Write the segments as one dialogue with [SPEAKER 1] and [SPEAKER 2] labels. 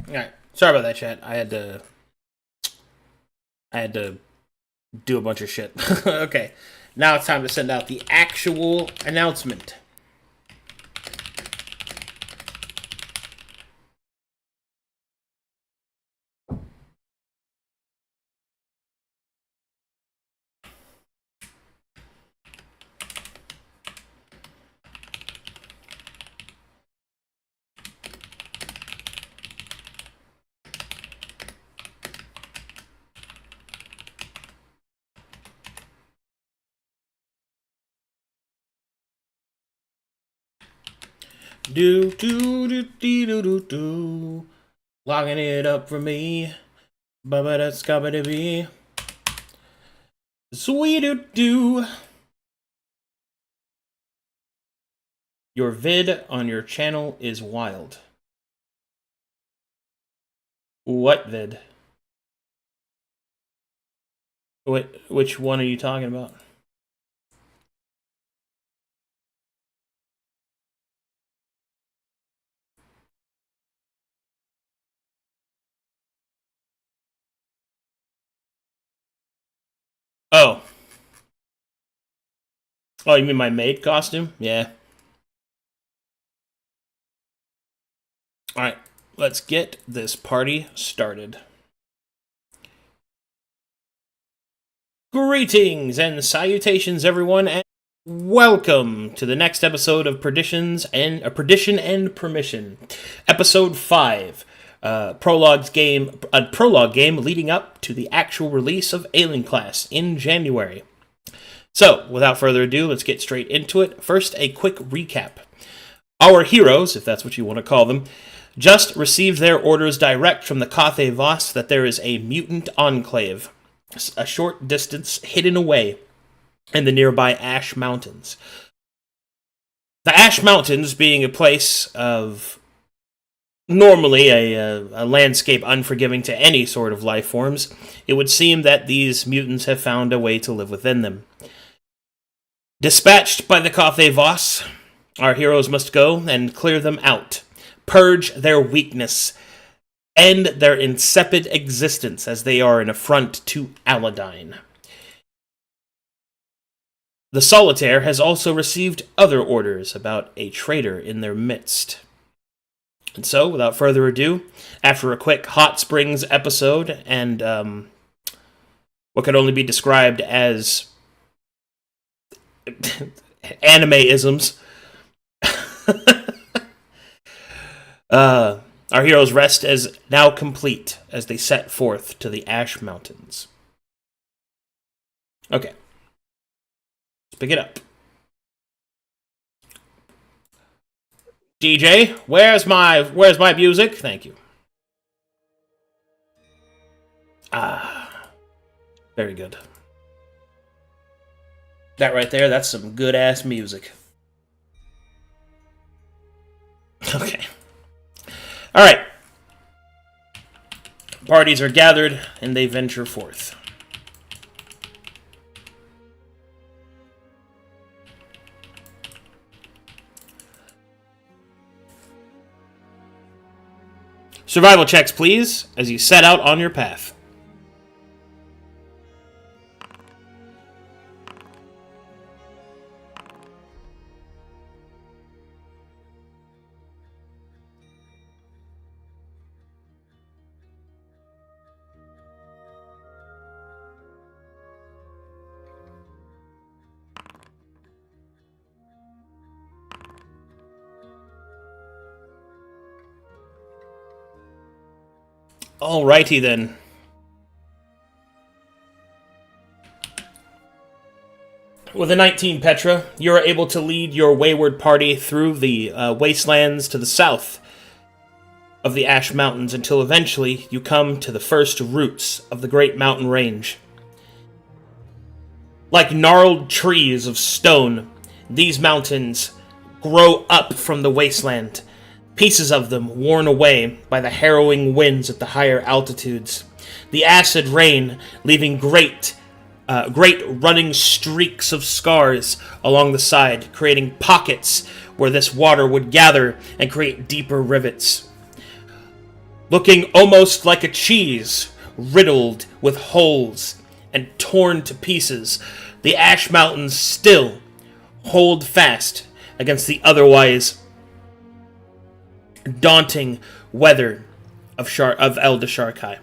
[SPEAKER 1] Alright. Sorry about that, chat. I had to do a bunch of shit. Okay. Now it's time to send out the actual announcement. Do do do do do do do. Logging it up for me. Bubba that's got to be. Sweet do do. Your vid on your channel is wild. What vid? Which one are you talking about? Oh. Oh, you mean my maid costume? Yeah. Alright, let's get this party started. Greetings and salutations, everyone, and welcome to the next episode of Perdition and Permission, episode 5, a prologue game leading up to the actual release of Alenclast in January. So, without further ado, let's get straight into it. First, a quick recap. Our heroes, if that's what you want to call them, just received their orders direct from the Cathay Voss that there is a mutant enclave a short distance hidden away in the nearby Ash Mountains. The Ash Mountains being a place of normally a landscape unforgiving to any sort of life forms, it would seem that these mutants have found a way to live within them. Dispatched by the Cathay Voss, our heroes must go and clear them out, purge their weakness, end their insipid existence as they are an affront to Aladdin. The Solitaire has also received other orders about a traitor in their midst. And so, without further ado, after a quick Hot Springs episode and what could only be described as anime-isms, our heroes' rest is now complete as they set forth to the Ash Mountains. Okay. Let's pick it up. DJ, where's my music? Thank you. Ah. Very good. That right there, that's some good-ass music. Okay. Alright. Parties are gathered, and they venture forth. Survival checks, please, as you set out on your path. Alrighty then. With a 19 Petra, you are able to lead your wayward party through the wastelands to the south of the Ash Mountains until eventually you come to the first roots of the Great Mountain Range. Like gnarled trees of stone, these mountains grow up from the wasteland, pieces of them worn away by the harrowing winds at the higher altitudes. The acid rain leaving great running streaks of scars along the side, creating pockets where this water would gather and create deeper rivets. looking almost like a cheese, riddled with holes and torn to pieces. The ash mountains still hold fast against the otherwise daunting weather of Elda Sharkai.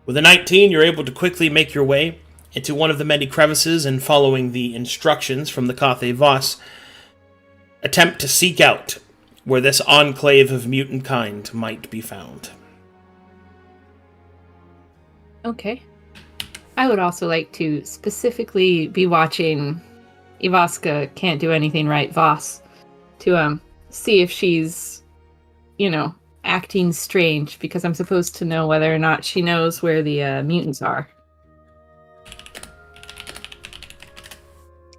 [SPEAKER 1] With a 19, you're able to quickly make your way into one of the many crevices and, following the instructions from the Cathay Voss, attempt to seek out where this enclave of mutant kind might be found.
[SPEAKER 2] Okay. I would also like to specifically be watching Ivaska Can't Do Anything Right Voss to see if she's, acting strange, because I'm supposed to know whether or not she knows where the mutants are.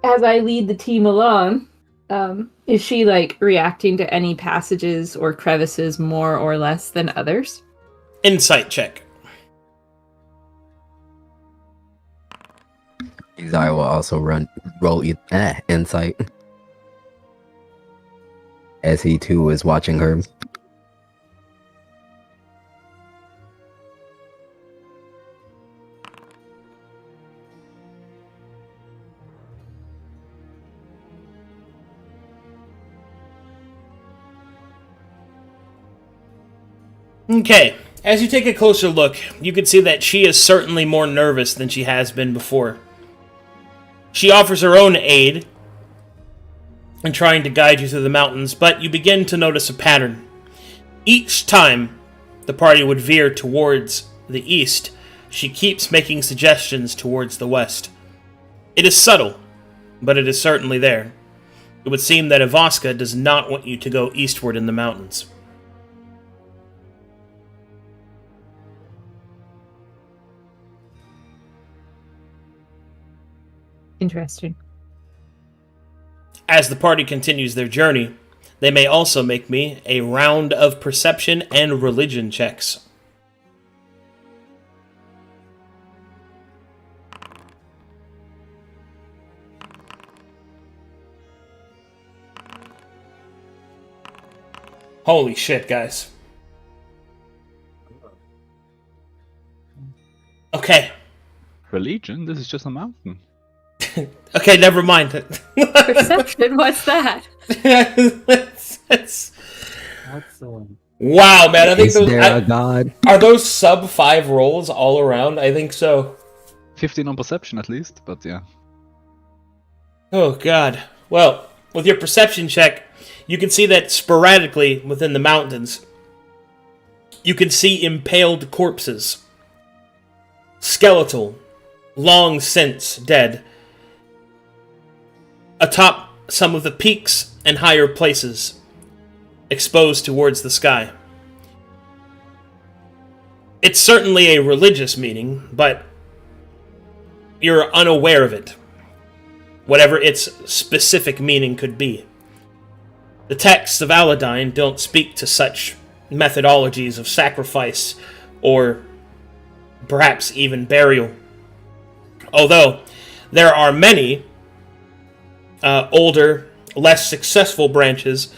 [SPEAKER 2] As I lead the team along, is she reacting to any passages or crevices more or less than others?
[SPEAKER 1] Insight check.
[SPEAKER 3] I will also roll insight, as he too is watching her.
[SPEAKER 1] Okay, as you take a closer look, you can see that she is certainly more nervous than she has been before. She offers her own aid in trying to guide you through the mountains, but you begin to notice a pattern. Each time the party would veer towards the east, she keeps making suggestions towards the west. It is subtle, but it is certainly there. It would seem that Ivaska does not want you to go eastward in the mountains.
[SPEAKER 2] Interesting.
[SPEAKER 1] As the party continues their journey, they may also make me a round of perception and religion checks. Holy shit, guys. Okay.
[SPEAKER 4] Religion? This is just a mountain.
[SPEAKER 1] Okay, never mind.
[SPEAKER 2] Perception? What's that?
[SPEAKER 1] Wow, man! I think
[SPEAKER 3] Is there a god?
[SPEAKER 1] Are those sub 5 rolls all around? I think so.
[SPEAKER 4] 15 on perception at least, but yeah.
[SPEAKER 1] Oh god. Well, with your perception check, you can see that sporadically within the mountains, you can see impaled corpses, skeletal, long since dead, atop some of the peaks and higher places, exposed towards the sky. It's certainly a religious meaning, but you're unaware of it, whatever its specific meaning could be. The texts of Aladdin don't speak to such methodologies of sacrifice or perhaps even burial. Although there are many older, less successful branches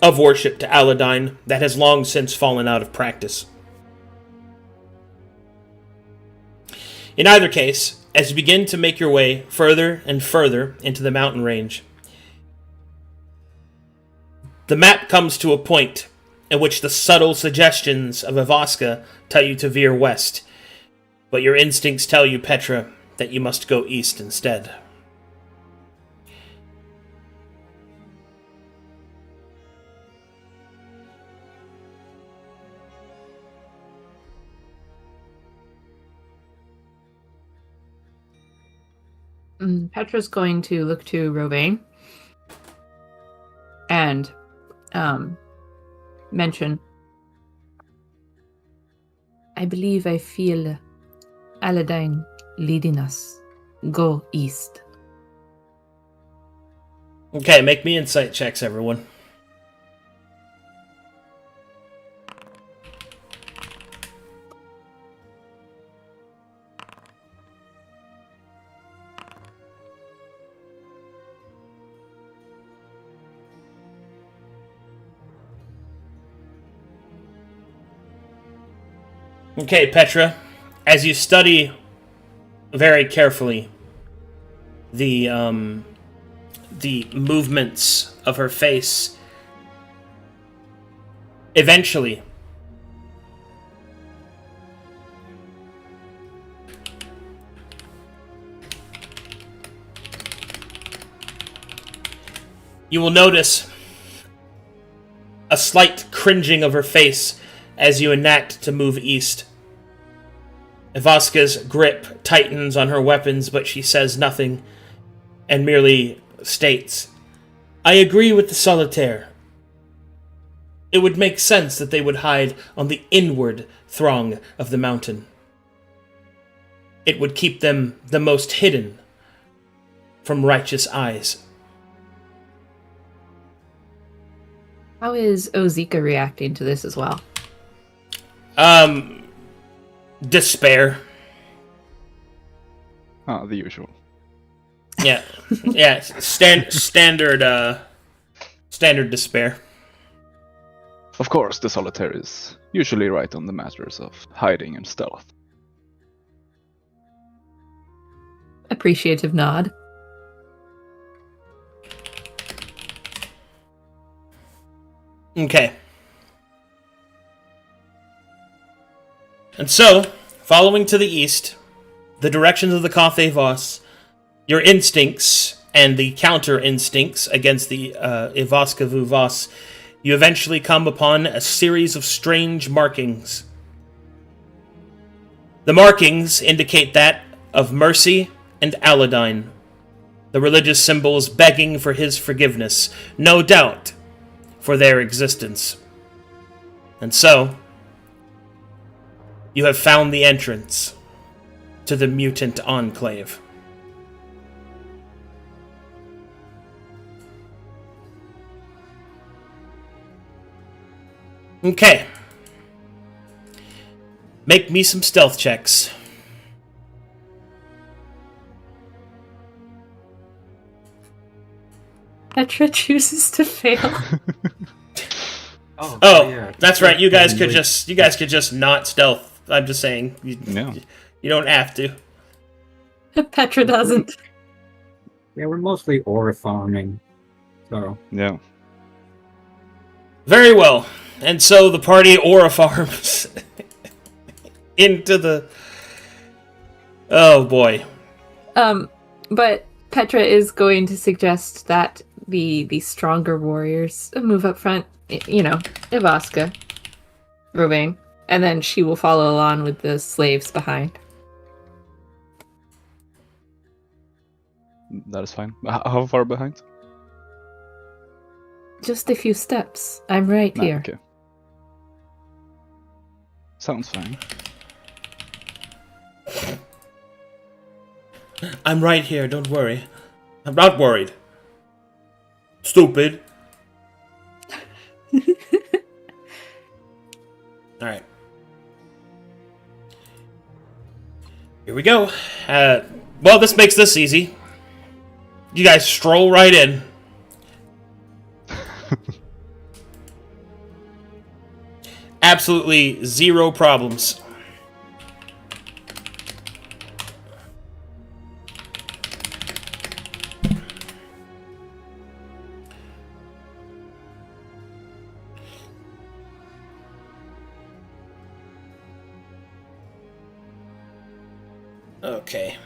[SPEAKER 1] of worship to Aladdin that has long since fallen out of practice. In either case, as you begin to make your way further and further into the mountain range, the map comes to a point in which the subtle suggestions of Ivaska tell you to veer west, but your instincts tell you, Petra, that you must go east instead.
[SPEAKER 2] Petra's going to look to Rovain and mention, I believe I feel Aladdin leading us. Go east.
[SPEAKER 1] Okay, make me insight checks, everyone. Okay, Petra, as you study very carefully the movements of her face, eventually you will notice a slight cringing of her face as you enact to move east. Ivaska's grip tightens on her weapons, but she says nothing and merely states, "I agree with the Solitaire. It would make sense that they would hide on the inward throng of the mountain. It would keep them the most hidden from righteous eyes."
[SPEAKER 2] How is Ozika reacting to this as well?
[SPEAKER 1] Despair.
[SPEAKER 4] Ah, the usual.
[SPEAKER 1] Yeah, yeah. Standard despair.
[SPEAKER 4] Of course, the Solitaire is usually right on the matters of hiding and stealth.
[SPEAKER 2] Appreciative nod.
[SPEAKER 1] Okay. And so, following to the east, the directions of the Cathay Vos, your instincts and the counter-instincts against the Ivaska Vu Vos, you eventually come upon a series of strange markings. The markings indicate that of Mercy and Aladdin, the religious symbols begging for his forgiveness, no doubt for their existence. And so, you have found the entrance to the mutant enclave. Okay. Make me some stealth checks.
[SPEAKER 2] Petra chooses to fail.
[SPEAKER 1] Oh,
[SPEAKER 5] yeah.
[SPEAKER 1] that's right. You guys could just not stealth. I'm just saying. You don't have to.
[SPEAKER 2] Petra doesn't.
[SPEAKER 5] Yeah, we're mostly aura farming, so
[SPEAKER 4] Yeah.
[SPEAKER 1] Very well. And so the party aura farms into the... Oh, boy.
[SPEAKER 2] But Petra is going to suggest that the stronger warriors move up front. You know, Ivaska, Rovain, and then she will follow along with the slaves behind.
[SPEAKER 4] That is fine. How far behind?
[SPEAKER 2] Just a few steps. I'm right here.
[SPEAKER 4] Okay. Sounds fine.
[SPEAKER 1] I'm right here, don't worry. I'm not worried. Stupid. Alright. Here we go. Well, this makes this easy. You guys stroll right in. Absolutely zero problems. Okay.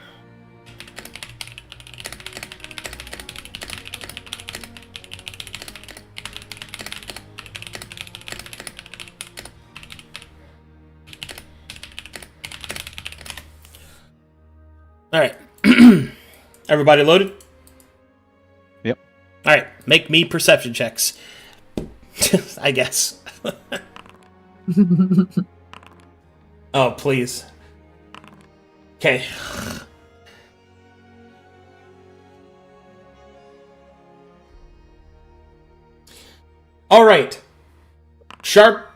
[SPEAKER 1] Alright. Everybody loaded?
[SPEAKER 4] Yep.
[SPEAKER 1] Alright, make me perception checks. I guess. Oh, please. Okay. Alright. Sharp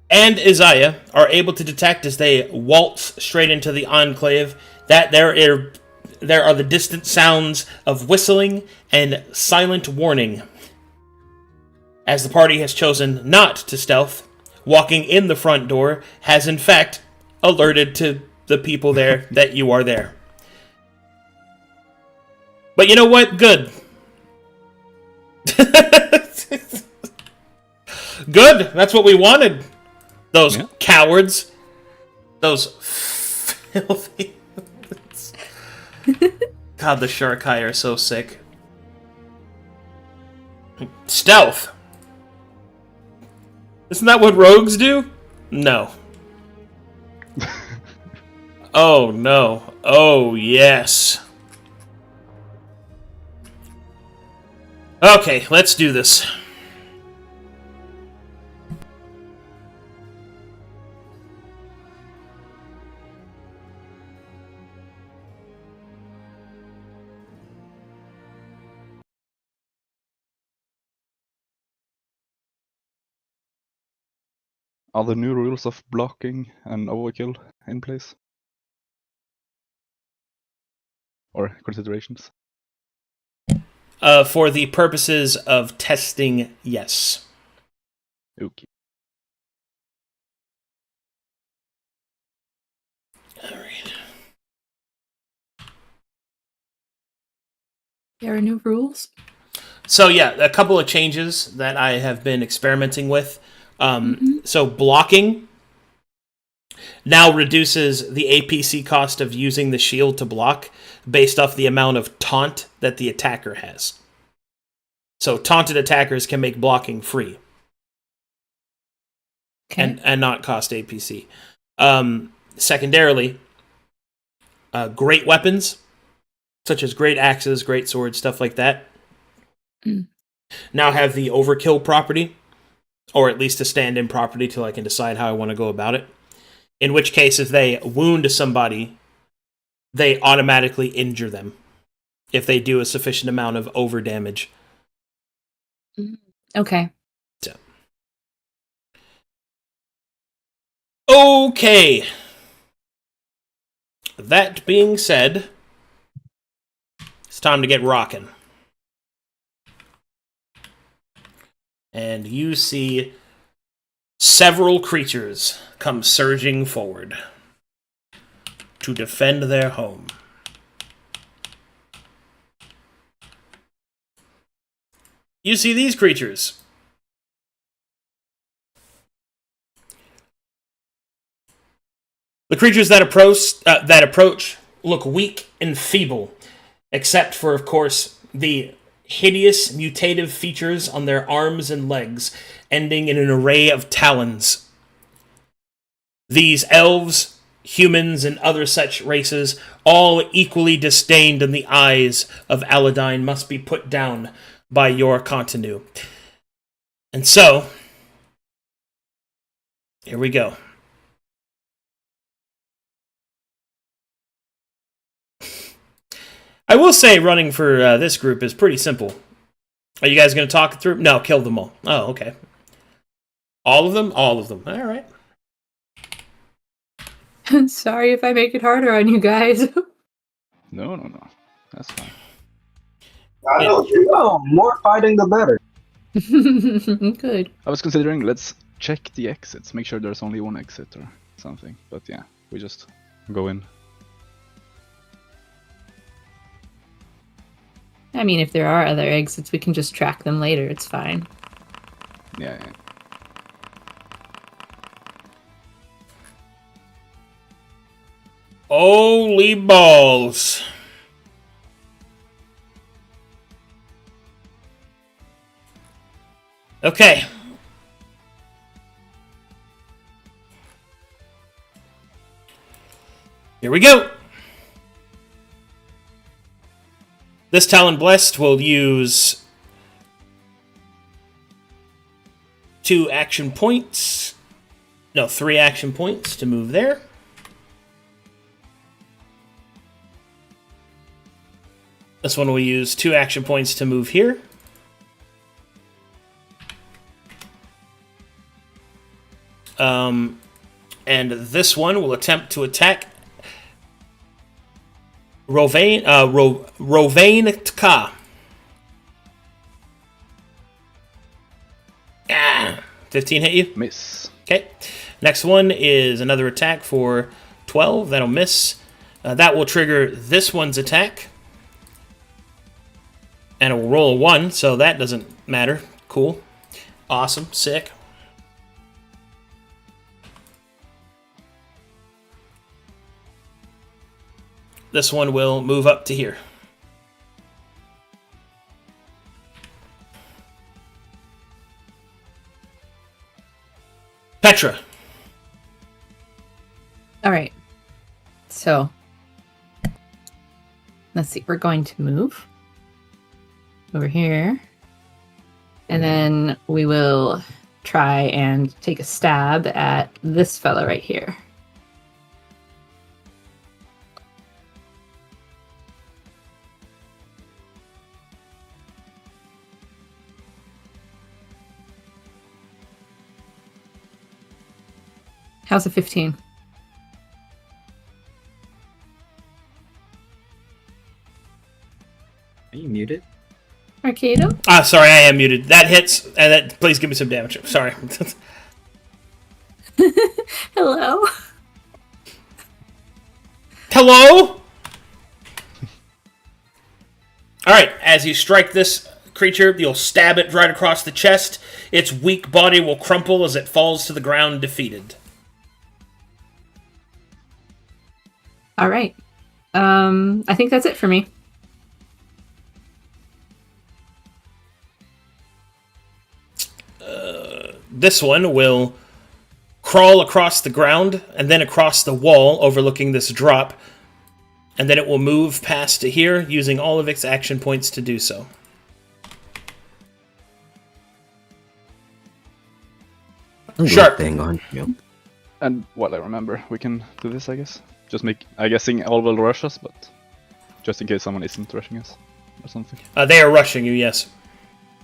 [SPEAKER 1] and Isaiah are able to detect as they waltz straight into the enclave that there are the distant sounds of whistling and silent warning. As the party has chosen not to stealth, walking in the front door has in fact alerted to the people there that you are there. But you know what? Good. Good. That's what we wanted. Those cowards. Those filthy... God, the Shurikai are so sick. Stealth. Isn't that what rogues do? No. Oh, no. Oh, yes. Okay, let's do this.
[SPEAKER 4] Are the new rules of blocking and overkill in place? Or considerations?
[SPEAKER 1] For the purposes of testing, yes.
[SPEAKER 4] Okay.
[SPEAKER 1] Alright.
[SPEAKER 2] There are new rules.
[SPEAKER 1] So yeah, a couple of changes that I have been experimenting with. So blocking now reduces the APC cost of using the shield to block based off the amount of taunt that the attacker has. So taunted attackers can make blocking free.
[SPEAKER 2] Okay.
[SPEAKER 1] And not cost APC. Secondarily, great weapons, such as great axes, great swords, stuff like that, now have the overkill property, or at least a stand-in property till I can decide how I want to go about it. In which case, if they wound somebody, they automatically injure them if they do a sufficient amount of over damage.
[SPEAKER 2] Okay.
[SPEAKER 1] So. Okay. That being said, it's time to get rocking. And you see several creatures come surging forward to defend their home. You see these creatures. The creatures that approach look weak and feeble, except for, of course, the hideous mutative features on their arms and legs, ending in an array of talons. These elves, humans, and other such races, all equally disdained in the eyes of Aladine, must be put down by your Continu. And so, here we go. I will say running for this group is pretty simple. Are you guys going to talk it through? No, kill them all. Oh, okay. All of them? All of them. All right.
[SPEAKER 2] Sorry if I make it harder on you guys.
[SPEAKER 4] No. That's fine.
[SPEAKER 5] No, more fighting the better.
[SPEAKER 2] Good.
[SPEAKER 4] I was considering, let's check the exits, make sure there's only one exit or something. But yeah, we just go in.
[SPEAKER 2] I mean, if there are other exits, we can just track them later. It's fine.
[SPEAKER 4] Yeah.
[SPEAKER 1] Holy balls. Okay. Here we go. This Talon Blessed will use 2 action points. No, 3 action points to move there. This one will use 2 action points to move here. And this one will attempt to attack Rovain Tka. 15 hit you?
[SPEAKER 4] Miss.
[SPEAKER 1] Okay. Next one is another attack for 12. That'll miss. That will trigger this one's attack. And it will roll a 1, so that doesn't matter. Cool. Awesome. Sick. This one will move up to here. Petra.
[SPEAKER 2] All right. So, let's see. We're going to move over here. And then we will try and take a stab at this fella right here. How's a 15?
[SPEAKER 5] Are you muted?
[SPEAKER 2] Arcadum?
[SPEAKER 1] Sorry, I am muted. That hits, and that please give me some damage. Sorry.
[SPEAKER 2] Hello?
[SPEAKER 1] Hello? Alright, as you strike this creature, you'll stab it right across the chest. Its weak body will crumple as it falls to the ground defeated.
[SPEAKER 2] All right. I think that's it for me.
[SPEAKER 1] This one will crawl across the ground and then across the wall overlooking this drop. And then it will move past to here using all of its action points to do so. Sharp.
[SPEAKER 3] Thing on you.
[SPEAKER 4] And what I remember, we can do this, I guess. Just make, I'm guessing all will rush us, but just in case someone isn't rushing us or something.
[SPEAKER 1] They are rushing you, yes.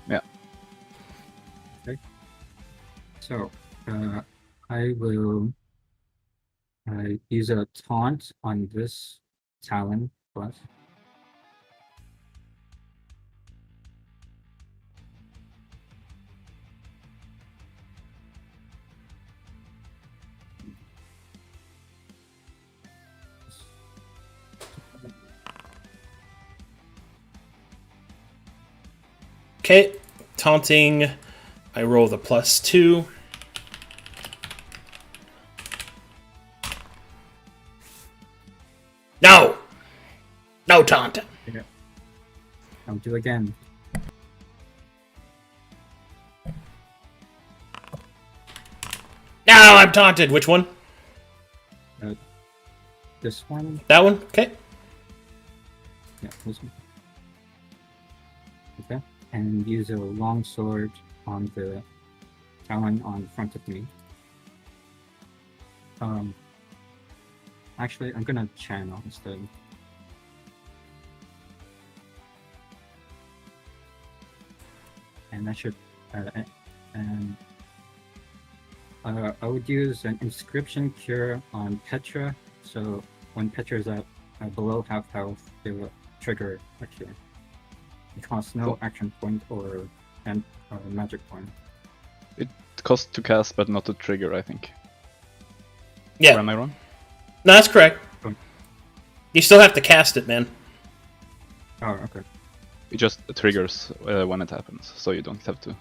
[SPEAKER 4] Yeah.
[SPEAKER 5] Okay. So, I will use a taunt on this Talon plus.
[SPEAKER 1] Okay, taunting. I roll the +2. No! No taunt.
[SPEAKER 5] Yeah. I'll do again.
[SPEAKER 1] No, I'm taunted. Which one?
[SPEAKER 5] This one.
[SPEAKER 1] That one? Okay.
[SPEAKER 5] Yeah, this one. Okay. And use a long sword on the Talon on front of me. Actually, I'm gonna channel instead. And that should, I would use an inscription cure on Petra. So when Petra's at below half health, it will trigger a cure. It costs no action point or magic point.
[SPEAKER 4] It costs to cast, but not to trigger, I think.
[SPEAKER 1] Yeah.
[SPEAKER 4] Or am I wrong?
[SPEAKER 1] No, that's correct.
[SPEAKER 5] Oh.
[SPEAKER 1] You still have to cast it, man.
[SPEAKER 5] Oh, okay.
[SPEAKER 4] It just triggers when it happens, so you don't have to.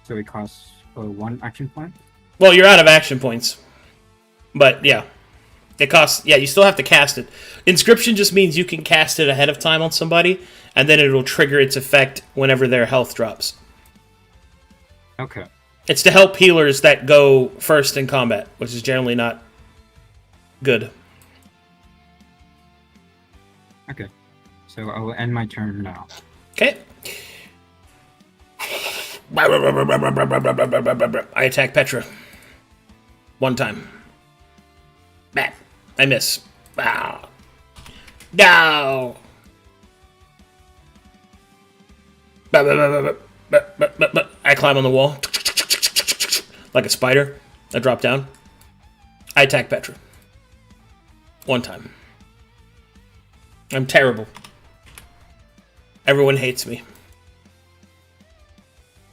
[SPEAKER 5] So it costs 1 action point?
[SPEAKER 1] Well, you're out of action points. But, yeah. It costs... Yeah, you still have to cast it. Inscription just means you can cast it ahead of time on somebody, and then it'll trigger its effect whenever their health drops.
[SPEAKER 5] Okay.
[SPEAKER 1] It's to help healers that go first in combat, which is generally not good.
[SPEAKER 5] Okay. So I will end my turn now.
[SPEAKER 1] Okay. I attack Petra. 1 time. Bad. I miss. Wow. No! I climb on the wall. Like a spider. I drop down. I attack Petra. 1 time. I'm terrible. Everyone hates me.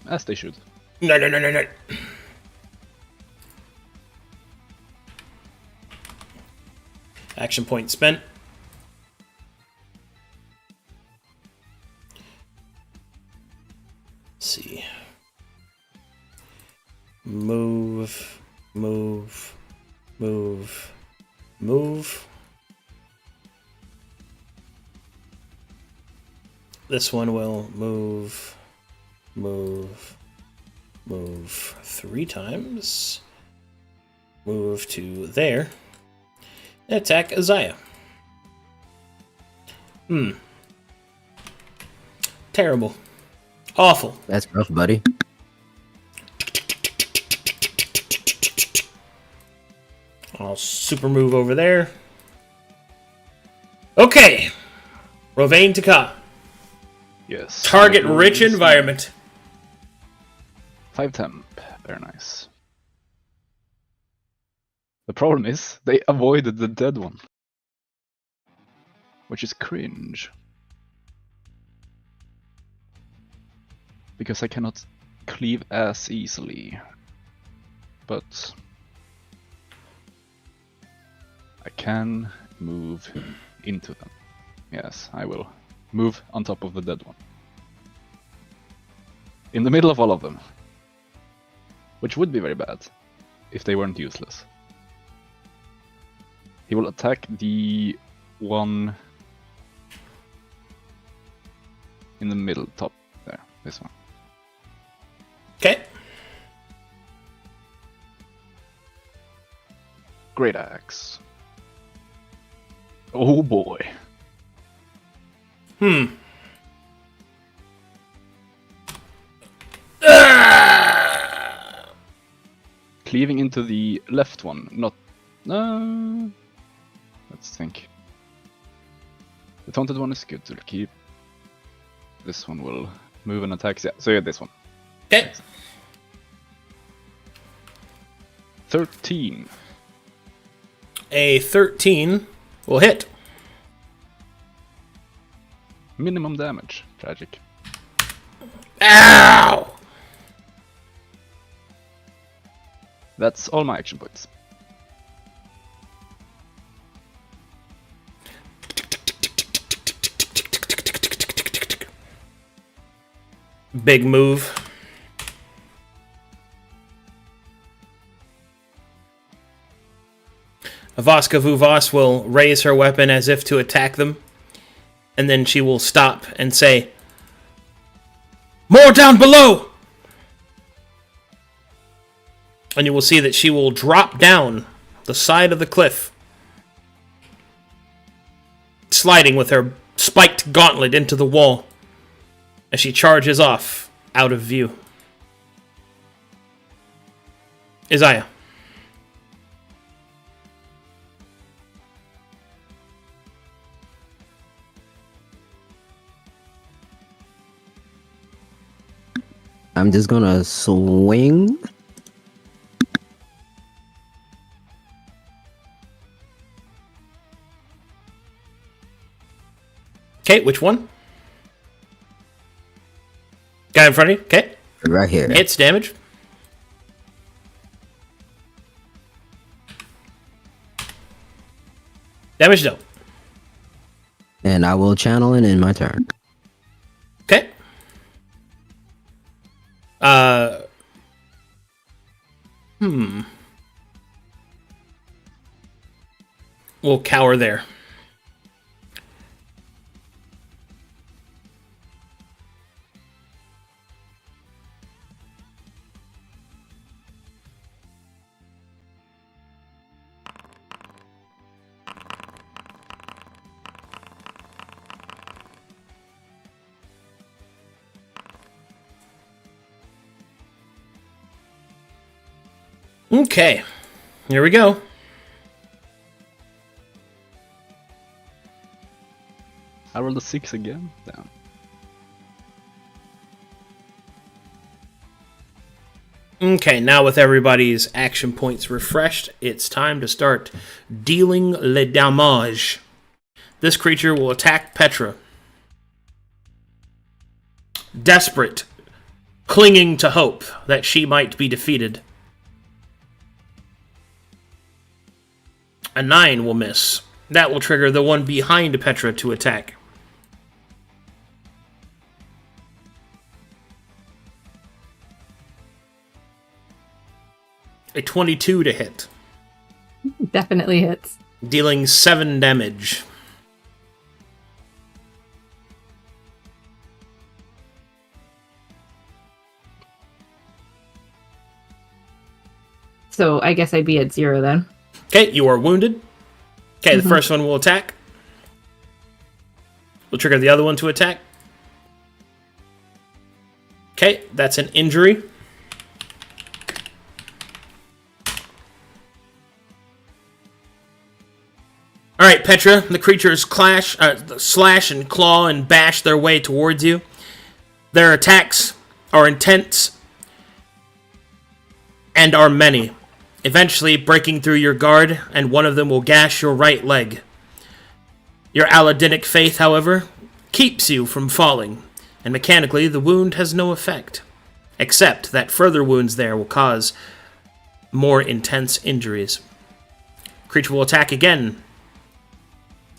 [SPEAKER 4] As they should.
[SPEAKER 1] No. Action point spent. Let's see. Move, move, move, move. This one will move, move, move 3 times. Move to there. Attack Isaiah. Terrible. Awful.
[SPEAKER 3] That's rough, buddy.
[SPEAKER 1] I'll super move over there. Okay. Rovain Taka.
[SPEAKER 4] Yes.
[SPEAKER 1] Target rich environment.
[SPEAKER 4] 5 temp. Very nice. The problem is, they avoided the dead one. Which is cringe. Because I cannot cleave as easily. But I can move into them. Yes, I will move on top of the dead one. In the middle of all of them. Which would be very bad if they weren't useless. He will attack the one in the middle, top there, this one.
[SPEAKER 1] Okay.
[SPEAKER 4] Great axe. Oh boy. Cleaving into the left one, not... let's think. The taunted one is good to keep. This one will move and attack. Yeah, so yeah, this one.
[SPEAKER 1] Okay.
[SPEAKER 4] 13.
[SPEAKER 1] A 13 will hit.
[SPEAKER 4] Minimum damage. Tragic.
[SPEAKER 1] Ow!
[SPEAKER 4] That's all my action points.
[SPEAKER 1] Big move. Vaska Vuvas will raise her weapon as if to attack them, and then she will stop and say, "More down below!" And you will see that she will drop down the side of the cliff, sliding with her spiked gauntlet into the wall as she charges off out of view. Isaiah.
[SPEAKER 3] I'm just gonna swing.
[SPEAKER 1] Okay, which one? Guy in front of you? Okay.
[SPEAKER 3] Right here.
[SPEAKER 1] Hits damage. Damage dealt.
[SPEAKER 3] And I will channel it in my turn.
[SPEAKER 1] Okay. We'll cower there. Okay, here we go.
[SPEAKER 4] I rolled a 6 again. Damn.
[SPEAKER 1] Okay, now with everybody's action points refreshed, it's time to start dealing le damage. This creature will attack Petra. Desperate, clinging to hope that she might be defeated. A 9 will miss. That will trigger the one behind Petra to attack. A 22 to hit.
[SPEAKER 2] Definitely hits.
[SPEAKER 1] Dealing 7 damage.
[SPEAKER 2] So I guess I'd be at 0 then.
[SPEAKER 1] Okay, you are wounded. Okay, the first one will attack. We'll trigger the other one to attack. Okay, that's an injury. Alright, Petra, the creatures slash and claw and bash their way towards you. Their attacks are intense and are many, eventually breaking through your guard, and one of them will gash your right leg. Your Aladinic faith, however, keeps you from falling, and mechanically the wound has no effect, except that further wounds there will cause more intense injuries. Creature will attack again.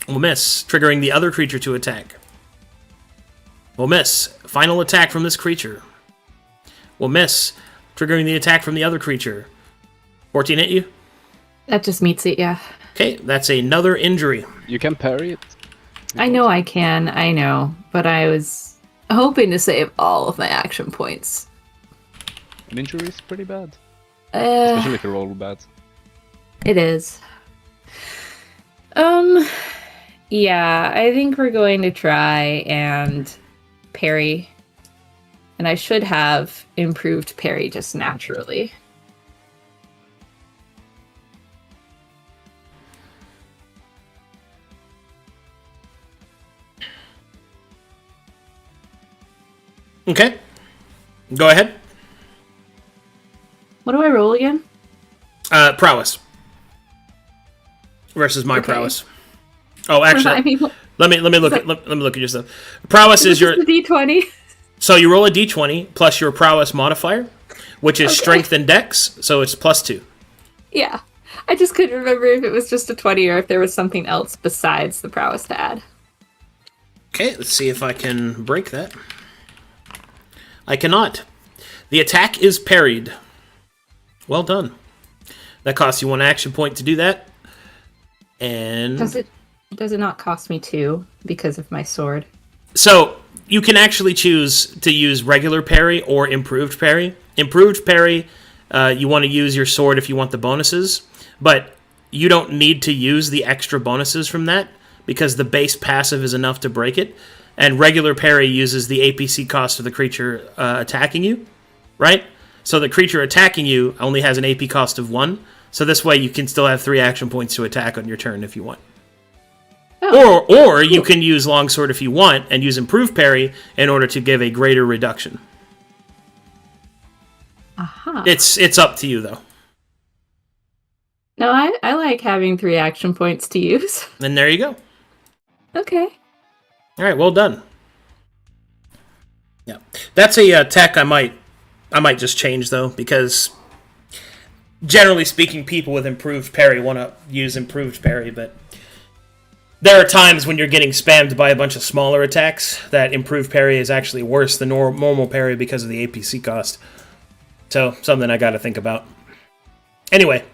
[SPEAKER 1] Will miss, triggering the other creature to attack. Will miss. Final attack from this creature. Will miss, triggering the attack from the other creature. 14 hit you?
[SPEAKER 2] That just meets it, yeah.
[SPEAKER 1] Okay, that's another injury.
[SPEAKER 4] You can parry it.
[SPEAKER 2] I know I can, I know. But I was hoping to save all of my action points.
[SPEAKER 4] An injury is pretty bad. Especially if you roll bad.
[SPEAKER 2] It is. Yeah, I think we're going to try and parry. And I should have improved parry just naturally.
[SPEAKER 1] Okay. Go ahead.
[SPEAKER 2] What do I roll again?
[SPEAKER 1] Prowess. Versus my
[SPEAKER 2] Okay.
[SPEAKER 1] prowess. Oh, actually,
[SPEAKER 2] I mean,
[SPEAKER 1] let me look at let me look at your stuff. Prowess is your
[SPEAKER 2] D20.
[SPEAKER 1] so you roll a d20 plus your prowess modifier, which is strength and dex, so it's +2.
[SPEAKER 2] Yeah. I just couldn't remember if it was just a 20 or if there was something else besides the prowess to add.
[SPEAKER 1] Okay, let's see if I can break that. I cannot. The attack is parried. Well done. That costs you 1 action point to do that. And
[SPEAKER 2] Does it not cost me 2 because of my sword?
[SPEAKER 1] so you can actually choose to use regular parry or improved parry. Improved parry, you want to use your sword if you want the bonuses, but you don't need to use the extra bonuses from that because the base passive is enough to break it. And regular parry uses the APC cost of the creature attacking you, right? So the creature attacking you only has an AP cost of 1. So this way you can still have 3 action points to attack on your turn if you want.
[SPEAKER 2] Oh,
[SPEAKER 1] Or you can use longsword if you want and use improved parry in order to give a greater reduction.
[SPEAKER 2] aha.
[SPEAKER 1] It's up to you though.
[SPEAKER 2] No, I like having 3 action points to use.
[SPEAKER 1] And there you go.
[SPEAKER 2] Okay.
[SPEAKER 1] All right, well done. Yeah, that's a tech I might just change though, because generally speaking, people with improved parry want to use improved parry, but there are times when you're getting spammed by a bunch of smaller attacks that improved parry is actually worse than normal parry because of the APC cost. So something I got to think about. Anyway,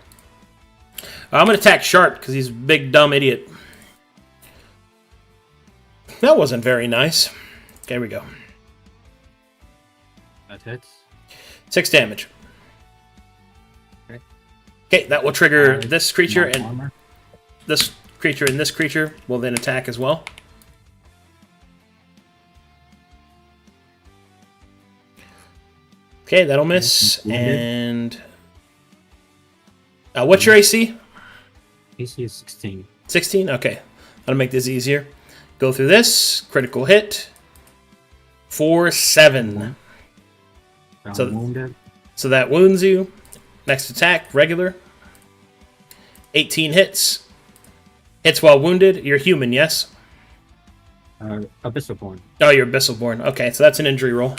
[SPEAKER 1] I'm gonna attack Sharp because he's a big dumb idiot. That wasn't very nice. There we go.
[SPEAKER 5] That hits.
[SPEAKER 1] 6 damage.
[SPEAKER 5] Okay.
[SPEAKER 1] Okay, that will trigger this creature,
[SPEAKER 5] Not
[SPEAKER 1] and
[SPEAKER 5] armor.
[SPEAKER 1] this creature and this creature will then attack as well. Okay, that'll miss. And what's your AC?
[SPEAKER 5] AC is 16.
[SPEAKER 1] 16? Okay. That'll make this easier. Go through this. Critical hit. 4, 7.
[SPEAKER 5] I'm
[SPEAKER 1] So-
[SPEAKER 5] wounded.
[SPEAKER 1] So that wounds you. Next attack, regular. 18 hits. Hits while wounded. You're human, yes?
[SPEAKER 5] Abyssal-born.
[SPEAKER 1] Oh, you're Abyssal-born. Okay, so that's an injury roll.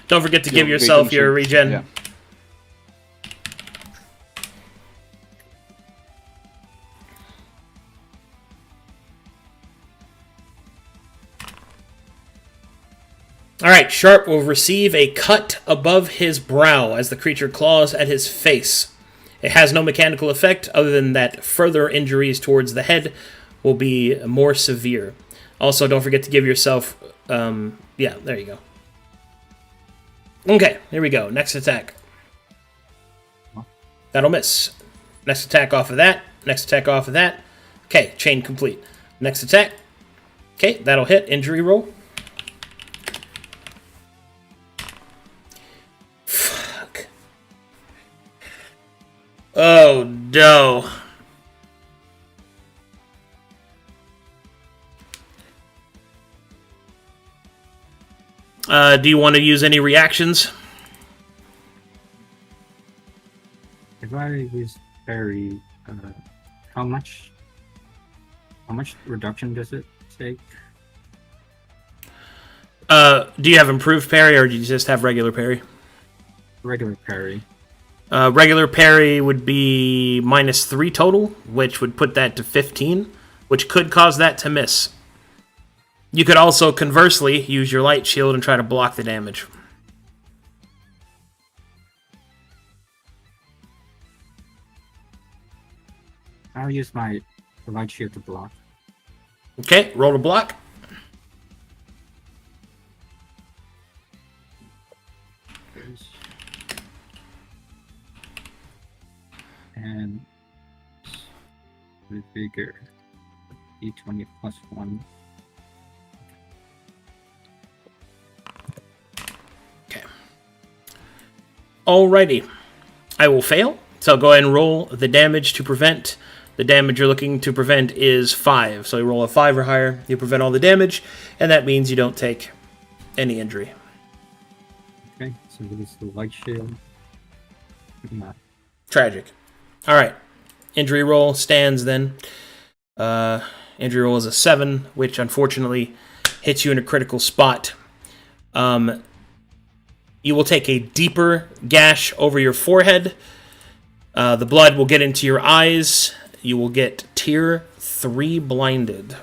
[SPEAKER 1] Don't forget to give
[SPEAKER 4] Yeah,
[SPEAKER 1] yourself your regen.
[SPEAKER 4] Yeah.
[SPEAKER 1] All right, Sharp will receive a cut above his brow as the creature claws at his face. It has no mechanical effect other than that further injuries towards the head will be more severe. Also, don't forget to give yourself... yeah, there you go. Okay, here we go. Next attack. That'll miss. Next attack off of that. Next attack off of that. Okay, chain complete. Next attack. Okay, that'll hit. Injury roll. Fuck. Oh, no. Do you want to use any reactions?
[SPEAKER 5] If I use parry, how much reduction does it take?
[SPEAKER 1] Do you have improved parry, or do you just have regular parry?
[SPEAKER 5] Regular parry.
[SPEAKER 1] Regular parry would be -3 total, which would put that to 15, which could cause that to miss. You could also, conversely, use your light shield and try to block the damage.
[SPEAKER 5] I'll use my light shield to block.
[SPEAKER 1] Okay, roll to block.
[SPEAKER 5] And the bigger D20 +1.
[SPEAKER 1] Okay. Alrighty. I will fail, so go ahead and roll the damage to prevent. The damage you're looking to prevent is 5. So you roll a 5 or higher, you prevent all the damage, and that means you don't take any injury.
[SPEAKER 5] Okay, so this is the light shield. Nah.
[SPEAKER 1] Tragic. Alright. Injury roll stands then. Injury roll is a 7, which unfortunately hits you in a critical spot. You will take a deeper gash over your forehead. The blood will get into your eyes. You will get tier 3 blinded.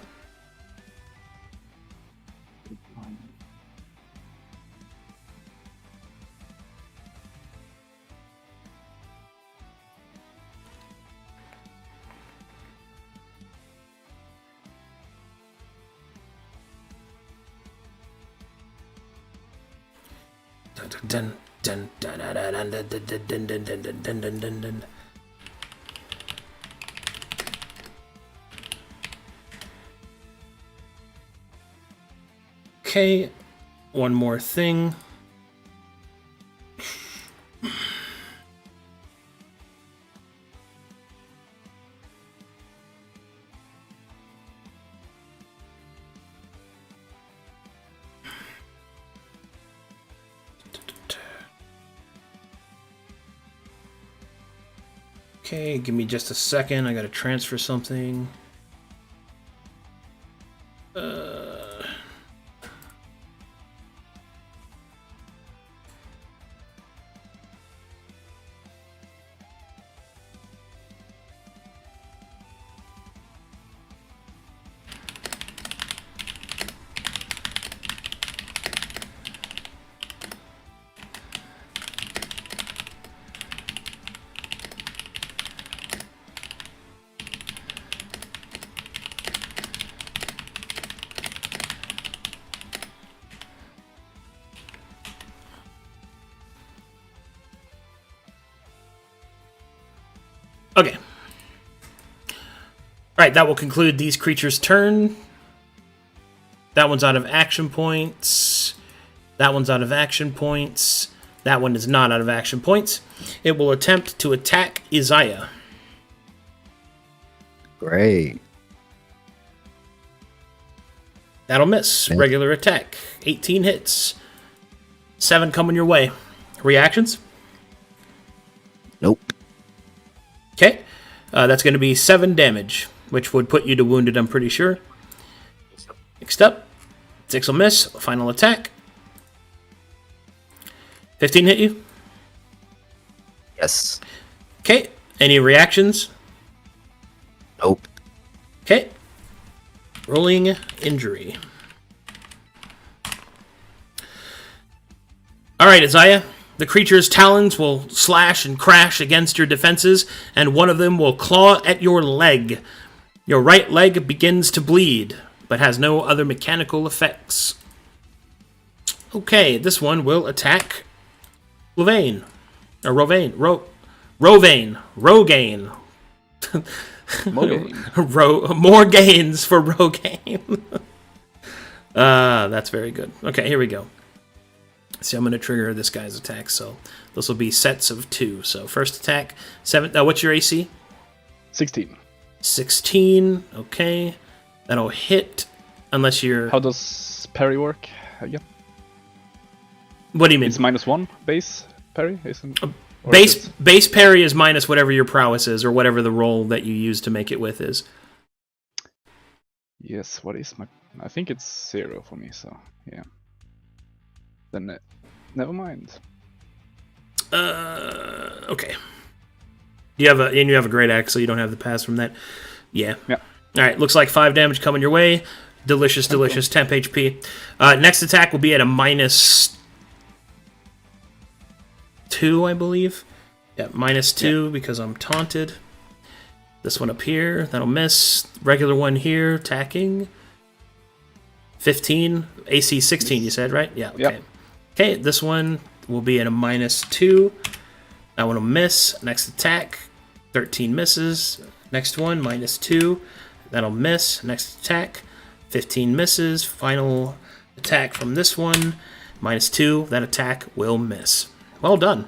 [SPEAKER 1] Dun, dun, dun, dun, dun, dun, dun, dun, dun, dun, dun, dun, dun, dun, dun. Okay, one more thing. Okay, give me just a second. I gotta transfer something. Okay. Alright, that will conclude these creatures' turn. That one's out of action points. That one's out of action points. That one is not out of action points. It will attempt to attack Isaiah.
[SPEAKER 3] Great.
[SPEAKER 1] That'll miss.
[SPEAKER 3] Okay.
[SPEAKER 1] Regular attack. 18 hits. 7 coming your way. Reactions?
[SPEAKER 3] Nope.
[SPEAKER 1] Okay. That's going to be 7 damage, which would put you to wounded, I'm pretty sure. Next up. 6 will miss. Final attack. 15 hit you?
[SPEAKER 3] Yes.
[SPEAKER 1] Okay. Any reactions?
[SPEAKER 3] Nope.
[SPEAKER 1] Okay. Rolling injury. All right, Isaiah. The creature's talons will slash and crash against your defenses, and one of them will claw at your leg. Your right leg begins to bleed, but has no other mechanical effects. Okay, this one will attack Rogaine. More gains for Rogaine. That's very good. Okay, here we go. See, I'm going to trigger this guy's attack, so this will be sets of 2. So first attack, 7. What's your AC?
[SPEAKER 4] 16.
[SPEAKER 1] 16. Okay, that'll hit unless you're.
[SPEAKER 4] How does parry work again?
[SPEAKER 1] What do you mean?
[SPEAKER 4] It's -1 base parry, isn't?
[SPEAKER 1] Base parry is minus whatever your prowess is, or whatever the roll that you use to make it with is.
[SPEAKER 4] Yes. What is my? I think it's 0 for me. So yeah. Then never mind.
[SPEAKER 1] Okay. You have a great axe, so you don't have the pass from that. Yeah.
[SPEAKER 4] Yeah.
[SPEAKER 1] All right. Looks like 5 damage coming your way. Delicious. Temp HP. Next attack will be at a -2, I believe. Yeah, -2 because I'm taunted. This one up here, that'll miss. Regular one here, attacking. 15, AC 16, you said, right? Yeah, okay.
[SPEAKER 4] Yep.
[SPEAKER 1] Okay, this one will be at a -2. That one will miss. Next attack, 13 misses. Next one, -2. That'll miss. Next attack, 15 misses. Final attack from this one, -2. That attack will miss. Well done.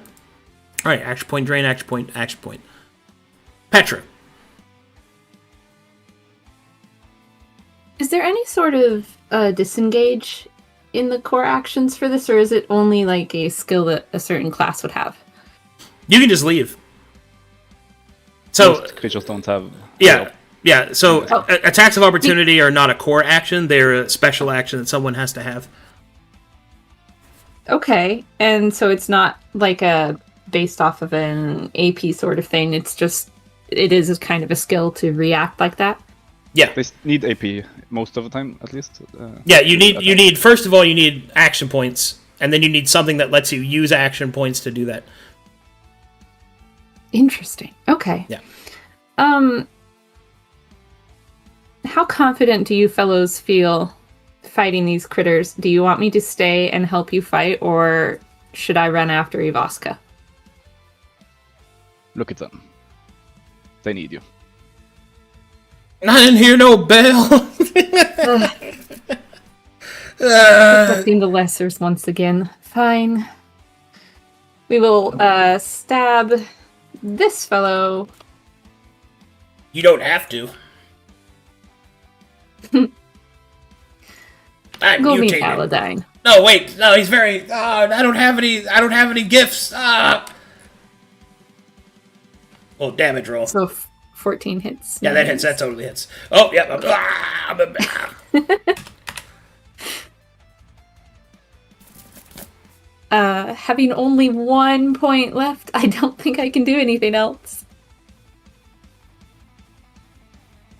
[SPEAKER 1] All right, action point, drain, action point, action point. Petra.
[SPEAKER 2] Is there any sort of disengage in the core actions for this, or is it only like a skill that a certain class would have?
[SPEAKER 1] You can just leave. So
[SPEAKER 4] Most creatures don't have.
[SPEAKER 1] yeah. So attacks of opportunity are not a core action; they're a special action that someone has to have.
[SPEAKER 2] Okay, and so it's not like a based off of an AP sort of thing. It is kind of a skill to react like that.
[SPEAKER 1] Yeah,
[SPEAKER 4] They need AP most of the time, at least.
[SPEAKER 1] yeah. You need first of all you need action points, and then you need something that lets you use action points to do that.
[SPEAKER 2] Interesting. Okay.
[SPEAKER 1] Yeah.
[SPEAKER 2] How confident do you fellows feel fighting these critters? Do you want me to stay and help you fight, or should I run after Ivaska?
[SPEAKER 4] Look at them. They need you.
[SPEAKER 1] I didn't hear no bell.
[SPEAKER 2] Reflecting the lessers once again. Fine. We will stab this fellow.
[SPEAKER 1] You don't have to. I'm
[SPEAKER 2] Go meet
[SPEAKER 1] mutated.
[SPEAKER 2] Paladine.
[SPEAKER 1] No, wait. No, he's very. I don't have any gifts. Oh, damage roll.
[SPEAKER 2] So 14 hits.
[SPEAKER 1] Yeah, that hits. That totally hits. Oh, yeah.
[SPEAKER 2] Having only 1 point left, I don't think I can do anything else.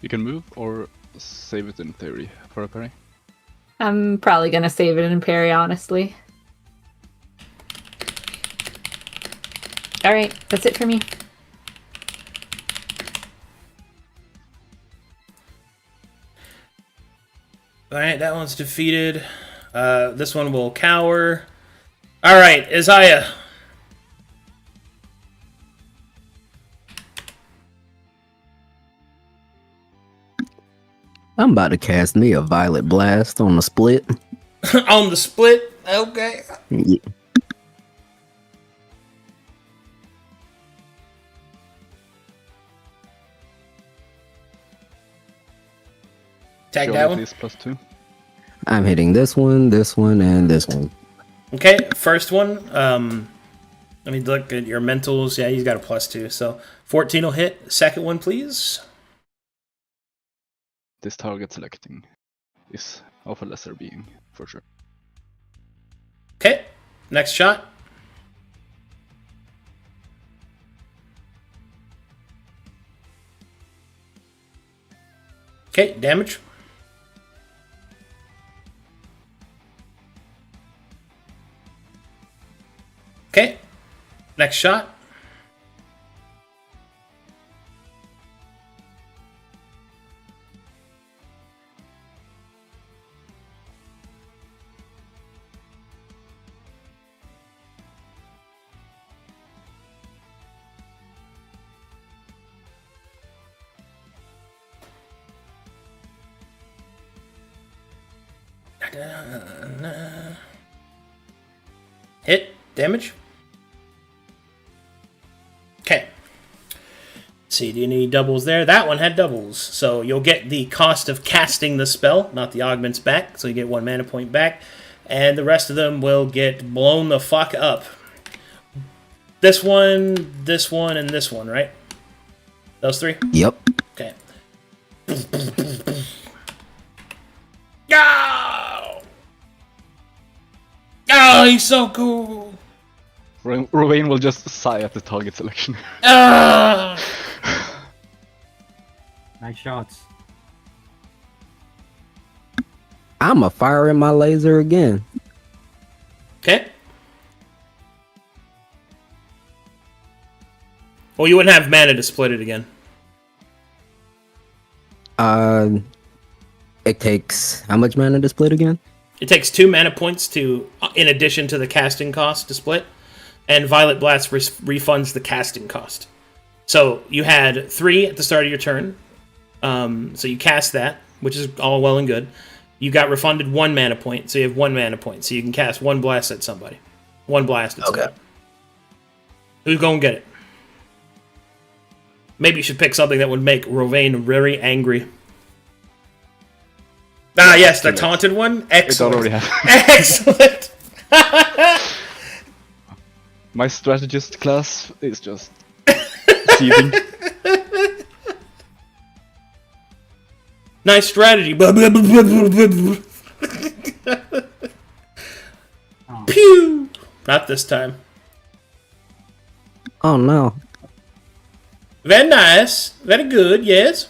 [SPEAKER 4] You can move or save it in theory for a parry.
[SPEAKER 2] I'm probably gonna save it in parry, honestly. Alright, that's it for me.
[SPEAKER 1] Alright, that one's defeated. This one will cower. Alright, Isaiah.
[SPEAKER 3] I'm about to cast me a Violet Blast on the split.
[SPEAKER 1] On the split? Okay.
[SPEAKER 3] Yeah.
[SPEAKER 1] Tag
[SPEAKER 4] Show
[SPEAKER 1] that
[SPEAKER 4] at
[SPEAKER 1] one.
[SPEAKER 4] least +2.
[SPEAKER 3] I'm hitting this one, and this one.
[SPEAKER 1] Okay, first one. Let me look at your mentals. Yeah, he's got a +2, so 14 will hit. Second one, please.
[SPEAKER 4] This target selecting is of a lesser being, for sure.
[SPEAKER 1] Okay, next shot. Okay, damage. Okay. Next shot. Hit. Damage. Okay. See, do you need doubles there? That one had doubles. So you'll get the cost of casting the spell, not the augments back. So you get 1 mana point back. And the rest of them will get blown the fuck up. This one, and this one, right? Those 3?
[SPEAKER 3] Yep.
[SPEAKER 1] Okay. Go! Oh, he's so cool!
[SPEAKER 4] Rovain will just sigh at the target selection.
[SPEAKER 1] Ah!
[SPEAKER 5] Nice shots.
[SPEAKER 3] I'm a firing my laser again.
[SPEAKER 1] Okay. Well, you wouldn't have mana to split it again.
[SPEAKER 3] It takes how much mana to split again?
[SPEAKER 1] It takes 2 mana points to, in addition to the casting cost to split, and Violet Blast refunds the casting cost. So you had 3 at the start of your turn, so you cast that, which is all well and good. You got refunded 1 mana point, so you have 1 mana point, so you can cast 1 blast at somebody. 1 blast at somebody. Who's going to get it? Maybe you should pick something that would make Rovain very angry. Ah, yes, the taunted one? Excellent.
[SPEAKER 4] It already happened.
[SPEAKER 1] Excellent!
[SPEAKER 4] My strategist class is just seething.
[SPEAKER 1] Nice strategy. Pew! Not this time.
[SPEAKER 3] Oh no.
[SPEAKER 1] Very nice. Very good, yes.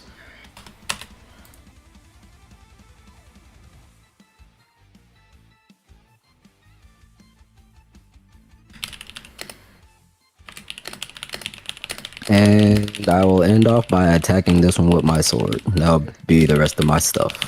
[SPEAKER 3] And I will end off by attacking this one with my sword. That'll be the rest of my stuff.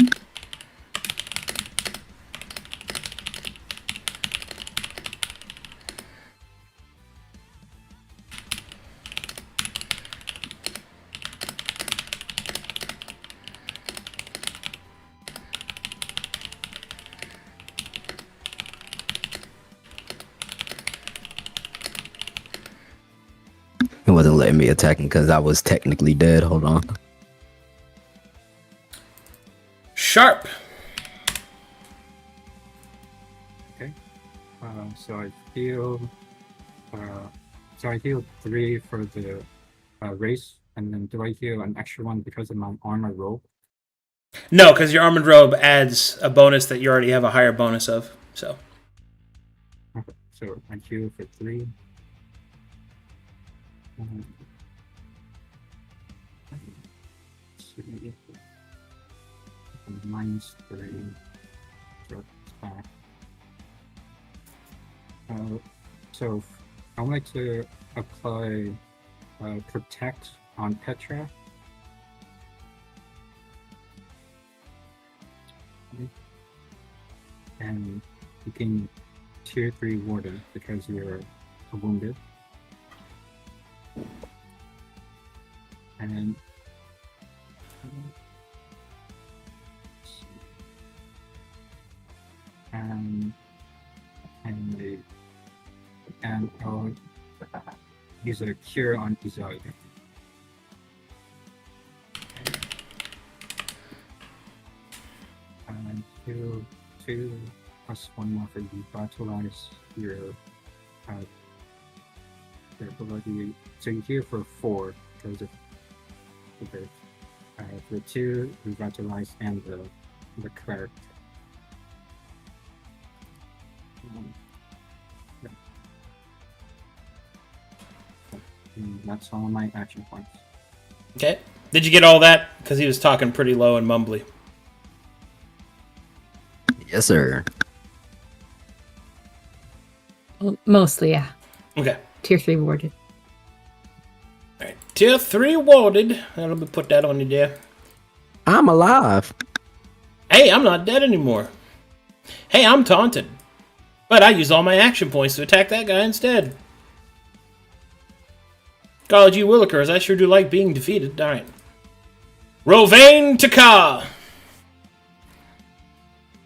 [SPEAKER 3] It wasn't letting me attack him because I was technically dead. Hold on.
[SPEAKER 1] Sharp.
[SPEAKER 5] Okay. So I heal. So I heal 3 for the race, and then do I heal an extra one because of my armor robe?
[SPEAKER 1] No, because your Armored Robe adds a bonus that you already have a higher bonus of. So.
[SPEAKER 5] Okay. So I heal for 3. Minus 3. So it's back. So I would like to apply Protect on Petra. And you can tier 3 Warden because you're wounded. And I'll use a cure on Izard. And 2 plus 1 more for revitalize your ability. So you heal for 4 because of the 2 revitalize and the cleric. And that's all my action points.
[SPEAKER 1] Okay. Did you get all that? Because he was talking pretty low and mumbly.
[SPEAKER 3] Yes, sir.
[SPEAKER 2] Mostly, yeah.
[SPEAKER 1] Okay.
[SPEAKER 2] Tier 3 warded.
[SPEAKER 1] All right. Tier 3 warded. Let me put that on you there.
[SPEAKER 3] I'm alive.
[SPEAKER 1] Hey, I'm not dead anymore. Hey, I'm taunted. But I used all my action points to attack that guy instead. Golly gee willikers, I sure do like being defeated. Alright. Rovain Taka!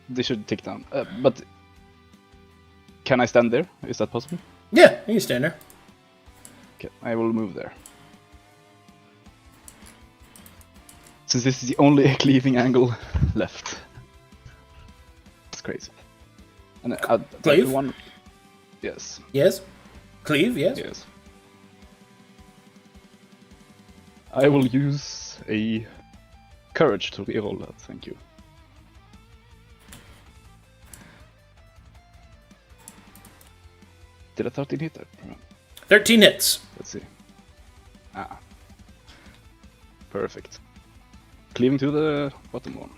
[SPEAKER 4] They should take down. But can I stand there? Is that possible?
[SPEAKER 1] Yeah, you can stand there.
[SPEAKER 4] Okay, I will move there. Since this is the only cleaving angle left. It's crazy. And
[SPEAKER 1] Cleave?
[SPEAKER 4] one. Yes.
[SPEAKER 1] Yes. Cleave, yes.
[SPEAKER 4] Yes. I will use a courage to reroll that. Thank you. Did a 13 hit there?
[SPEAKER 1] 13 hits.
[SPEAKER 4] Let's see. Ah. Perfect. Cleaving to the bottom one.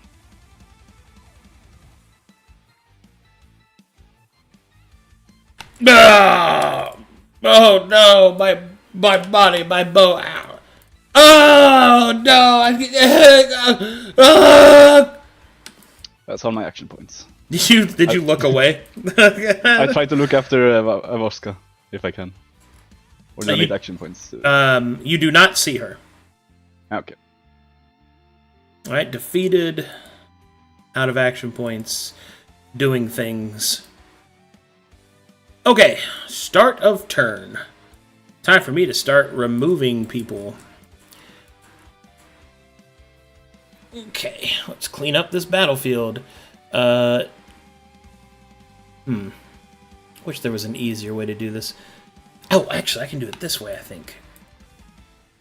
[SPEAKER 1] Ah! Oh no, my body, my bow. Ow. Oh no!
[SPEAKER 4] That's all my action points.
[SPEAKER 1] Did you look away?
[SPEAKER 4] I try to look after Avoska if I can. Or do I
[SPEAKER 1] You-
[SPEAKER 4] need action points?
[SPEAKER 1] You do not see her.
[SPEAKER 4] Okay.
[SPEAKER 1] Alright, defeated. Out of action points. Doing things. Okay, start of turn. Time for me to start removing people. Okay, let's clean up this battlefield. Wish there was an easier way to do this. Oh, actually, I can do it this way, I think.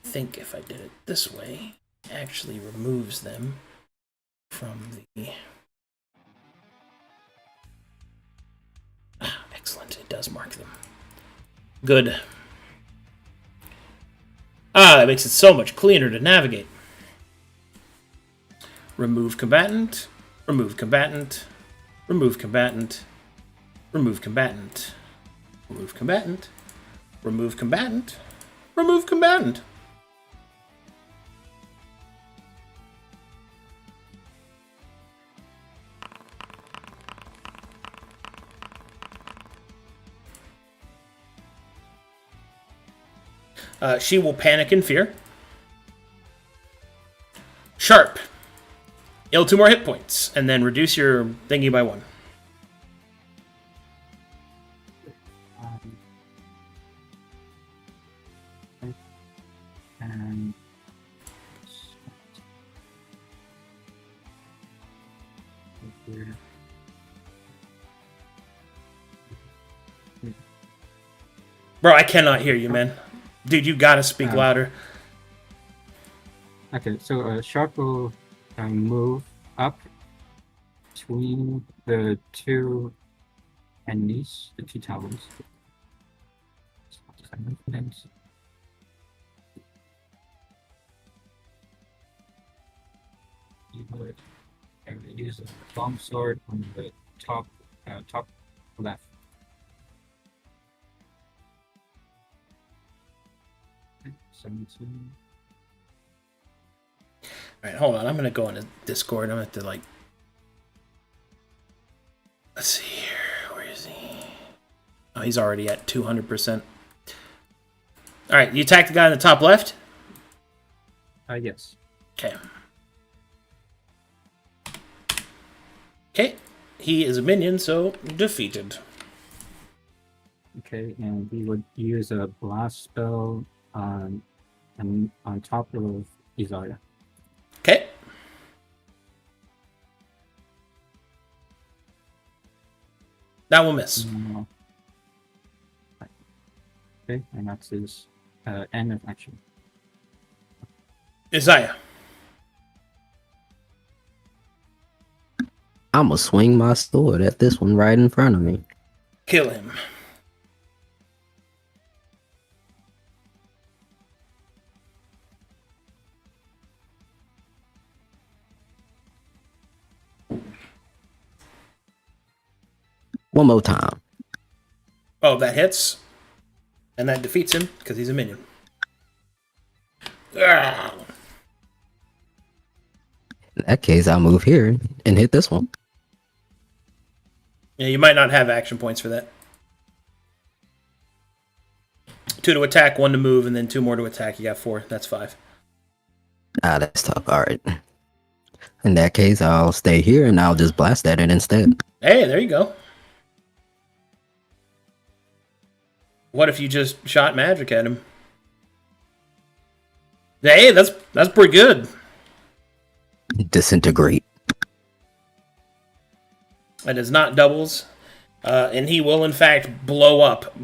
[SPEAKER 1] I think if I did it this way, it actually removes them from the... Ah, excellent. It does mark them. Good. Ah, that makes it so much cleaner to navigate. Remove combatant. Remove combatant. Remove combatant. Remove combatant. Remove combatant. Remove combatant. Remove combatant. She will panic in fear. Sharp. Heal 2 more hit points, and then reduce your thingy by 1.
[SPEAKER 5] And
[SPEAKER 1] Bro, I cannot hear you, man. Dude, you gotta speak louder.
[SPEAKER 5] okay, so Sharp will move up between the two enemies, the two towers. And you would use a long sword on the top left. Okay, 17.
[SPEAKER 1] Alright, hold on. I'm gonna go into Discord. I'm gonna have to, like... Let's see here. Where is he? Oh, he's already at 200%. Alright, you attack the guy in the top left?
[SPEAKER 5] Yes.
[SPEAKER 1] Okay. Okay. He is a minion, so defeated.
[SPEAKER 5] Okay, and we would use a blast spell on top of Isaiah.
[SPEAKER 1] Okay. That will miss.
[SPEAKER 5] Okay, and that's his end of action.
[SPEAKER 1] Isaiah.
[SPEAKER 3] I'ma swing my sword at this one right in front of me.
[SPEAKER 1] Kill him.
[SPEAKER 3] One more time.
[SPEAKER 1] Oh, that hits? And that defeats him, because he's a minion. Ah.
[SPEAKER 3] In that case, I'll move here and hit this one.
[SPEAKER 1] Yeah, you might not have action points for that. 2 to attack, 1 to move, and then 2 more to attack. You got 4. That's 5.
[SPEAKER 3] Ah, that's tough. All right. In that case, I'll stay here and I'll just blast at it instead.
[SPEAKER 1] Hey, there you go. What if you just shot magic at him? Hey, that's pretty good.
[SPEAKER 3] Disintegrate.
[SPEAKER 1] That is not doubles. And he will, in fact, blow up.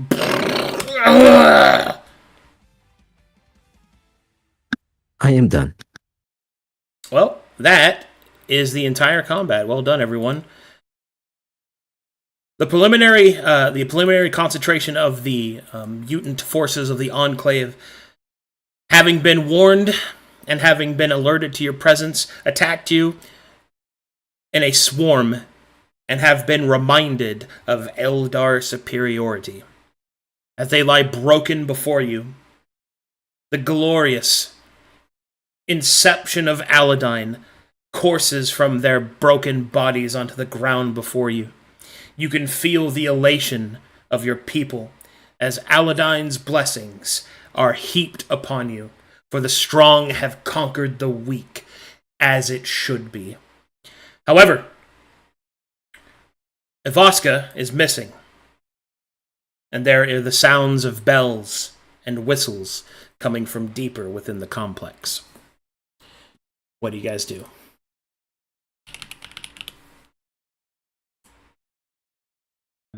[SPEAKER 3] I am done.
[SPEAKER 1] Well, that is the entire combat. Well done, everyone. The preliminary concentration of the mutant forces of the Enclave, having been warned and having been alerted to your presence, attacked you in a swarm and have been reminded of Eldar superiority. As they lie broken before you, the glorious inception of Aladdin courses from their broken bodies onto the ground before you. You can feel the elation of your people as Aladdin's blessings are heaped upon you, for the strong have conquered the weak, as it should be. However, Ivaska is missing, and there are the sounds of bells and whistles coming from deeper within the complex. What do you guys do?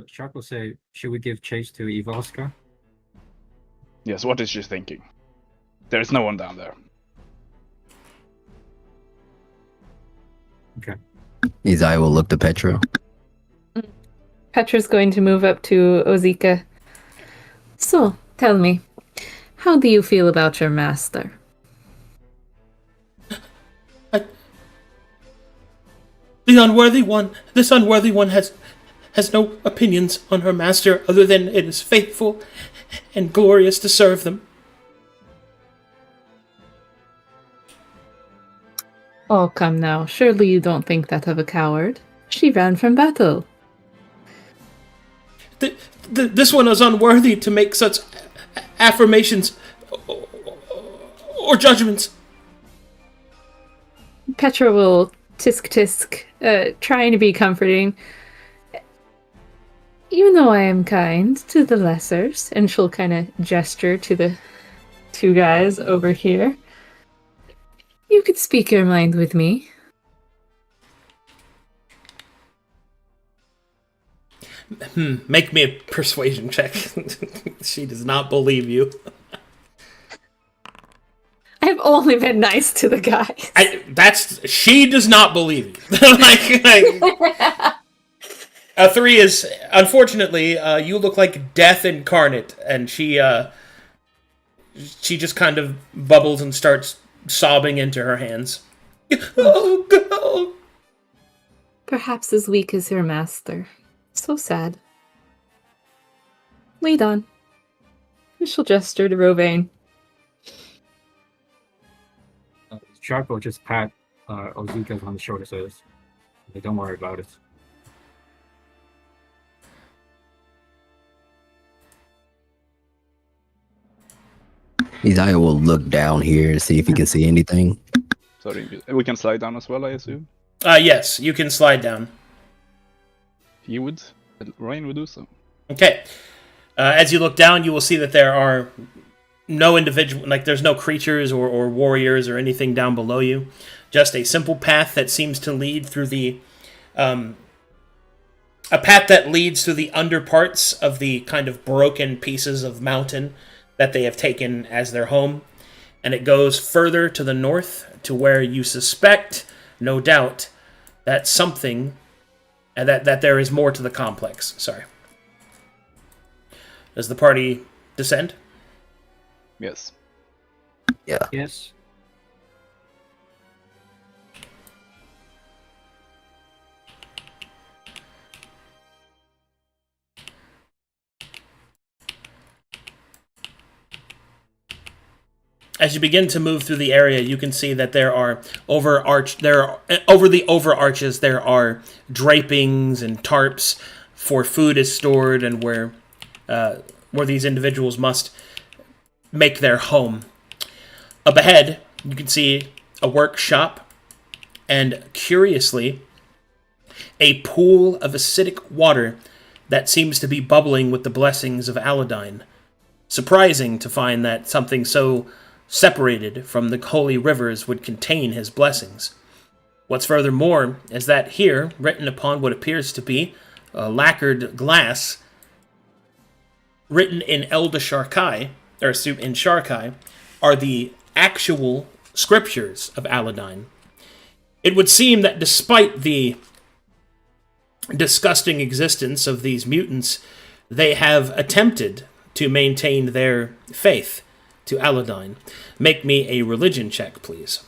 [SPEAKER 5] Shark will say, should we give chase to Ivaska?
[SPEAKER 4] Yes, what is she thinking? There is no one down there.
[SPEAKER 5] Okay.
[SPEAKER 3] Izai will look to Petra.
[SPEAKER 2] Petra's going to move up to Ozika. So, tell me, how do you feel about your master?
[SPEAKER 1] This unworthy one has no opinions on her master other than it is faithful and glorious to serve them.
[SPEAKER 2] Oh, come now. Surely you don't think that of a coward. She ran from battle.
[SPEAKER 1] This one is unworthy to make such affirmations or judgments.
[SPEAKER 2] Petra will tisk, trying to be comforting. Even though I am kind to the lessers, and she'll kind of gesture to the 2 guys over here. You could speak your mind with me.
[SPEAKER 1] Make me a persuasion check. She does not believe you.
[SPEAKER 2] I've only been nice to the guys.
[SPEAKER 1] She does not believe you. A 3 is, unfortunately, you look like death incarnate, and she just kind of bubbles and starts sobbing into her hands. Oh, God.
[SPEAKER 2] Perhaps as weak as your master. So sad. Lead on. She'll gesture to Rovain.
[SPEAKER 5] Shark will just pat Ozika on the shoulder, says, hey, don't worry about it.
[SPEAKER 3] Izai will look down here and see if he can see anything.
[SPEAKER 4] Sorry, we can slide down as well, I assume.
[SPEAKER 1] Yes, you can slide down.
[SPEAKER 4] He would. Ryan would do so.
[SPEAKER 1] Okay. As you look down, you will see that there are no individual, like there's no creatures or warriors or anything down below you. Just a simple path that seems to lead through the, a path that leads through the underparts of the kind of broken pieces of mountain that they have taken as their home. And it goes further to the north to where you suspect, no doubt, that something, that there is more to the complex. Sorry. Does the party descend?
[SPEAKER 4] Yes.
[SPEAKER 3] Yeah.
[SPEAKER 5] Yes.
[SPEAKER 1] as you begin to move through the area, you can see that there are over the overarches there are drapings and tarps for food is stored and where these individuals must make their home. Up ahead, you can see a workshop and, curiously, a pool of acidic water that seems to be bubbling with the blessings of Aladine. Surprising to find that something so separated from the holy rivers would contain his blessings. What's furthermore is that here, written upon what appears to be a lacquered glass, written in Sharkai, are the actual scriptures of Aladine. It would seem that despite the disgusting existence of these mutants, they have attempted to maintain their faith to Aladine. Make me a religion check, please.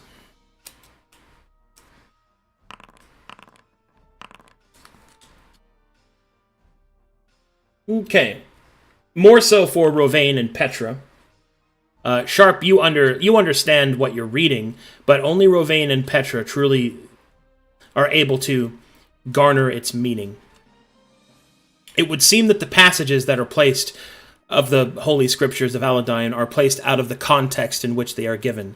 [SPEAKER 1] Okay. More so for Rovain and Petra. Sharp, you understand what you're reading, but only Rovain and Petra truly are able to garner its meaning. It would seem that the passages that are placed of the Holy Scriptures of Aladine are placed out of the context in which they are given.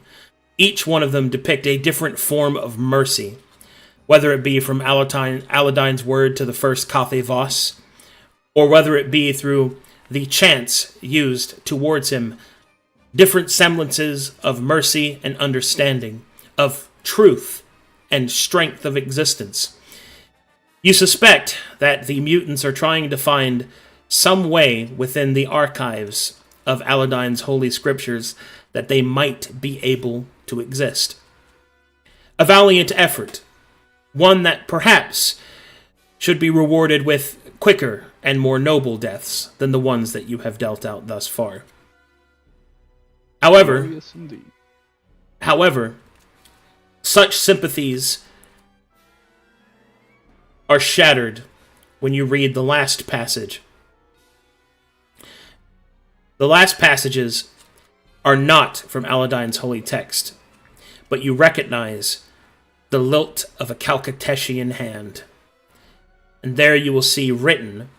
[SPEAKER 1] Each one of them depict a different form of mercy, whether it be from Aladine's word to the first Cathay Voss, or whether it be through the chants used towards him, different semblances of mercy and understanding, of truth and strength of existence. You suspect that the mutants are trying to find some way within the archives of Aladine's holy scriptures that they might be able to exist. A valiant effort, one that perhaps should be rewarded with quicker and more noble deaths than the ones that you have dealt out thus far. However, such sympathies are shattered when you read the last passage. The last passages are not from Aladine's holy text, but you recognize the lilt of a Calcutetian hand. And there you will see written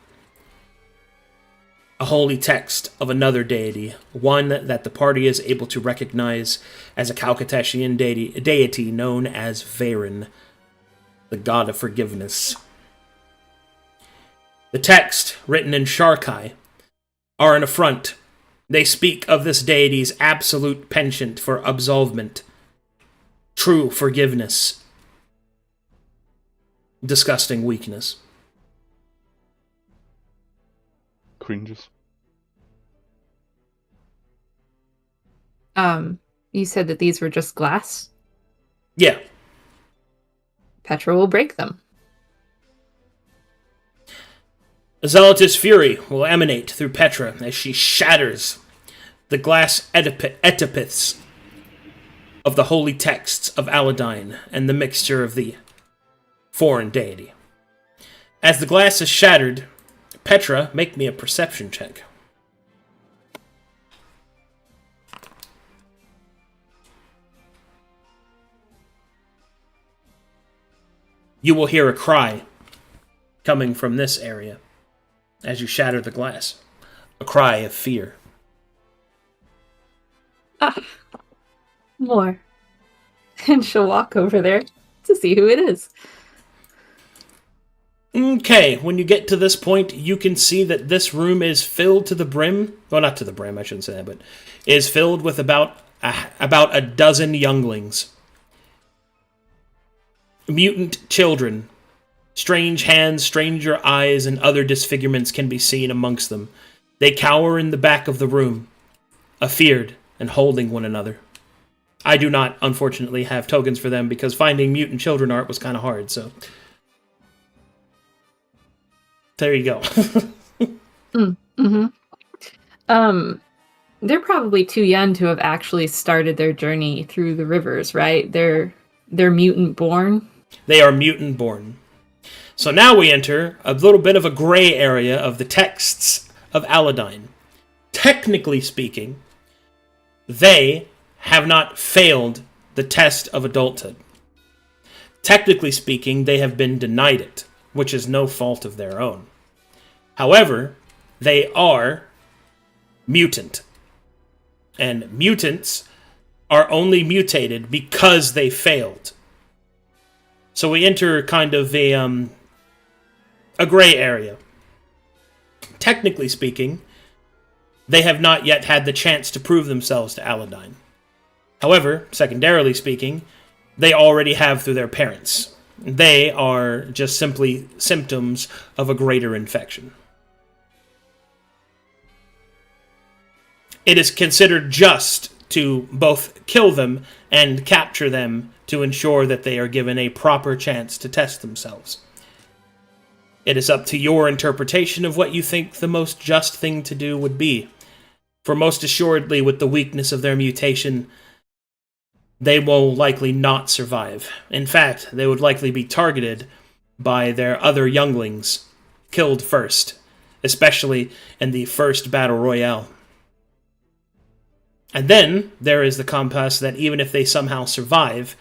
[SPEAKER 1] a holy text of another deity, one that the party is able to recognize as a Calcutetian deity known as Varen, the god of forgiveness. The text, written in Sharkai, are an affront. They speak of this deity's absolute penchant for absolvement, true forgiveness, disgusting weakness.
[SPEAKER 4] Cringes.
[SPEAKER 2] You said that these were just glass?
[SPEAKER 1] Yeah.
[SPEAKER 2] Petra will break them.
[SPEAKER 1] A zealotous fury will emanate through Petra as she shatters the glass epitaphs of the holy texts of Aladine and the mixture of the foreign deity. As the glass is shattered, Petra, make me a perception check. You will hear a cry coming from this area as you shatter the glass. A cry of fear.
[SPEAKER 2] More. And she'll walk over there to see who it is.
[SPEAKER 1] Okay, when you get to this point, you can see that this room is filled to the brim. Well, not to the brim, I shouldn't say that, but is filled with about a dozen younglings. Mutant children. Strange hands, stranger eyes, and other disfigurements can be seen amongst them. They cower in the back of the room, afeared and holding one another. I do not, unfortunately, have tokens for them because finding mutant children art was kind of hard, so... There you go.
[SPEAKER 2] They're probably too young to have actually started their journey through the rivers, right? They're mutant born.
[SPEAKER 1] They are mutant born. So now we enter a little bit of a gray area of the texts of Aladine. Technically speaking, they have not failed the test of adulthood. Technically speaking, they have been denied it, which is no fault of their own. However, they are mutant. And mutants are only mutated because they failed. So we enter kind of a gray area. Technically speaking, they have not yet had the chance to prove themselves to Aladdin. However, secondarily speaking, they already have through their parents. They are just simply symptoms of a greater infection. It is considered just to both kill them and capture them to ensure that they are given a proper chance to test themselves. It is up to your interpretation of what you think the most just thing to do would be. For most assuredly, with the weakness of their mutation, they will likely not survive. In fact, they would likely be targeted by their other younglings, killed first, especially in the first battle royale. And then there is the compass that even if they somehow survive,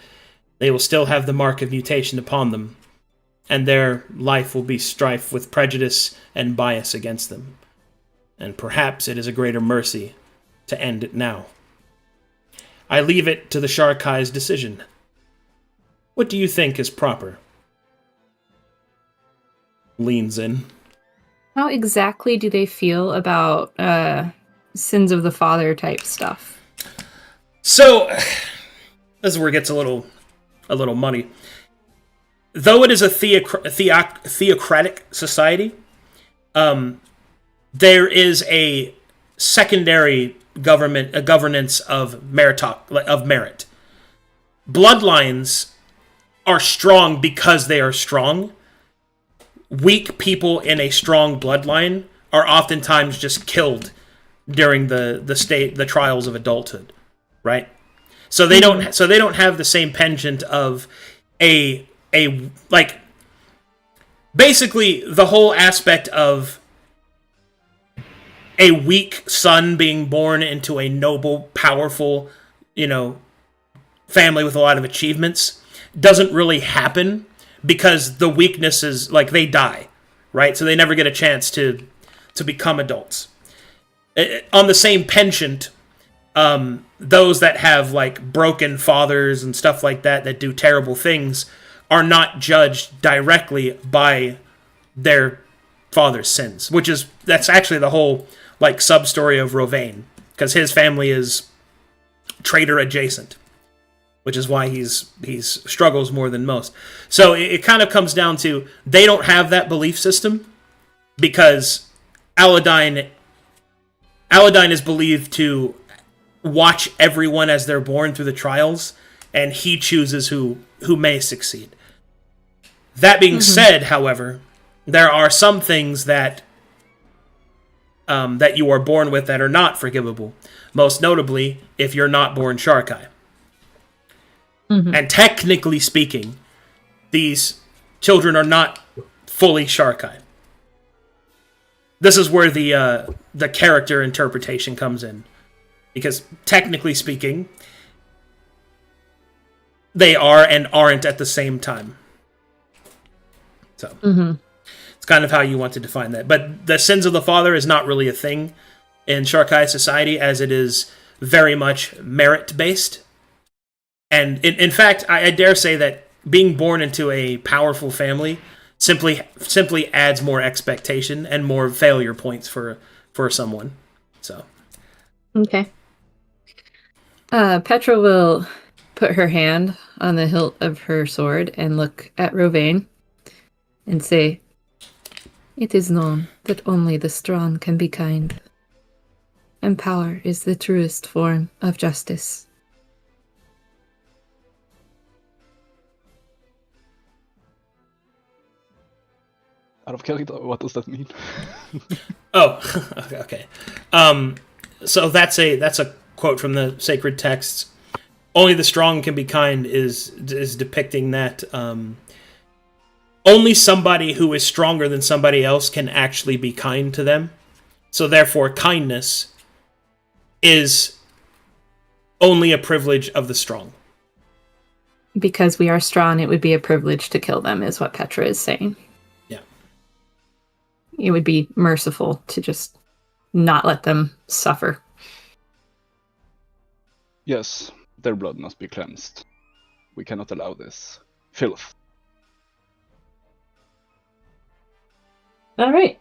[SPEAKER 1] they will still have the mark of mutation upon them, and their life will be strife with prejudice and bias against them. And perhaps it is a greater mercy to end it now. I leave it to the Sharkai's decision. What do you think is proper? Leans in.
[SPEAKER 2] How exactly do they feel about sins of the father type stuff?
[SPEAKER 1] So, this is where it gets a little muddy. Though it is a theocratic society, there is a secondary governance of merit. Bloodlines are strong because they are strong. Weak people in a strong bloodline are oftentimes just killed during the trials of adulthood, right? So they don't have the same penchant of a like, basically the whole aspect of a weak son being born into a noble, powerful, family with a lot of achievements doesn't really happen, because the weaknesses, like, they die, right? So they never get a chance to become adults. On the same penchant, those that have, like, broken fathers and stuff like that do terrible things are not judged directly by their father's sins, that's actually the whole, like, sub-story of Rovain, because his family is traitor adjacent, which is why he's struggles more than most. So it kind of comes down to, they don't have that belief system, because Aladdin is believed to watch everyone as they're born through the trials, and he chooses who may succeed. That being said, however, there are some things that you are born with that are not forgivable. Most notably, if you're not born Sharkai. And technically speaking, these children are not fully Sharkai. This is where the character interpretation comes in. Because technically speaking, they are and aren't at the same time. So it's kind of how you want to define that. But the sins of the father is not really a thing in Sharkai society, as it is very much merit-based. And in fact, I dare say that being born into a powerful family simply adds more expectation and more failure points for someone. So,
[SPEAKER 2] okay. Petra will put her hand on the hilt of her sword and look at Rovain and say, "It is known that only the strong can be kind, and power is the truest form of justice."
[SPEAKER 4] Out of character, what does that mean?
[SPEAKER 1] Oh, okay. So that's a quote from the sacred texts. Only the strong can be kind is depicting that only somebody who is stronger than somebody else can actually be kind to them. So therefore, kindness is only a privilege of the strong.
[SPEAKER 2] Because we are strong, it would be a privilege to kill them, is what Petra is saying.
[SPEAKER 1] Yeah.
[SPEAKER 2] It would be merciful to just not let them suffer.
[SPEAKER 4] Yes, their blood must be cleansed. We cannot allow this filth.
[SPEAKER 2] All right.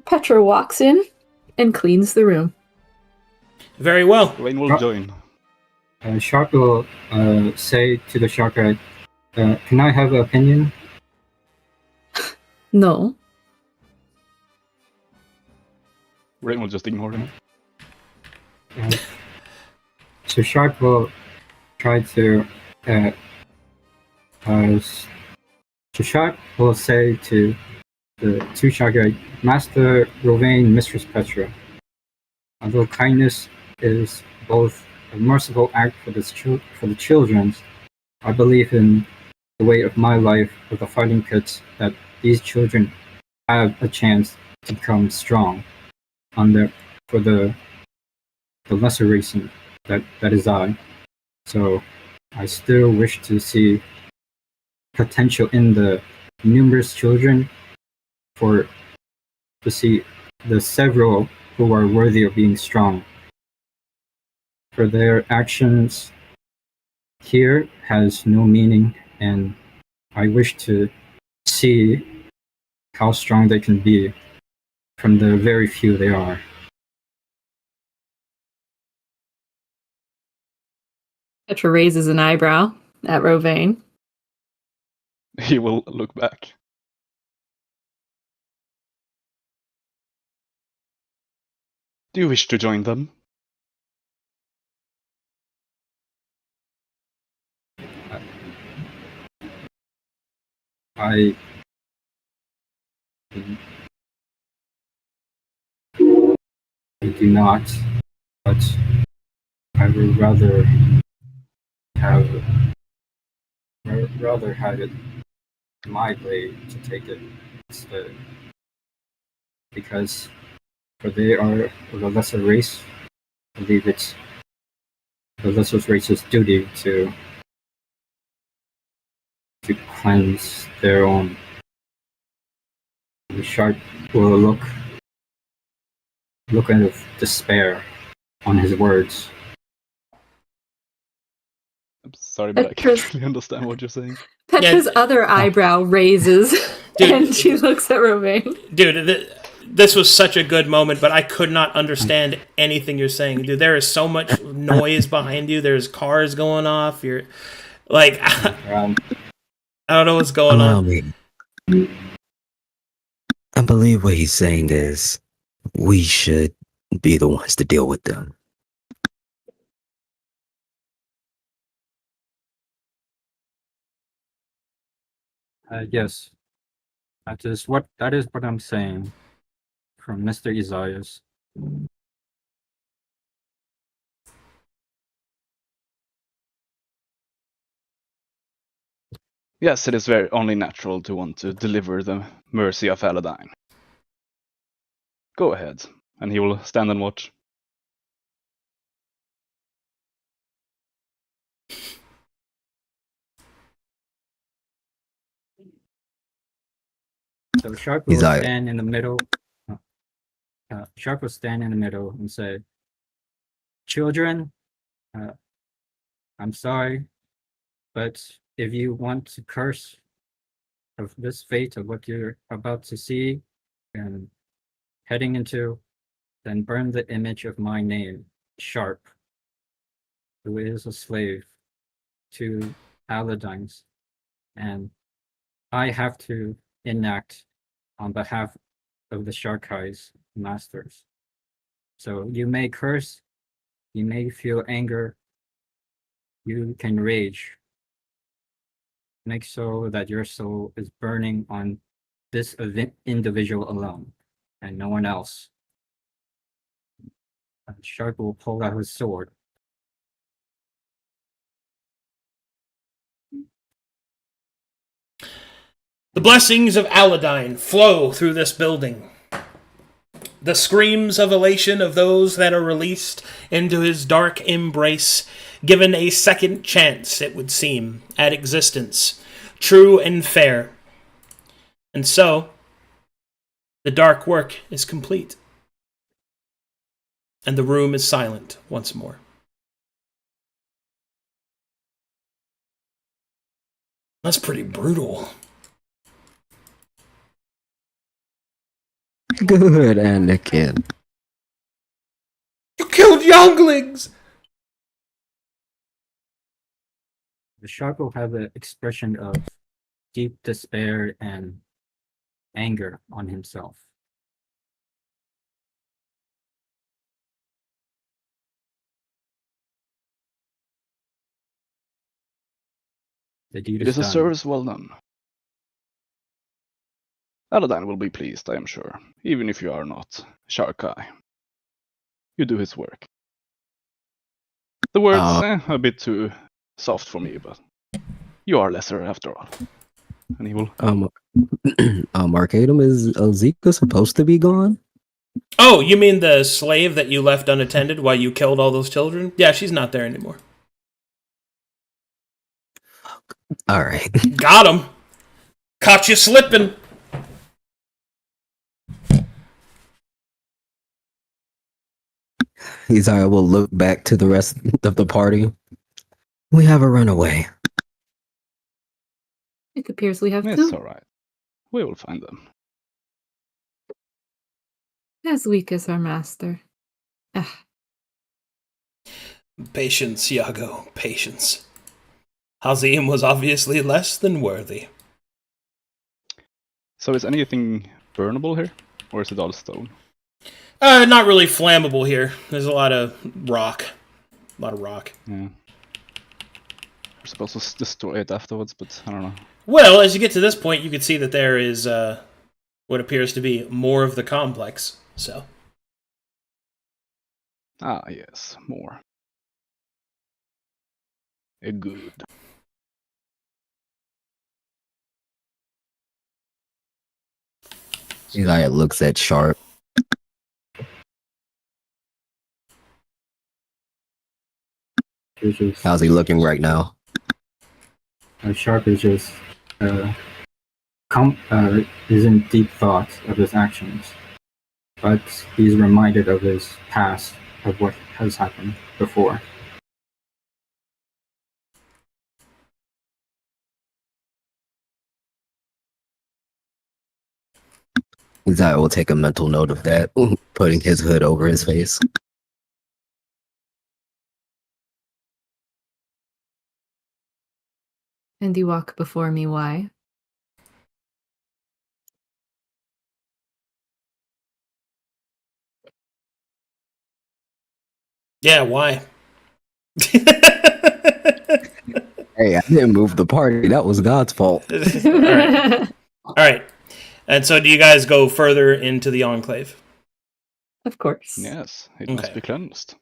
[SPEAKER 2] Petra walks in and cleans the room.
[SPEAKER 1] Very well.
[SPEAKER 4] Rain will join.
[SPEAKER 5] Shark will say to the shark guy, "Can I have an opinion?"
[SPEAKER 2] No.
[SPEAKER 4] Rain will just ignore him.
[SPEAKER 5] So shark will try to. So shark will say to the two shark guy, "Master Rovain, Mistress Petra. Although kindness is both a merciful act for the children, I believe in the way of my life with the fighting pits that these children have a chance to become strong for the lesser reason that is I. So I still wish to see potential in the numerous children to see the several who are worthy of being strong. For their actions here has no meaning, and I wish to see how strong they can be from the very few they are."
[SPEAKER 2] Petra raises an eyebrow at Rovain.
[SPEAKER 4] He will look back. Do you wish to join them?
[SPEAKER 5] I do not, but I would rather have it my way to take it instead, because for they are of a lesser race. I believe it's the lesser race's duty to cleanse their own. The shark will look of despair on his words.
[SPEAKER 4] I'm sorry, but I
[SPEAKER 2] Petra's-
[SPEAKER 4] can't really understand what you're saying.
[SPEAKER 2] Petra's other eyebrow raises,
[SPEAKER 1] Dude.
[SPEAKER 2] and she looks at Rovain.
[SPEAKER 1] Dude, this was such a good moment, but I could not understand anything you're saying. Dude, there is so much noise behind you. There's cars going off. You're like, I don't know what's going
[SPEAKER 3] Allow
[SPEAKER 1] on.
[SPEAKER 3] me. I believe what he's saying is we should be the ones to deal with them.
[SPEAKER 5] Yes, that is what I'm saying from Mr. Isaias.
[SPEAKER 4] Yes, it is very only natural to want to deliver the mercy of Aladine. Go ahead, and he will stand and watch.
[SPEAKER 5] So Shark will
[SPEAKER 3] Isaiah.
[SPEAKER 5] stand in the middle. Shark will stand in the middle and say, "Children, I'm sorry, but if you want to curse of this fate of what you're about to see and heading into, then burn the image of my name, Sharp, who is a slave to Aladines, and I have to enact on behalf of the Sharkai's masters. So you may curse, you may feel anger, you can rage. Make so that your soul is burning on this individual alone and no one else." And Shark will pull out his sword.
[SPEAKER 1] The blessings of Aladine flow through this building. The screams of elation of those that are released into his dark embrace, given a second chance, it would seem, at existence, true and fair. And so, the dark work is complete. And the room is silent once more. That's pretty brutal.
[SPEAKER 3] Good, Anakin.
[SPEAKER 1] You killed younglings!
[SPEAKER 5] The shark will have an expression of deep despair and anger on himself. The deed
[SPEAKER 4] It is a
[SPEAKER 5] done.
[SPEAKER 4] service well done. Aladdin will be pleased, I am sure, even if you are not Shark Eye. You do his work. The words, a bit too soft for me, but you are lesser after all. And he will.
[SPEAKER 3] Arcadum, is Ozeka supposed to be gone?
[SPEAKER 1] Oh, you mean the slave that you left unattended while you killed all those children? Yeah, she's not there anymore.
[SPEAKER 3] All right.
[SPEAKER 1] Got him. Caught you slipping.
[SPEAKER 3] Isaiah will look back to the rest of the party. We have a runaway.
[SPEAKER 2] It appears we have
[SPEAKER 4] It's
[SPEAKER 2] two.
[SPEAKER 4] alright. We will find them.
[SPEAKER 2] As weak as our master. Ah,
[SPEAKER 1] Patience, Iago, patience. Hazim was obviously less than worthy.
[SPEAKER 4] So is anything burnable here? Or is it all stone?
[SPEAKER 1] Not really flammable here. There's a lot of rock.
[SPEAKER 4] Yeah. We're supposed to destroy it afterwards, but I don't know.
[SPEAKER 1] Well, as you get to this point, you can see that there is what appears to be more of the complex. So,
[SPEAKER 4] Ah, yes, more. Good.
[SPEAKER 3] Isaiah looks at Sharp. How's he looking right now?
[SPEAKER 5] Shark is just is in deep thought of his actions, but he's reminded of his past, of what has happened before.
[SPEAKER 3] Isaiah will take a mental note of that, putting his hood over his face.
[SPEAKER 2] and you walk before me, why?
[SPEAKER 1] yeah, why?
[SPEAKER 3] Hey, I didn't move the party. That was God's fault.
[SPEAKER 1] All right. And so, do you guys go further into the enclave?
[SPEAKER 2] Of course.
[SPEAKER 4] Yes, it
[SPEAKER 1] Okay.
[SPEAKER 4] must be cleansed.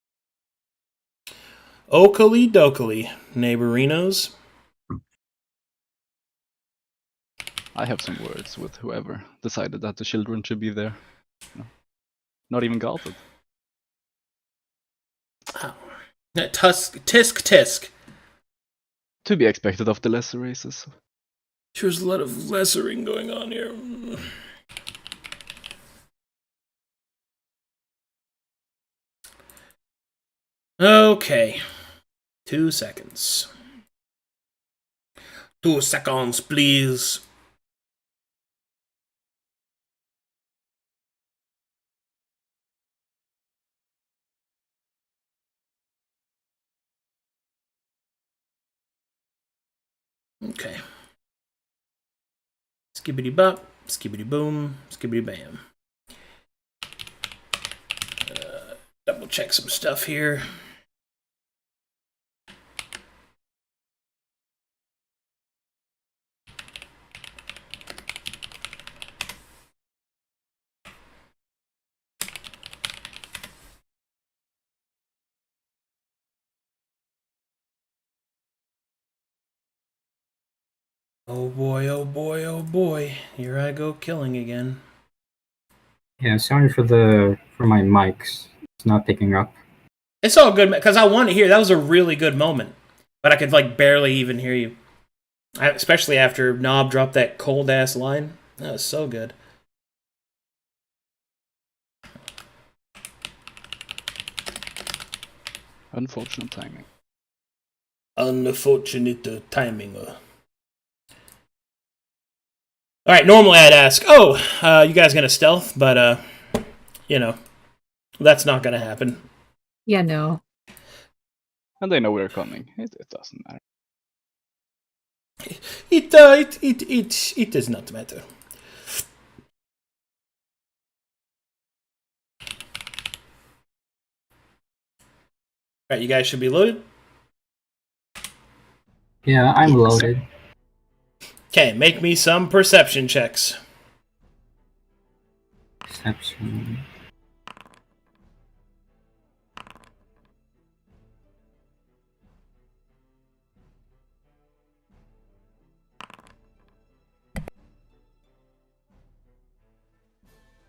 [SPEAKER 1] Okily dokily, neighborinos.
[SPEAKER 4] I have some words with whoever decided that the children should be there. No. Not even Galted.
[SPEAKER 1] Oh. Tisk tisk.
[SPEAKER 4] To be expected of the lesser races.
[SPEAKER 1] There's a lot of lessering going on here. Okay. 2 seconds. 2 seconds, please. Okay. Skibbity bop, skibbity boom, skibbity bam. Double check some stuff here. Oh boy, oh boy, oh boy. Here I go killing again.
[SPEAKER 5] Yeah, sorry for my mics. It's not picking up.
[SPEAKER 1] It's all good, because I want to hear. That was a really good moment. But I could, like, barely even hear you. Especially after Knob dropped that cold-ass line. That was so good.
[SPEAKER 4] Unfortunate timing.
[SPEAKER 1] Unfortunate timing. Alright, normally I'd ask, you guys gonna stealth? But, that's not gonna happen.
[SPEAKER 2] Yeah, no.
[SPEAKER 4] And they know we're coming. It doesn't matter.
[SPEAKER 1] It does not matter. Alright, you guys should be loaded.
[SPEAKER 5] Yeah, I'm loaded.
[SPEAKER 1] Okay, make me some perception checks.
[SPEAKER 5] Perception.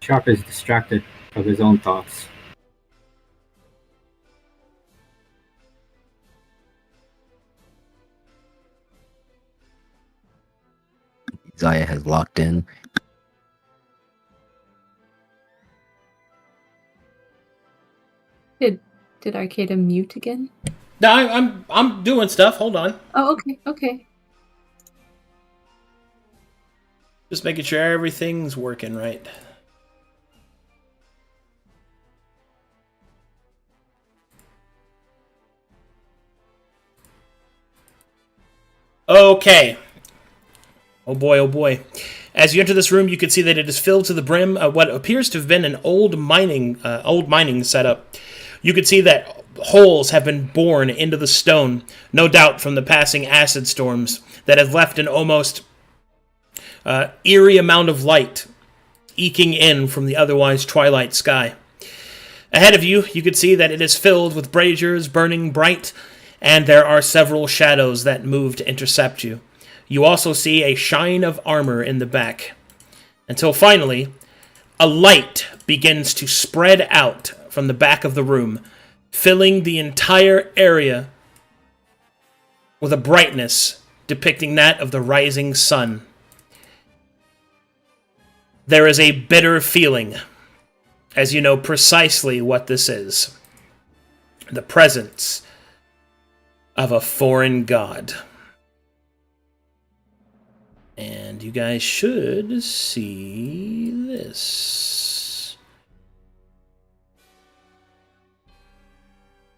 [SPEAKER 5] Sharp is distracted of his own thoughts.
[SPEAKER 3] Zaya has locked in.
[SPEAKER 2] Did Arcadum mute again?
[SPEAKER 1] No, I'm doing stuff. Hold on.
[SPEAKER 2] Oh, okay.
[SPEAKER 1] Just making sure everything's working right. Okay. Oh boy. As you enter this room, you can see that it is filled to the brim of what appears to have been an old mining setup. You can see that holes have been bored into the stone, no doubt from the passing acid storms that have left an almost eerie amount of light eking in from the otherwise twilight sky. Ahead of you, you can see that it is filled with braziers burning bright, and there are several shadows that move to intercept you. You also see a shine of armor in the back. Until finally, a light begins to spread out from the back of the room, filling the entire area with a brightness depicting that of the rising sun. There is a bitter feeling, as you know precisely what this is. The presence of a foreign god. And you guys should see this.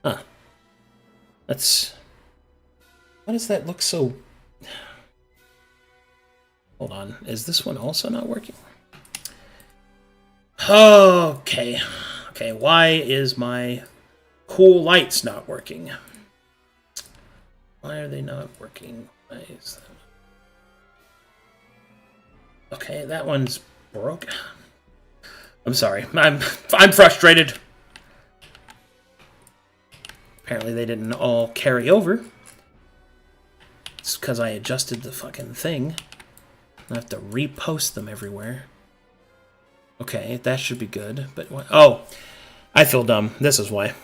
[SPEAKER 1] Huh. That's... Why does that look so... Hold on. Is this one also not working? Okay. Okay, why is my cool lights not working? Why are they not working? Why is that? Okay, that one's broke. I'm sorry. I'm frustrated. Apparently they didn't all carry over. It's because I adjusted the fucking thing. I have to repost them everywhere. Okay, that should be good. But what? Oh, I feel dumb. This is why.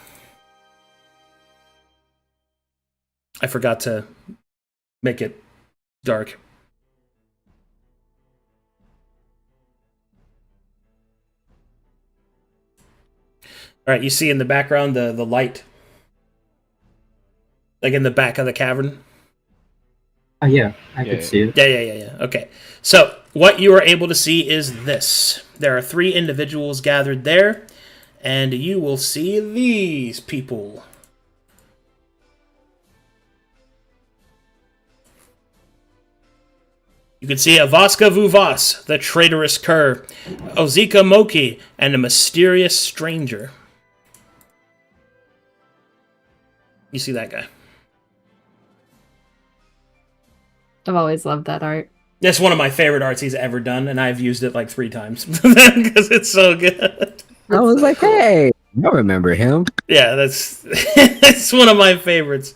[SPEAKER 1] I forgot to make it dark. All right, you see in the background the light, like in the back of the cavern.
[SPEAKER 5] Yeah, I could see it.
[SPEAKER 1] Yeah. Okay, so what you are able to see is this. There are 3 individuals gathered there, and you will see these people. You can see Avaska Vuvas, the traitorous cur, Ozika Moki, and a mysterious stranger. You see that guy.
[SPEAKER 2] I've always loved that art.
[SPEAKER 1] That's one of my favorite arts he's ever done, and I've used it like 3 times because it's so good.
[SPEAKER 3] I was like, hey, I remember him.
[SPEAKER 1] Yeah, that's it's one of my favorites.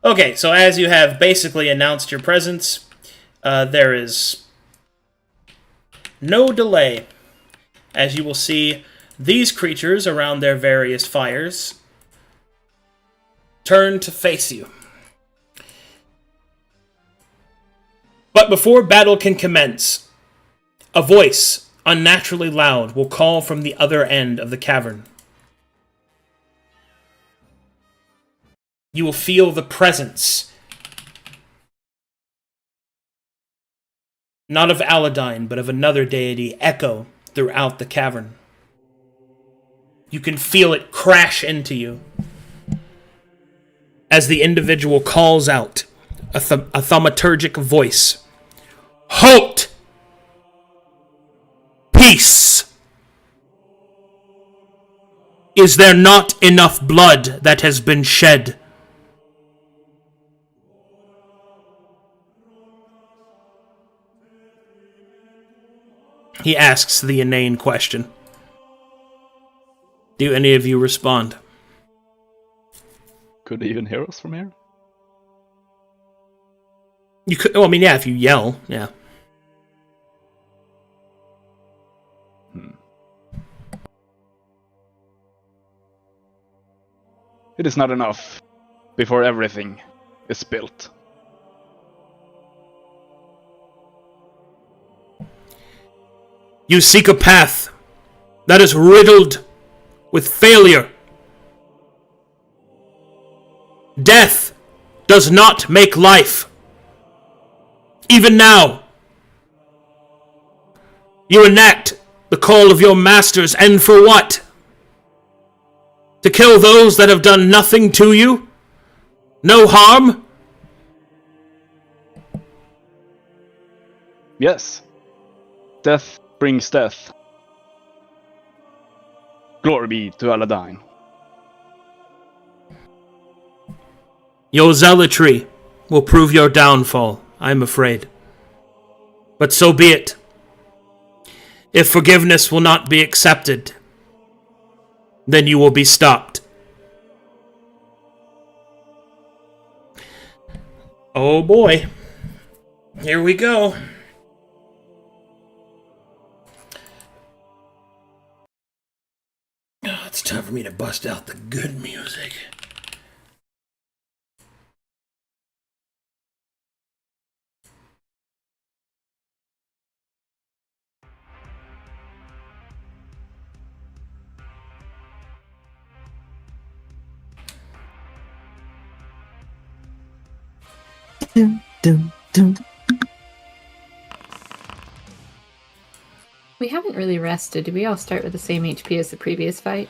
[SPEAKER 1] Okay, so as you have basically announced your presence, there is no delay. As you will see, these creatures around their various fires turn to face you. But before battle can commence, a voice, unnaturally loud, will call from the other end of the cavern. You will feel the presence, not of Aladine, but of another deity, echo throughout the cavern. You can feel it crash into you as the individual calls out a thaumaturgic voice. Halt! Peace! Is there not enough blood that has been shed? He asks the inane question. Do any of you respond?
[SPEAKER 4] Could he even hear us from here?
[SPEAKER 1] You could. Oh, I mean, yeah. If you yell, yeah.
[SPEAKER 4] It is not enough before everything is spilt.
[SPEAKER 1] You seek a path that is riddled with failure. Death does not make life. Even now, you enact the call of your masters, and for what? To kill those that have done nothing to you? No harm?
[SPEAKER 4] Yes. Death brings death. Glory be to Aladine.
[SPEAKER 1] Your zealotry will prove your downfall, I'm afraid. But so be it. If forgiveness will not be accepted, then you will be stopped. Oh boy. Here we go. Oh, it's time for me to bust out the good music.
[SPEAKER 3] Dun, dun, dun.
[SPEAKER 2] We haven't really rested. Did we all start with the same HP as the previous fight?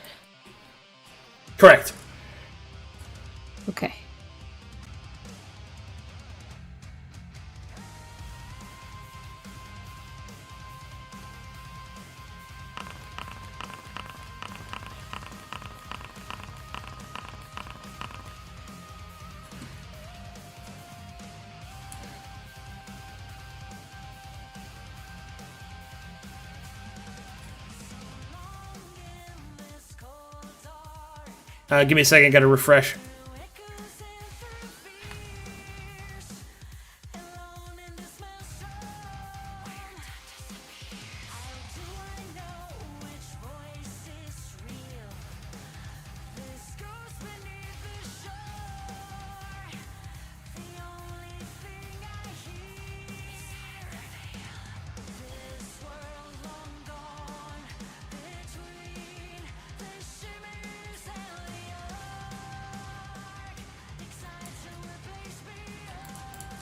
[SPEAKER 1] Correct.
[SPEAKER 2] Okay.
[SPEAKER 1] Give me a second, gotta refresh.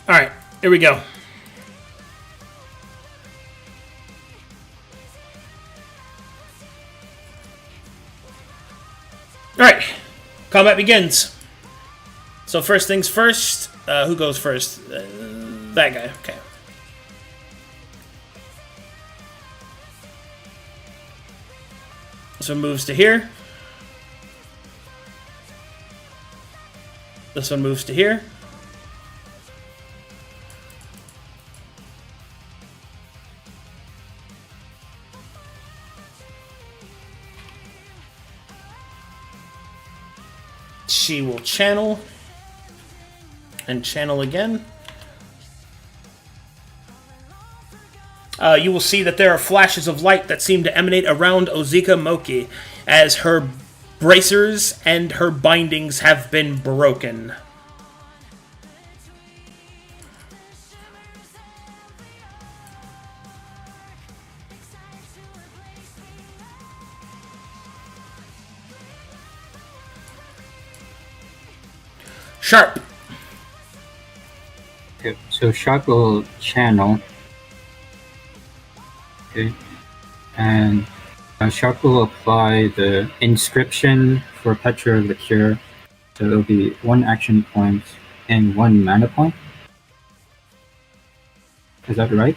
[SPEAKER 1] Alright, here we go. Alright, combat begins. So first things first, who goes first? That guy, okay. This one moves to here. This one moves to here. She will channel. and channel again. You will see that there are flashes of light that seem to emanate around Ozika Moki as her bracers and her bindings have been broken. Sharp.
[SPEAKER 5] Okay, so Sharp will channel. Okay. And Sharp will apply the inscription for Petra of the Cure. So it'll be 1 action point and 1 mana point. Is that right?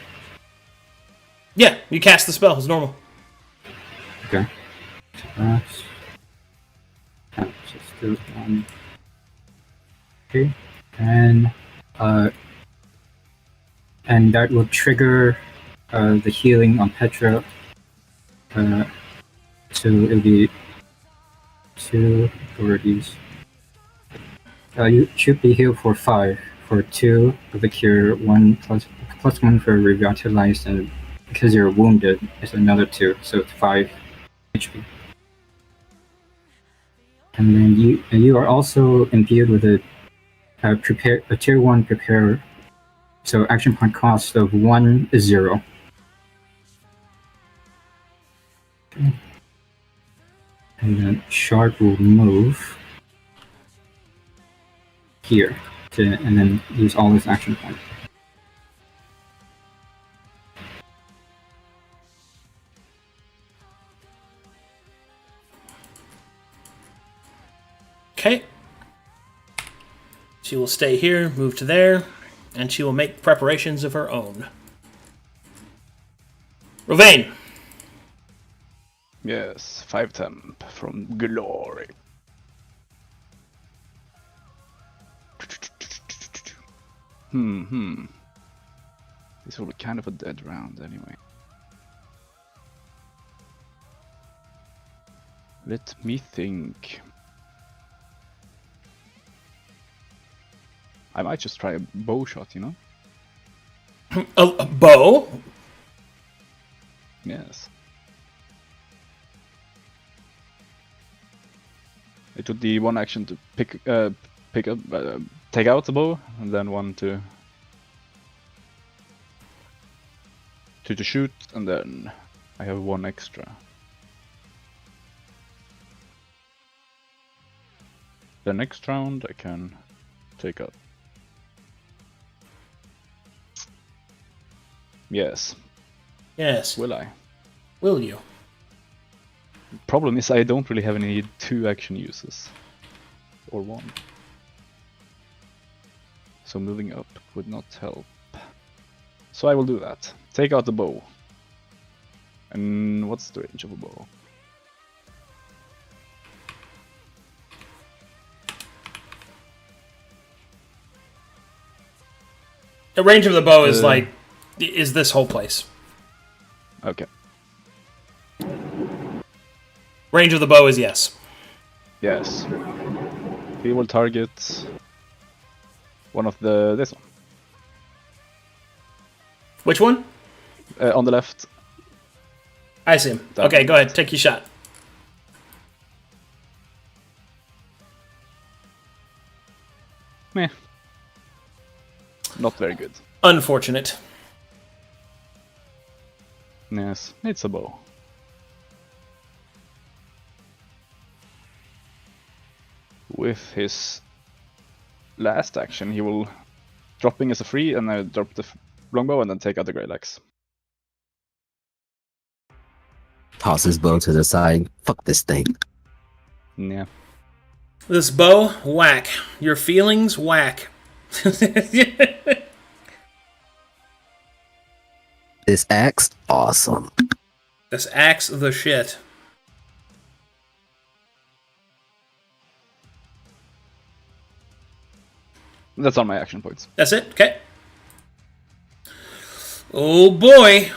[SPEAKER 1] Yeah, you cast the spell as normal.
[SPEAKER 5] Okay. So just do one. Okay. And that will trigger the healing on Petra. So it'll be 2 over these. You should be healed for 5 for 2 of the cure, 1 plus 1 for revitalized, and because you're wounded, it's another 2, so it's 5 HP. And then you are also imbued with a tier 1 prepare, so action point cost of 1 is 0. Okay. And then Shard will move here and then use all his action points.
[SPEAKER 1] Okay. She will stay here, move to there, and she will make preparations of her own. Rovane.
[SPEAKER 4] Yes, 5 temp from Glory. This will be kind of a dead round anyway. Let me think. I might just try a bow shot, you know?
[SPEAKER 1] A bow?
[SPEAKER 4] Yes. It would be 1 action to pick up, take out the bow, and then 1 to shoot, and then I have 1 extra. The next round I can take out. Yes.
[SPEAKER 1] Yes.
[SPEAKER 4] Will I?
[SPEAKER 1] Will you?
[SPEAKER 4] Problem is I don't really have any 2 action uses. Or 1. So moving up would not help. So I will do that. Take out the bow. And what's the range of a bow?
[SPEAKER 1] The range of the bow is is this whole place.
[SPEAKER 4] Okay.
[SPEAKER 1] Range of the bow is yes.
[SPEAKER 4] Yes. He will target one of this one.
[SPEAKER 1] Which one?
[SPEAKER 4] On the left.
[SPEAKER 1] I see him.
[SPEAKER 4] That
[SPEAKER 1] Okay,
[SPEAKER 4] one.
[SPEAKER 1] go ahead. Take your shot.
[SPEAKER 4] Meh. Not very good.
[SPEAKER 1] Unfortunate.
[SPEAKER 4] Yes, it's a bow. With his last action, he will dropping as a free, and I drop the longbow and then take out the Great Axe.
[SPEAKER 3] Toss his bow to the side. Fuck this thing.
[SPEAKER 4] Yeah.
[SPEAKER 1] This bow, whack. Your feelings, whack.
[SPEAKER 3] This axe, awesome.
[SPEAKER 1] This axe, the shit.
[SPEAKER 4] That's all my action points.
[SPEAKER 1] That's it? Okay. Oh boy.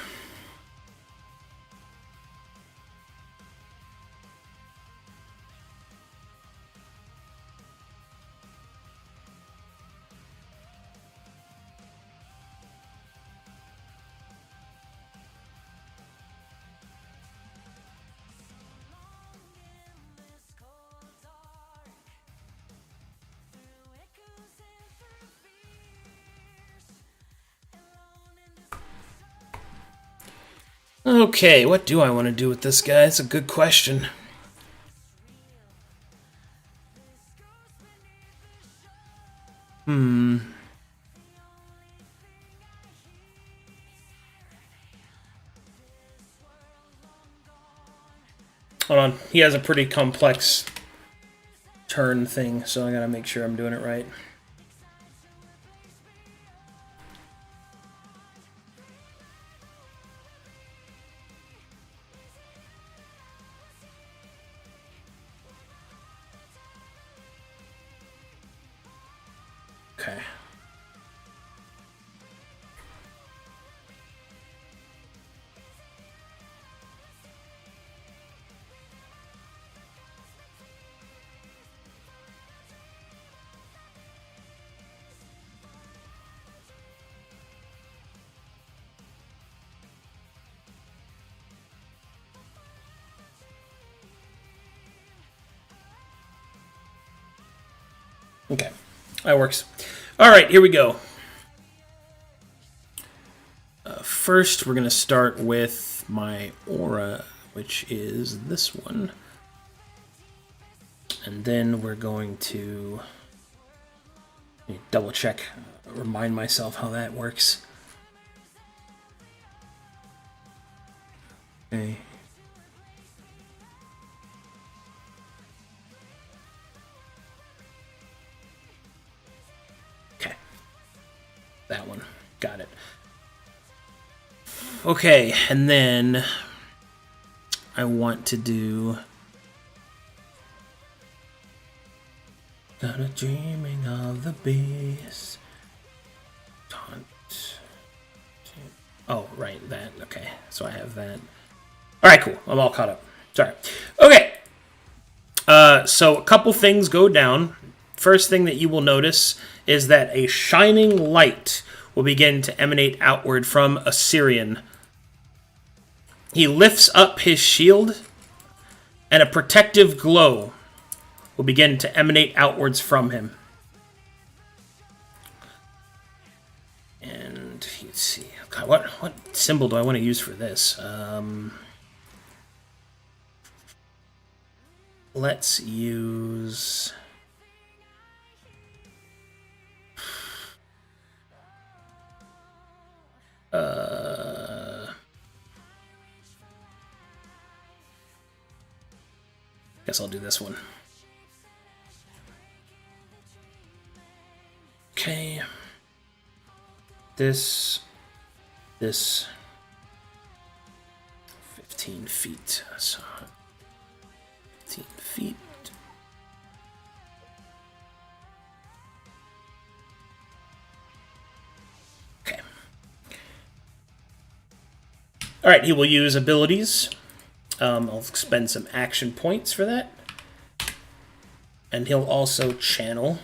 [SPEAKER 1] Okay, what do I want to do with this guy? That's a good question. Hold on. He has a pretty complex turn thing, so I gotta make sure I'm doing it right. Okay. Okay, that works. All right, here we go. First, we're going to start with my aura, which is this one. And then we're going to double check, remind myself how that works. Okay. Okay. That one. Got it. Okay, and then I want to do Got a dreaming of the beast. Taunt. Oh, right, that. Okay, so I have that. Alright, cool. I'm all caught up. Sorry. Okay. So a couple things go down. First thing that you will notice is that a shining light will begin to emanate outward from Assyrian. He lifts up his shield, and a protective glow will begin to emanate outwards from him. And let's see. God, what symbol do I want to use for this? Let's use... guess I'll do this one. Okay. This 15 feet. So 15 feet. Okay. All right, he will use abilities. I'll spend some action points for that. And he'll also channel.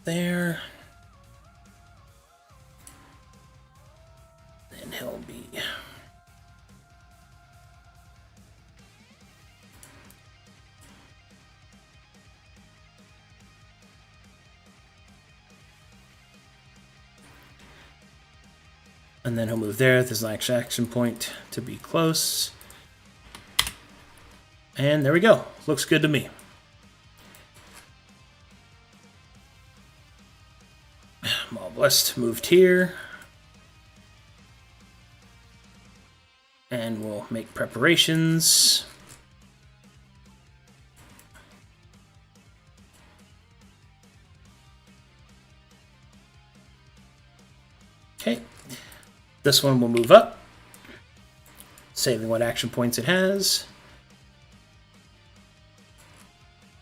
[SPEAKER 1] There. And he'll be... And then he'll move there. There's an action point to be close. And there we go. Looks good to me. I'm all blessed. Moved here. And we'll make preparations. Okay. This one will move up, saving what action points it has.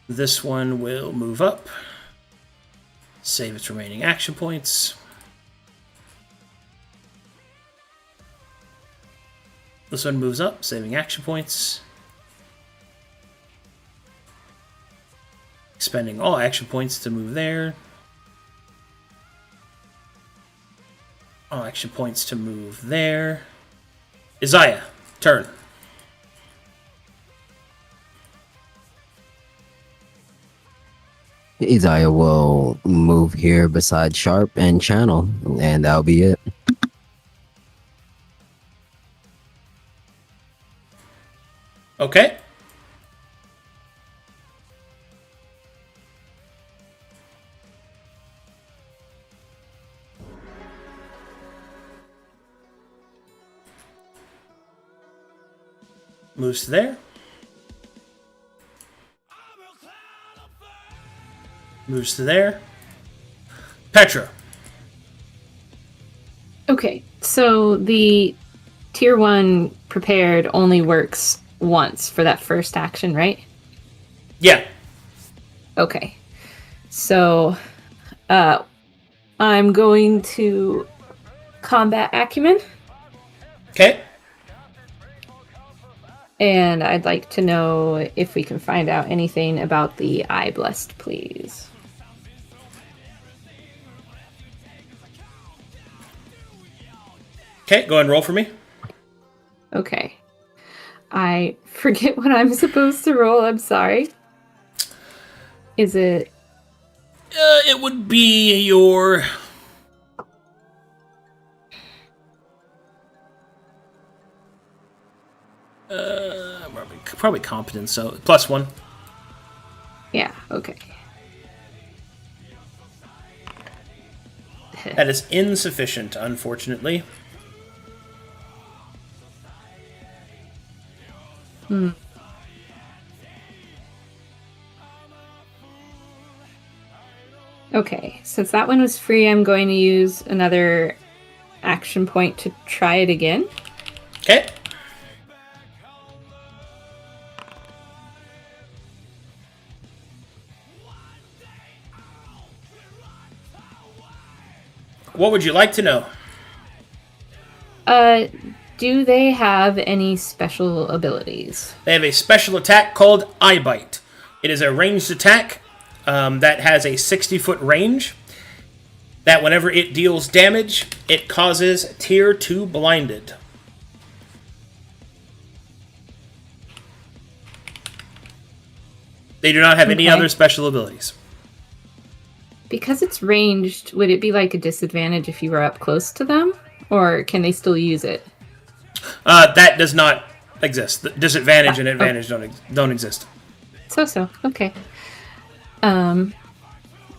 [SPEAKER 1] This one will move up, save its remaining action points. This one moves up, saving action points. Expending all action points to move there. All action points to move there. Isaiah, turn.
[SPEAKER 3] Izaya will move here beside Sharp and Channel, and that'll be it.
[SPEAKER 1] Okay. Moves to there. Moves to there. Petra.
[SPEAKER 2] Okay, so the tier 1 prepared only works once for that first action, right?
[SPEAKER 1] Yeah.
[SPEAKER 2] Okay. So, I'm going to combat acumen,
[SPEAKER 1] Okay.
[SPEAKER 2] and I'd like to know if we can find out anything about the Eye Blessed, please.
[SPEAKER 1] Okay, go ahead and roll for me.
[SPEAKER 2] Okay. I forget what I'm supposed to roll, I'm sorry. Is it...
[SPEAKER 1] It would be your... probably competence, so +1.
[SPEAKER 2] Yeah, okay.
[SPEAKER 1] That is insufficient, unfortunately.
[SPEAKER 2] Okay, since that one was free, I'm going to use another action point to try it again.
[SPEAKER 1] Okay. What would you like to know?
[SPEAKER 2] Do they have any special abilities?
[SPEAKER 1] They have a special attack called Eye Bite. It is a ranged attack that has a 60-foot range. That whenever it deals damage, it causes Tier 2 blinded. They do not have any
[SPEAKER 2] Okay.
[SPEAKER 1] other special abilities.
[SPEAKER 2] Because it's ranged, would it be like a disadvantage if you were up close to them? Or can they still use it?
[SPEAKER 1] That does not exist. The disadvantage and advantage don't exist.
[SPEAKER 2] So. Okay.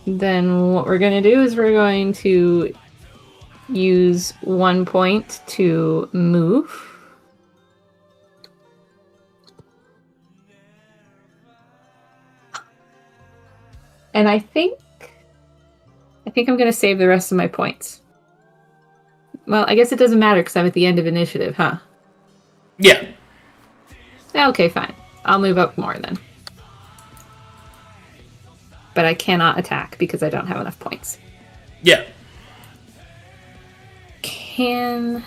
[SPEAKER 2] Then what we're going to do is we're going to use 1 point to move. And I think I'm going to save the rest of my points. Well, I guess it doesn't matter because I'm at the end of initiative, huh?
[SPEAKER 1] Yeah.
[SPEAKER 2] Okay, fine. I'll move up more then. But I cannot attack because I don't have enough points.
[SPEAKER 1] Yeah.
[SPEAKER 2] Can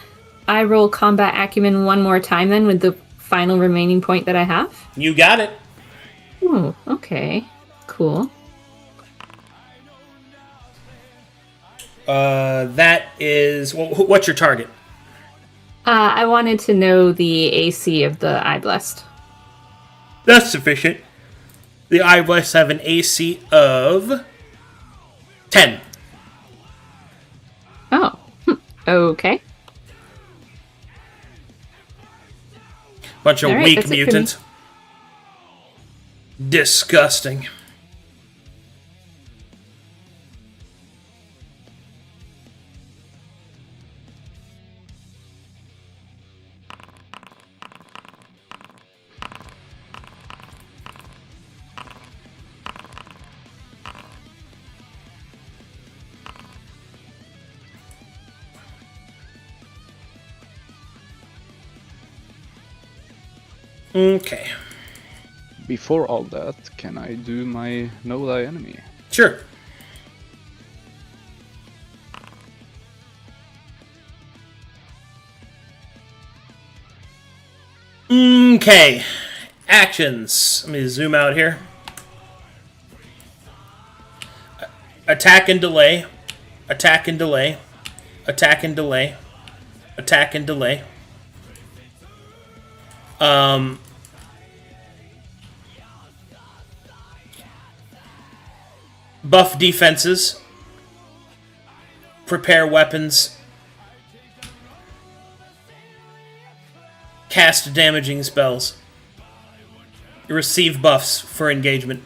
[SPEAKER 2] I roll combat acumen one more time then with the final remaining point that I have?
[SPEAKER 1] You got it.
[SPEAKER 2] Ooh, okay. Cool.
[SPEAKER 1] That is... Well, what's your target?
[SPEAKER 2] I wanted to know the AC of the Eye Blessed.
[SPEAKER 1] That's sufficient. The Eye Blessed have an AC of 10.
[SPEAKER 2] Oh, okay.
[SPEAKER 1] Bunch of
[SPEAKER 2] All right,
[SPEAKER 1] weak
[SPEAKER 2] that's it for me.
[SPEAKER 1] mutants. Disgusting. Okay.
[SPEAKER 4] Before all that, can I do my Know Thy Enemy?
[SPEAKER 1] Sure. Okay. Actions. Let me zoom out here. Attack and delay. Attack and delay. Attack and delay. Attack and delay. buff defenses, prepare weapons, cast damaging spells, receive buffs for engagement.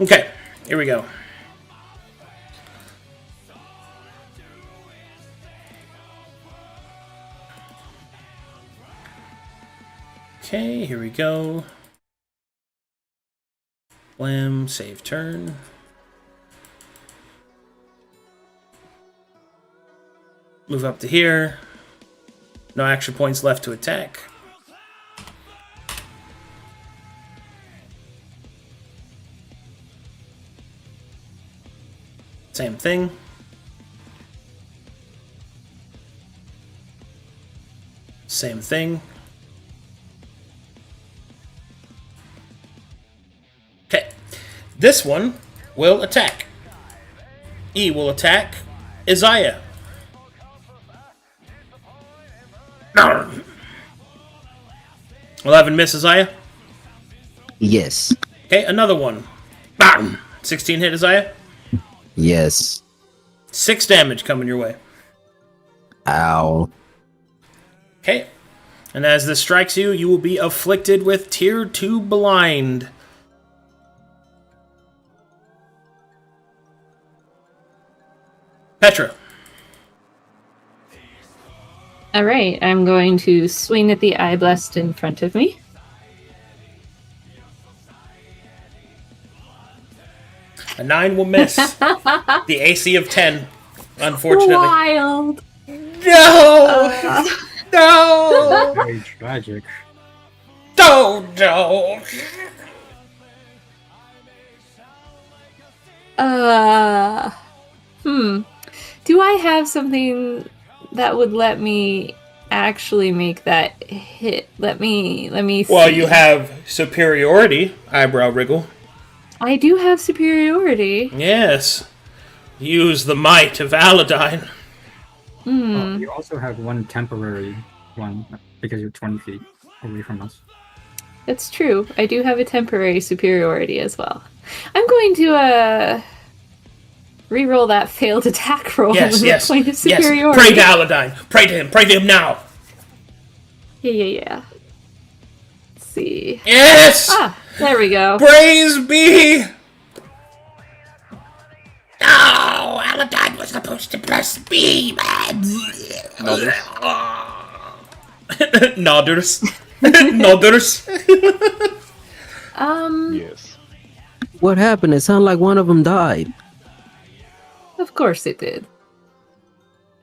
[SPEAKER 1] Okay, here we go. Okay, here we go. Blam, save turn. Move up to here. No action points left to attack. Same thing. Same thing. Okay. This one will attack. E will attack Isaiah. 11 miss Isaiah.
[SPEAKER 3] Yes.
[SPEAKER 1] Okay, another one. Bam! 16 hit Isaiah.
[SPEAKER 3] Yes.
[SPEAKER 1] 6 damage coming your way.
[SPEAKER 3] Ow.
[SPEAKER 1] Okay. And as this strikes you, you will be afflicted with Tier 2 Blind. Petra.
[SPEAKER 2] Alright, I'm going to swing at the Eye Blast in front of me.
[SPEAKER 1] A 9 will miss. The AC of 10, unfortunately.
[SPEAKER 2] Wild!
[SPEAKER 1] No! No!
[SPEAKER 5] Very tragic.
[SPEAKER 1] No! No!
[SPEAKER 2] Do I have something that would let me actually make that hit? Let me see.
[SPEAKER 1] Well, you have superiority, eyebrow wriggle.
[SPEAKER 2] I do have superiority.
[SPEAKER 1] Yes. Use the might of Aladdin.
[SPEAKER 5] Oh, you also have one temporary one because you're 20 feet away from us.
[SPEAKER 2] That's true. I do have a temporary superiority as well. I'm going to re-roll that failed attack roll
[SPEAKER 1] Yes,
[SPEAKER 2] with
[SPEAKER 1] yes.
[SPEAKER 2] a point of
[SPEAKER 1] Yes.
[SPEAKER 2] superiority.
[SPEAKER 1] Pray to Aladdin. Pray to him. Pray to him now.
[SPEAKER 2] Yeah. Let's see.
[SPEAKER 1] Yes!
[SPEAKER 2] There we go.
[SPEAKER 1] Praise be! No! Aladdin was supposed to bless me, man! Nodders. Nodders.
[SPEAKER 4] Yes.
[SPEAKER 3] What happened? It sounded like one of them died.
[SPEAKER 2] Of course it did.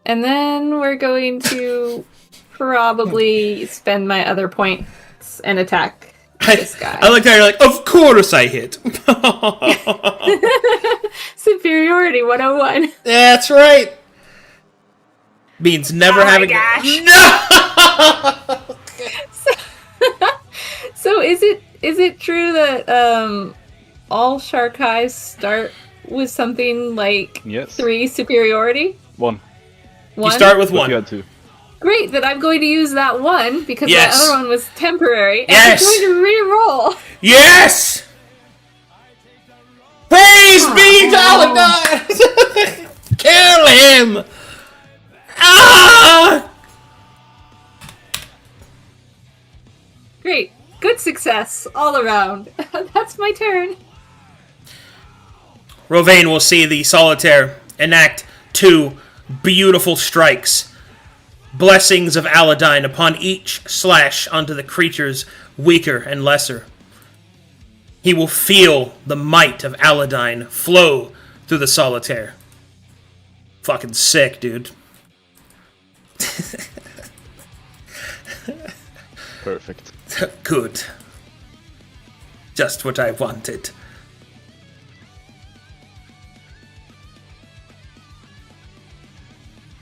[SPEAKER 2] And then we're going to probably spend my other points and attack this guy.
[SPEAKER 1] I like how you're like, of course I hit.
[SPEAKER 2] Superiority 101.
[SPEAKER 1] That's right. Means never having. No!
[SPEAKER 2] So is it true that all Sharkais start with something like
[SPEAKER 4] Yes.
[SPEAKER 2] 3 superiority?
[SPEAKER 4] 1.
[SPEAKER 1] You start with
[SPEAKER 4] But
[SPEAKER 1] 1.
[SPEAKER 4] you had 2.
[SPEAKER 2] Great, then I'm going to use that one because
[SPEAKER 1] Yes.
[SPEAKER 2] the other one was temporary. And
[SPEAKER 1] Yes.
[SPEAKER 2] I'm going to re-roll.
[SPEAKER 1] Yes! Praise be to Aladdin! Kill him! Ah!
[SPEAKER 2] Great. Good success all around. That's my turn.
[SPEAKER 1] Rovain will see the Solitaire enact 2 beautiful strikes. Blessings of Aladdin upon each slash onto the creatures weaker and lesser. He will feel the might of Aladdin flow through the Solitaire. Fucking sick, dude.
[SPEAKER 4] Perfect.
[SPEAKER 1] Good. Just what I wanted.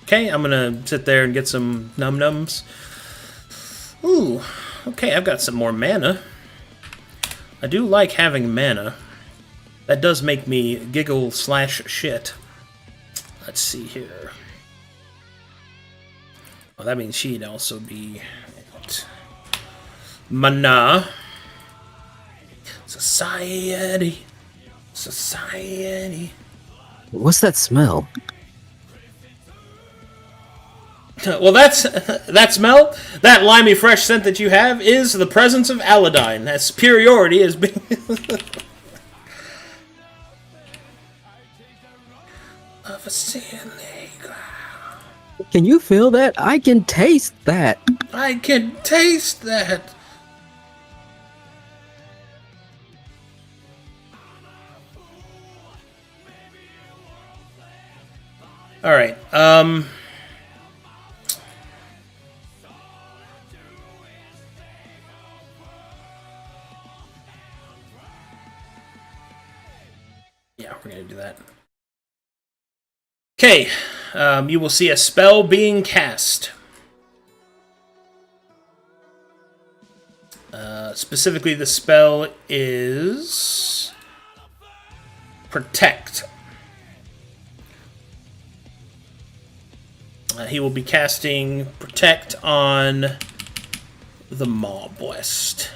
[SPEAKER 1] Okay, I'm gonna sit there and get some num-nums. Ooh, okay, I've got some more mana. I do like having mana. That does make me giggle / shit. Let's see here. Well, that means she'd also be at Mana. Society.
[SPEAKER 3] What's that smell?
[SPEAKER 1] Well, that smell, that limey fresh scent that you have, is the presence of Aladdin. That superiority is being... of a silly ground.
[SPEAKER 3] Can you feel that? I can taste that.
[SPEAKER 1] I can taste that. All right. Yeah, we're gonna do that. Okay. You will see a spell being cast. Specifically, the spell is Protect. He will be casting Protect on the Mob West.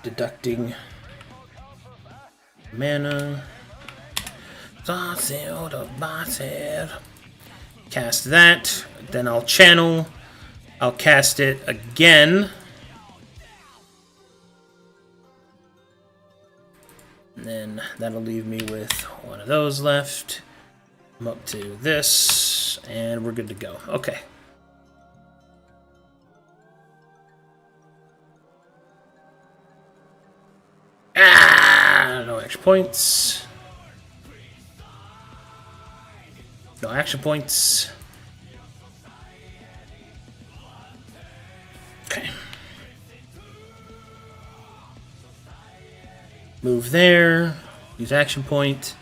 [SPEAKER 1] Deducting mana. Cast that. Then I'll channel. I'll cast it again. And then that'll leave me with one of those left. I'm up to this, and we're good to go. Okay. No action points. No action points. Okay. Move there. Use action point.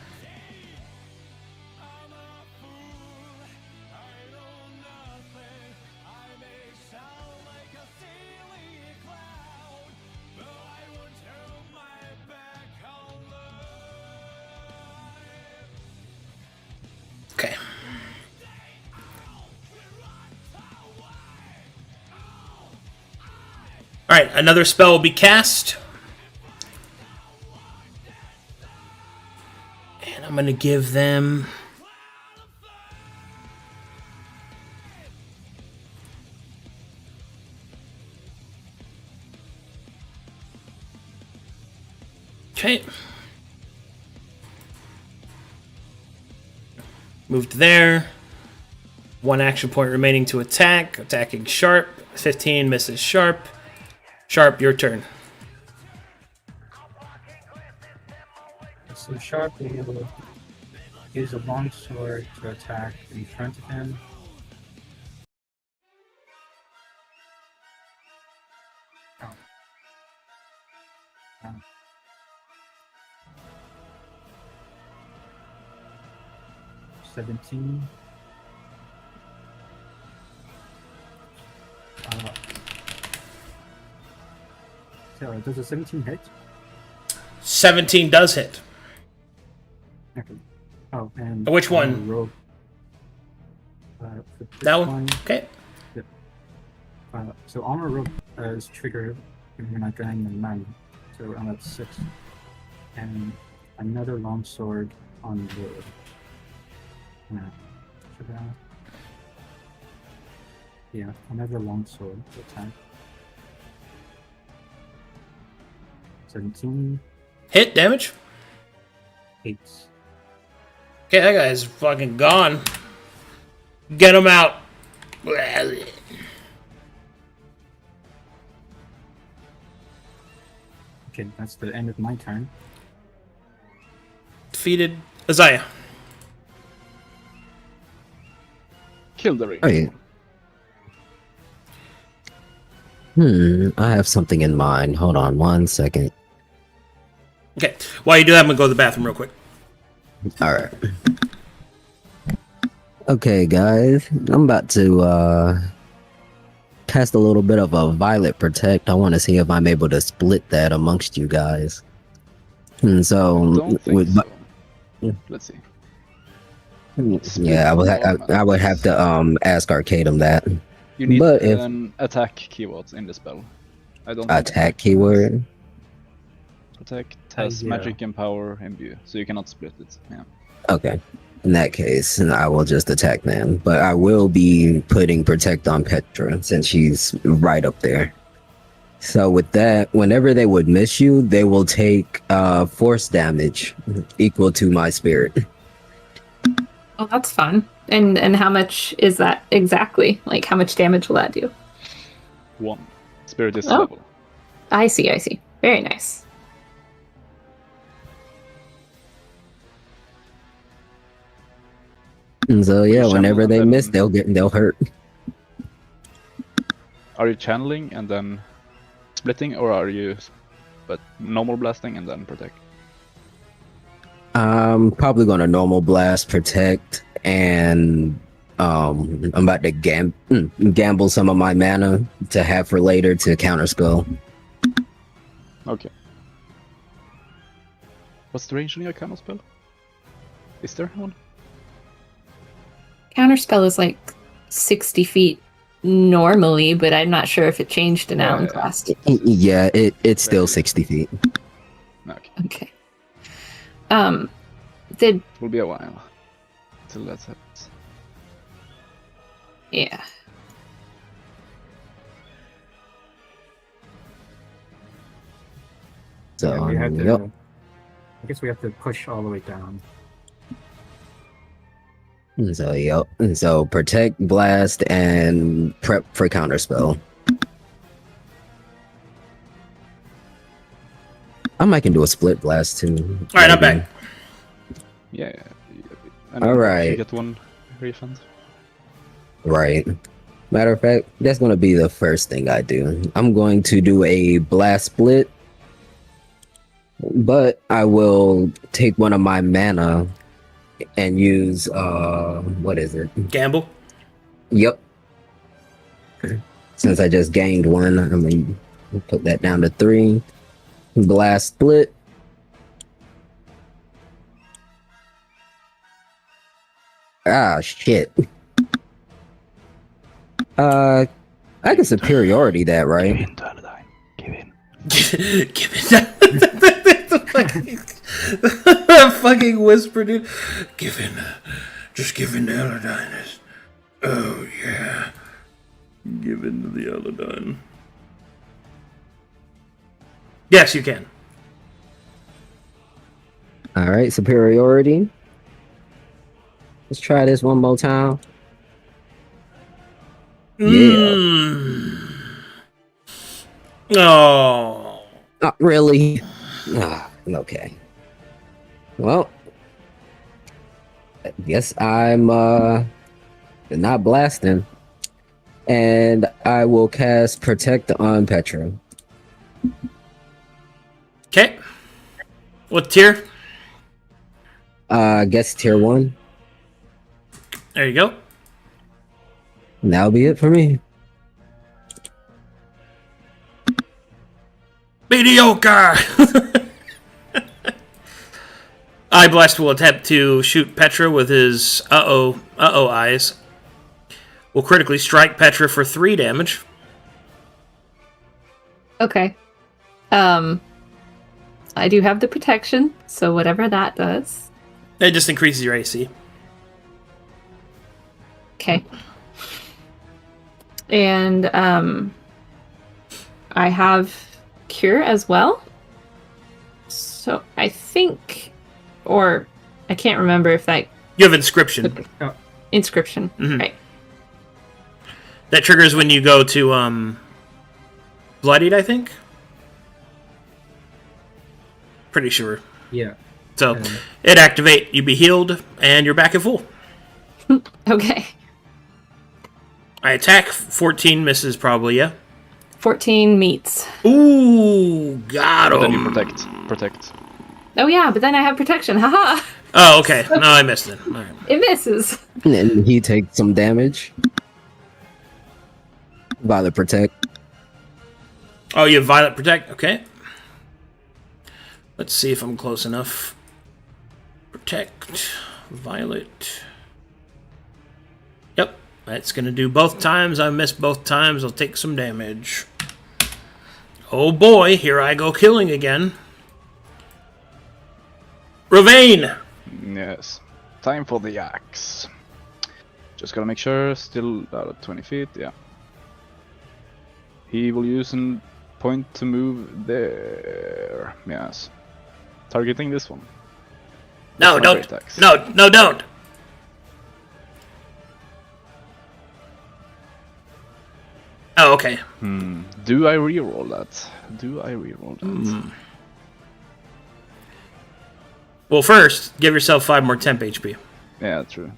[SPEAKER 1] Okay. Alright, another spell will be cast. And I'm going to give them... Okay. Moved there. One action point remaining to attack. Attacking Sharp. 15 misses Sharp. Sharp, your turn.
[SPEAKER 5] So Sharp will use a longsword to attack in front of him. Oh. Oh. 17. So does a 17 hit?
[SPEAKER 1] 17 does hit.
[SPEAKER 5] Okay. Oh, and
[SPEAKER 1] Which one?
[SPEAKER 5] Roll,
[SPEAKER 1] That one? Okay.
[SPEAKER 5] Yep. So armor rope is triggered when I drain the 9, so I'm at 6. And another longsword on the. Yeah, another longsword attack. 17.
[SPEAKER 1] Hit damage.
[SPEAKER 5] 8.
[SPEAKER 1] Okay, that guy's fucking gone. Get him out.
[SPEAKER 5] Okay, that's the end of my turn.
[SPEAKER 1] Defeated Isaiah.
[SPEAKER 4] Kill the ring.
[SPEAKER 3] Hey. I have something in mind. Hold on 1 second.
[SPEAKER 1] Okay, while you do that, I'm gonna go to the bathroom real quick.
[SPEAKER 3] Alright. Okay, guys. I'm about to cast a little bit of a Violet Protect. I want to see if I'm able to split that amongst you guys. And so,
[SPEAKER 4] Don't think so. Let's see.
[SPEAKER 3] yeah, I would have to ask Arcadum that.
[SPEAKER 4] You need
[SPEAKER 3] But if
[SPEAKER 4] an attack keyword in the spell. I don't
[SPEAKER 3] attack keyword.
[SPEAKER 4] Protect has
[SPEAKER 5] yeah.
[SPEAKER 4] magic and power imbue, so you cannot split it. Yeah.
[SPEAKER 3] Okay. In that case, I will just attack them. But I will be putting Protect on Petra since she's right up there. So with that, whenever they would miss you, they will take force damage equal to my spirit.
[SPEAKER 2] Oh, that's fun. And how much is that exactly? Like, how much damage will that do?
[SPEAKER 4] 1. Spirit is
[SPEAKER 2] Oh.
[SPEAKER 4] level.
[SPEAKER 2] I see. Very nice.
[SPEAKER 3] And so yeah,
[SPEAKER 4] Channel
[SPEAKER 3] whenever
[SPEAKER 4] and
[SPEAKER 3] they
[SPEAKER 4] then-
[SPEAKER 3] miss, they'll hurt.
[SPEAKER 4] Are you channeling and then splitting, or are you normal blasting and then protect?
[SPEAKER 3] I'm probably gonna normal blast, protect, and I'm about to gamble some of my mana to have for later to counterspell.
[SPEAKER 4] Okay. What's the range on your counter spell? Is there one?
[SPEAKER 2] Counterspell is like 60 feet normally, but I'm not sure if it changed in
[SPEAKER 4] Yeah,
[SPEAKER 2] Alenclast.
[SPEAKER 3] Yeah, it's still 60 feet.
[SPEAKER 4] Okay.
[SPEAKER 2] Okay. Did
[SPEAKER 4] It will be a while till that happens.
[SPEAKER 2] yeah.
[SPEAKER 3] So
[SPEAKER 5] Yeah, we had to,
[SPEAKER 3] yep.
[SPEAKER 5] I guess we have to push all the way down.
[SPEAKER 3] So yep. So protect, blast, and prep for counterspell. I might can do a split blast too.
[SPEAKER 1] All right, I'm
[SPEAKER 3] maybe.
[SPEAKER 1] back.
[SPEAKER 4] Yeah.
[SPEAKER 3] All right.
[SPEAKER 4] You get 1 refund.
[SPEAKER 3] Right. Matter of fact, that's going to be the first thing I do. I'm going to do a blast split, but I will take one of my mana and use what is it?
[SPEAKER 1] Gamble.
[SPEAKER 3] Yep. Since I just gained one, I'm going to put that down to 3. Blast split. Ah, shit. I can superiority that, right?
[SPEAKER 4] Give in, Turladine. Give in.
[SPEAKER 1] Give it. Fucking whisper, dude. Give in. Just give in to Eladine. Oh, yeah. Give in to the Eladine. Yes, you can.
[SPEAKER 3] All right, superiority. Let's try this one more time.
[SPEAKER 1] Oh.
[SPEAKER 3] Not really. Ah, okay. Well, I guess I'm not blasting. And I will cast Protect on Petra.
[SPEAKER 1] Okay. What tier?
[SPEAKER 3] I guess tier 1.
[SPEAKER 1] There you go.
[SPEAKER 3] And that'll be it for me.
[SPEAKER 1] Mediocre! Eyeblast will attempt to shoot Petra with his uh-oh eyes. Will critically strike Petra for 3 damage.
[SPEAKER 2] Okay. I do have the protection, so whatever that does.
[SPEAKER 1] It just increases your AC.
[SPEAKER 2] Okay. And I have Cure as well. So I think, or I can't remember if that
[SPEAKER 1] You have Inscription.
[SPEAKER 2] inscription.
[SPEAKER 1] Mhm.
[SPEAKER 2] Right.
[SPEAKER 1] That triggers when you go to Bloodied, I think. Pretty sure.
[SPEAKER 5] Yeah.
[SPEAKER 1] So it activate, you be healed, and you're back at full.
[SPEAKER 2] Okay.
[SPEAKER 1] I attack, 14 misses probably, yeah?
[SPEAKER 2] 14 meets.
[SPEAKER 1] Ooh, got
[SPEAKER 4] But then you
[SPEAKER 1] him.
[SPEAKER 4] protect.
[SPEAKER 2] Oh yeah, but then I have protection. Haha.
[SPEAKER 1] Oh, okay. No, I missed it. All right.
[SPEAKER 2] It misses.
[SPEAKER 3] And he takes some damage. Violet Protect.
[SPEAKER 1] Oh, you have Violet Protect? Okay. Let's see if I'm close enough. Protect. Violet. Yep. That's going to do both times. I missed both times. I'll take some damage. Oh boy, here I go killing again. Ravane!
[SPEAKER 4] Yes. Time for the axe. Just gotta make sure, still out at 20 feet, yeah. He will use a point to move there. Yes. Targeting this one.
[SPEAKER 1] No,
[SPEAKER 4] That's my
[SPEAKER 1] don't.
[SPEAKER 4] great axe.
[SPEAKER 1] No, don't. Oh, okay.
[SPEAKER 4] Do I reroll that? Do I reroll that?
[SPEAKER 1] Well, first, give yourself 5 more temp HP.
[SPEAKER 4] Yeah, true.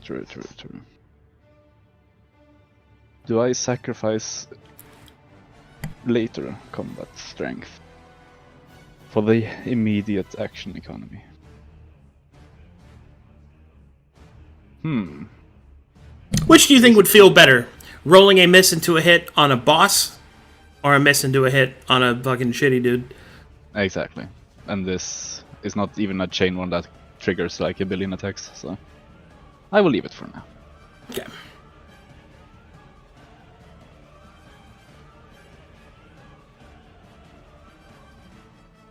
[SPEAKER 4] Do I sacrifice later combat strength for the immediate action economy?
[SPEAKER 1] Which do you think would feel better? Rolling a miss into a hit on a boss, or a miss into a hit on a fucking shitty dude?
[SPEAKER 4] Exactly. And this is not even a chain one that triggers like a billion attacks, so I will leave it for now.
[SPEAKER 1] Okay.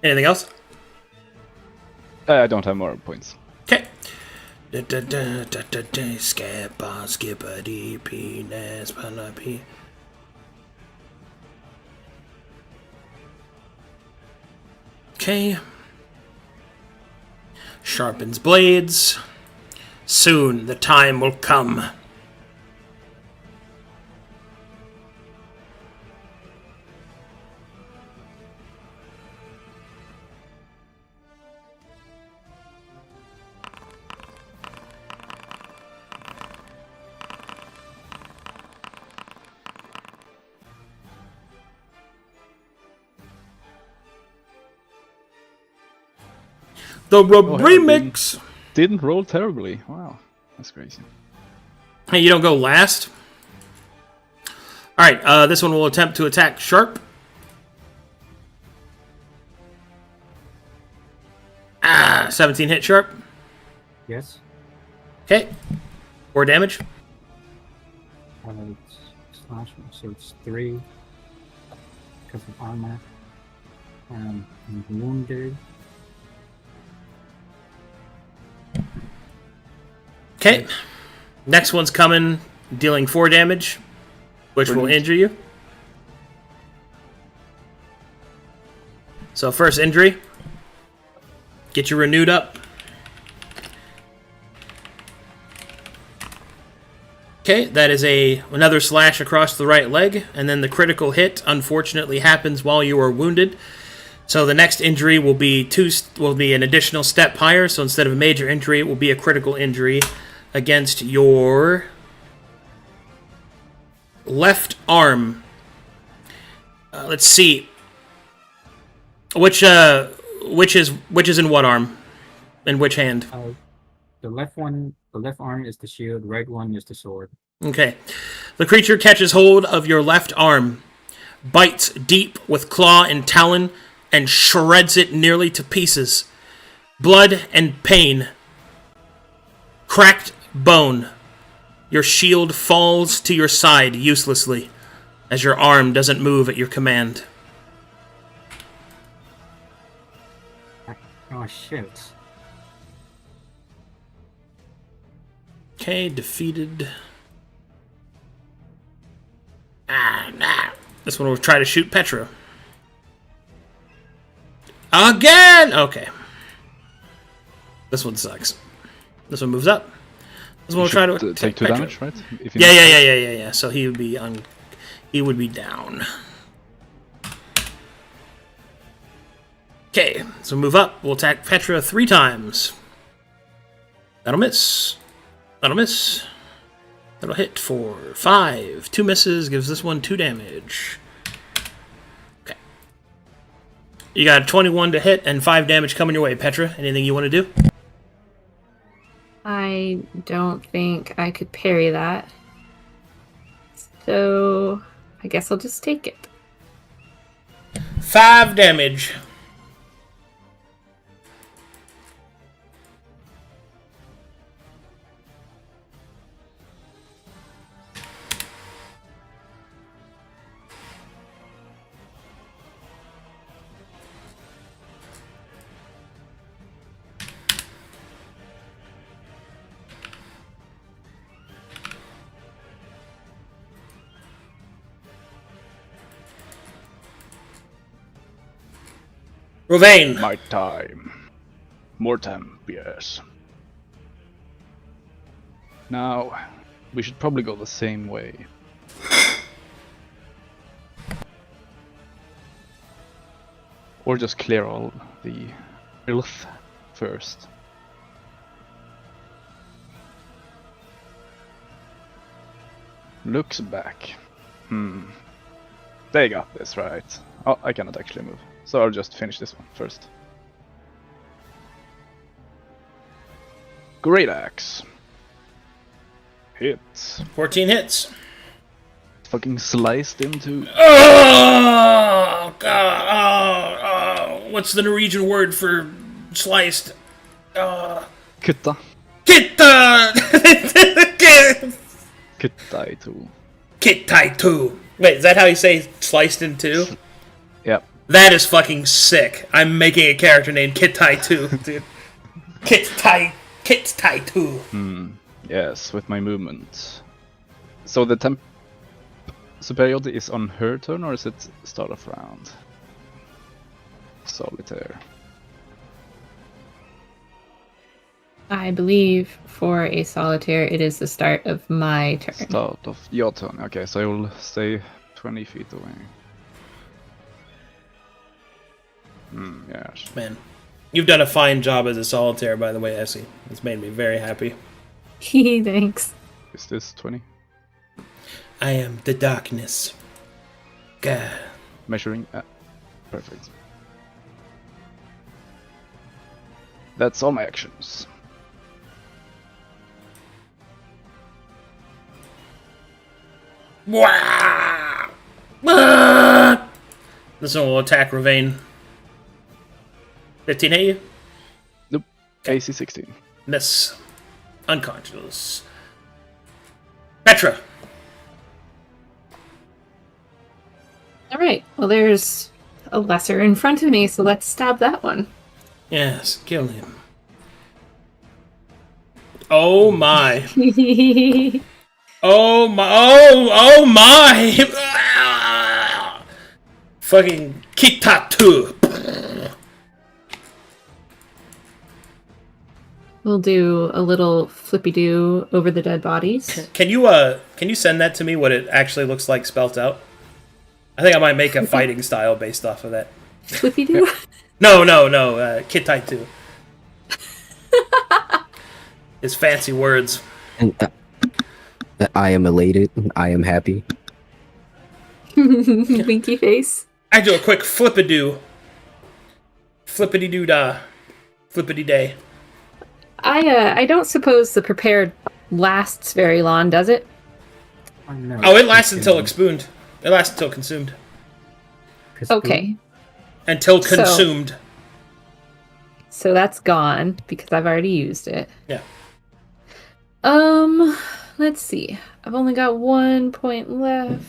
[SPEAKER 1] Anything else?
[SPEAKER 4] I don't have more points.
[SPEAKER 1] Okay. Skippa, skippity, penis, panapi. Okay. Sharpens blades. Soon the time will come. The remix.
[SPEAKER 4] Didn't roll terribly. Wow, that's crazy.
[SPEAKER 1] Hey, you don't go last. All right, this one will attempt to attack Sharp. 17 hit Sharp.
[SPEAKER 5] Yes.
[SPEAKER 1] Okay. 4 damage.
[SPEAKER 5] Slash, so it's 3 because of armor. I'm wounded.
[SPEAKER 1] Okay. Next one's coming, dealing 4 damage, which will injure you. So first injury. Get you renewed up. Okay, that is another slash across the right leg, and then the critical hit unfortunately happens while you are wounded. So the next injury will be an additional step higher. So instead of a major injury, it will be a critical injury against your left arm. Let's see. Which is in what arm? In which hand?
[SPEAKER 5] The left arm is the shield, right one is the sword.
[SPEAKER 1] Okay. The creature catches hold of your left arm, bites deep with claw and talon, and shreds it nearly to pieces. Blood and pain. Cracked bone. Your shield falls to your side uselessly, as your arm doesn't move at your command.
[SPEAKER 5] Oh shit.
[SPEAKER 1] Okay, defeated. This one will try to shoot Petra. Again! Okay. This one sucks. This one moves up. This one will try to
[SPEAKER 4] take 2
[SPEAKER 1] Petra.
[SPEAKER 4] damage, right? If you
[SPEAKER 1] Yeah. So he would be down. Okay, so move up. We'll attack Petra 3 times. That'll miss. That'll miss. That'll hit for 5. 2 misses, gives this one 2 damage. Okay. You got 21 to hit and 5 damage coming your way, Petra. Anything you want to do?
[SPEAKER 2] I don't think I could parry that. So I guess I'll just take it.
[SPEAKER 1] 5 damage. Rovane.
[SPEAKER 4] My time. More time, yes. Now, we should probably go the same way. Or just clear all the filth first. Looks back. They got this, right? Oh, I cannot actually move. So I'll just finish this one first. Great axe. Hits.
[SPEAKER 1] 14 hits.
[SPEAKER 4] Fucking sliced into.
[SPEAKER 1] Oh, God. Oh. What's the Norwegian word for sliced?
[SPEAKER 4] Kutta.
[SPEAKER 1] Kitta!
[SPEAKER 4] Kuttaitu.
[SPEAKER 1] Kittaitu. Wait, is that how you say sliced in two?
[SPEAKER 4] Yep.
[SPEAKER 1] That is fucking sick. I'm making a character named Kittaitu, dude. Kittaitu.
[SPEAKER 4] Yes, with my movement. So the temp superiority is on her turn, or is it start of round? Solitaire.
[SPEAKER 2] I believe for a solitaire, it is the start of my turn.
[SPEAKER 4] Start of your turn. Okay, so I will stay 20 feet away. Yes.
[SPEAKER 1] Man, you've done a fine job as a solitaire, by the way, Essie. It's made me very happy.
[SPEAKER 2] Thanks.
[SPEAKER 4] Is this 20?
[SPEAKER 1] I am the darkness. God.
[SPEAKER 4] Measuring. Perfect. That's all my actions.
[SPEAKER 1] Wow! Ah! This one will attack Ravane. 15 hit you?
[SPEAKER 4] Nope. AC 16.
[SPEAKER 1] Miss. Unconscious. Petra!
[SPEAKER 2] Alright, well there's a lesser in front of me, so let's stab that one.
[SPEAKER 1] Yes, kill him. Oh my. Oh my. Oh my! Fucking Kitatu!
[SPEAKER 2] We'll do a little flippy-doo over the dead bodies.
[SPEAKER 1] Can you send that to me, what it actually looks like spelt out? I think I might make a fighting style based off of that.
[SPEAKER 2] Flippy-doo?
[SPEAKER 1] No, Kitaitu. It's fancy words.
[SPEAKER 3] And I am elated. I am happy.
[SPEAKER 2] Winky face.
[SPEAKER 1] I do a quick flippidoo. Flippity-doo-dah. Flippity-day.
[SPEAKER 2] I don't suppose the prepared lasts very long, does it?
[SPEAKER 5] No,
[SPEAKER 1] Oh, it lasts until expugned. It lasts until consumed.
[SPEAKER 2] Okay.
[SPEAKER 1] Until consumed.
[SPEAKER 2] So that's gone, because I've already used it.
[SPEAKER 1] Yeah.
[SPEAKER 2] Let's see. I've only got 1 point left.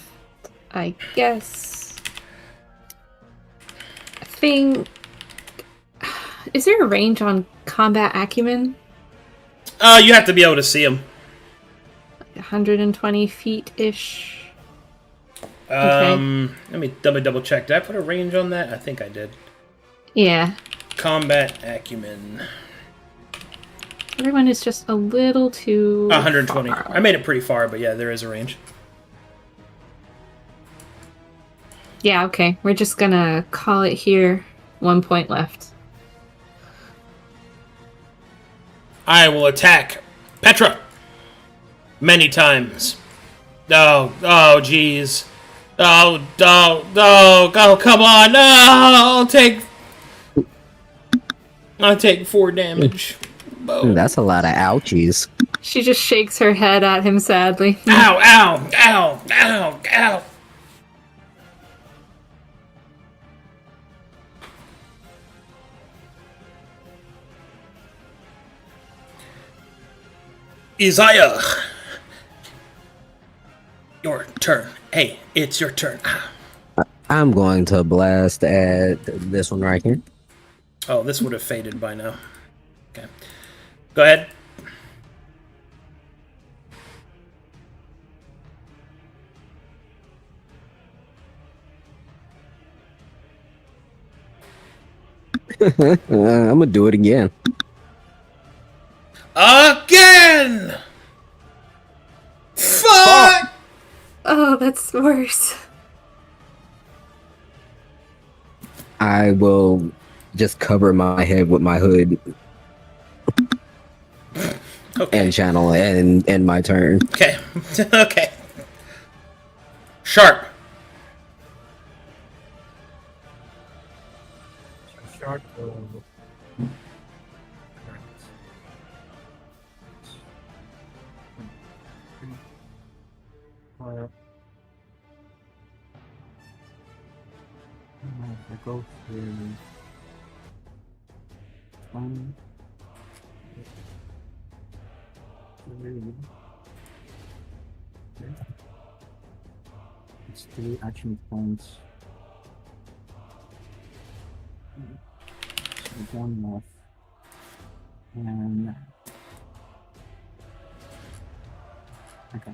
[SPEAKER 2] I guess. I think. Is there a range on combat acumen?
[SPEAKER 1] You have to be able to see them.
[SPEAKER 2] 120 feet-ish.
[SPEAKER 1] Let me double check. Did I put a range on that? I think I did.
[SPEAKER 2] Yeah.
[SPEAKER 1] Combat acumen.
[SPEAKER 2] Everyone is just a little too
[SPEAKER 1] 120.
[SPEAKER 2] far.
[SPEAKER 1] I made it pretty far, but yeah, there is a range.
[SPEAKER 2] Yeah, okay. We're just gonna call it here. 1 point left.
[SPEAKER 1] I will attack Petra many times. Oh, jeez. Oh, come on. No, I'll take 4 damage.
[SPEAKER 3] Ooh, that's a lot of ouchies.
[SPEAKER 2] She just shakes her head at him sadly.
[SPEAKER 1] Ow. Isaiah! Your turn. Hey, it's your turn.
[SPEAKER 3] I'm going to blast at this one right here.
[SPEAKER 1] Oh, this would have faded by now. Okay. Go ahead.
[SPEAKER 3] I'm gonna do it again.
[SPEAKER 1] Again! Fuck!
[SPEAKER 2] Oh, that's worse.
[SPEAKER 3] I will just cover my head with my hood
[SPEAKER 1] Okay.
[SPEAKER 3] and channel and end my turn.
[SPEAKER 1] Okay. Okay. Sharp.
[SPEAKER 5] Shark I go through 1, 3. Okay. It's 3 action points. So 1 left. And okay.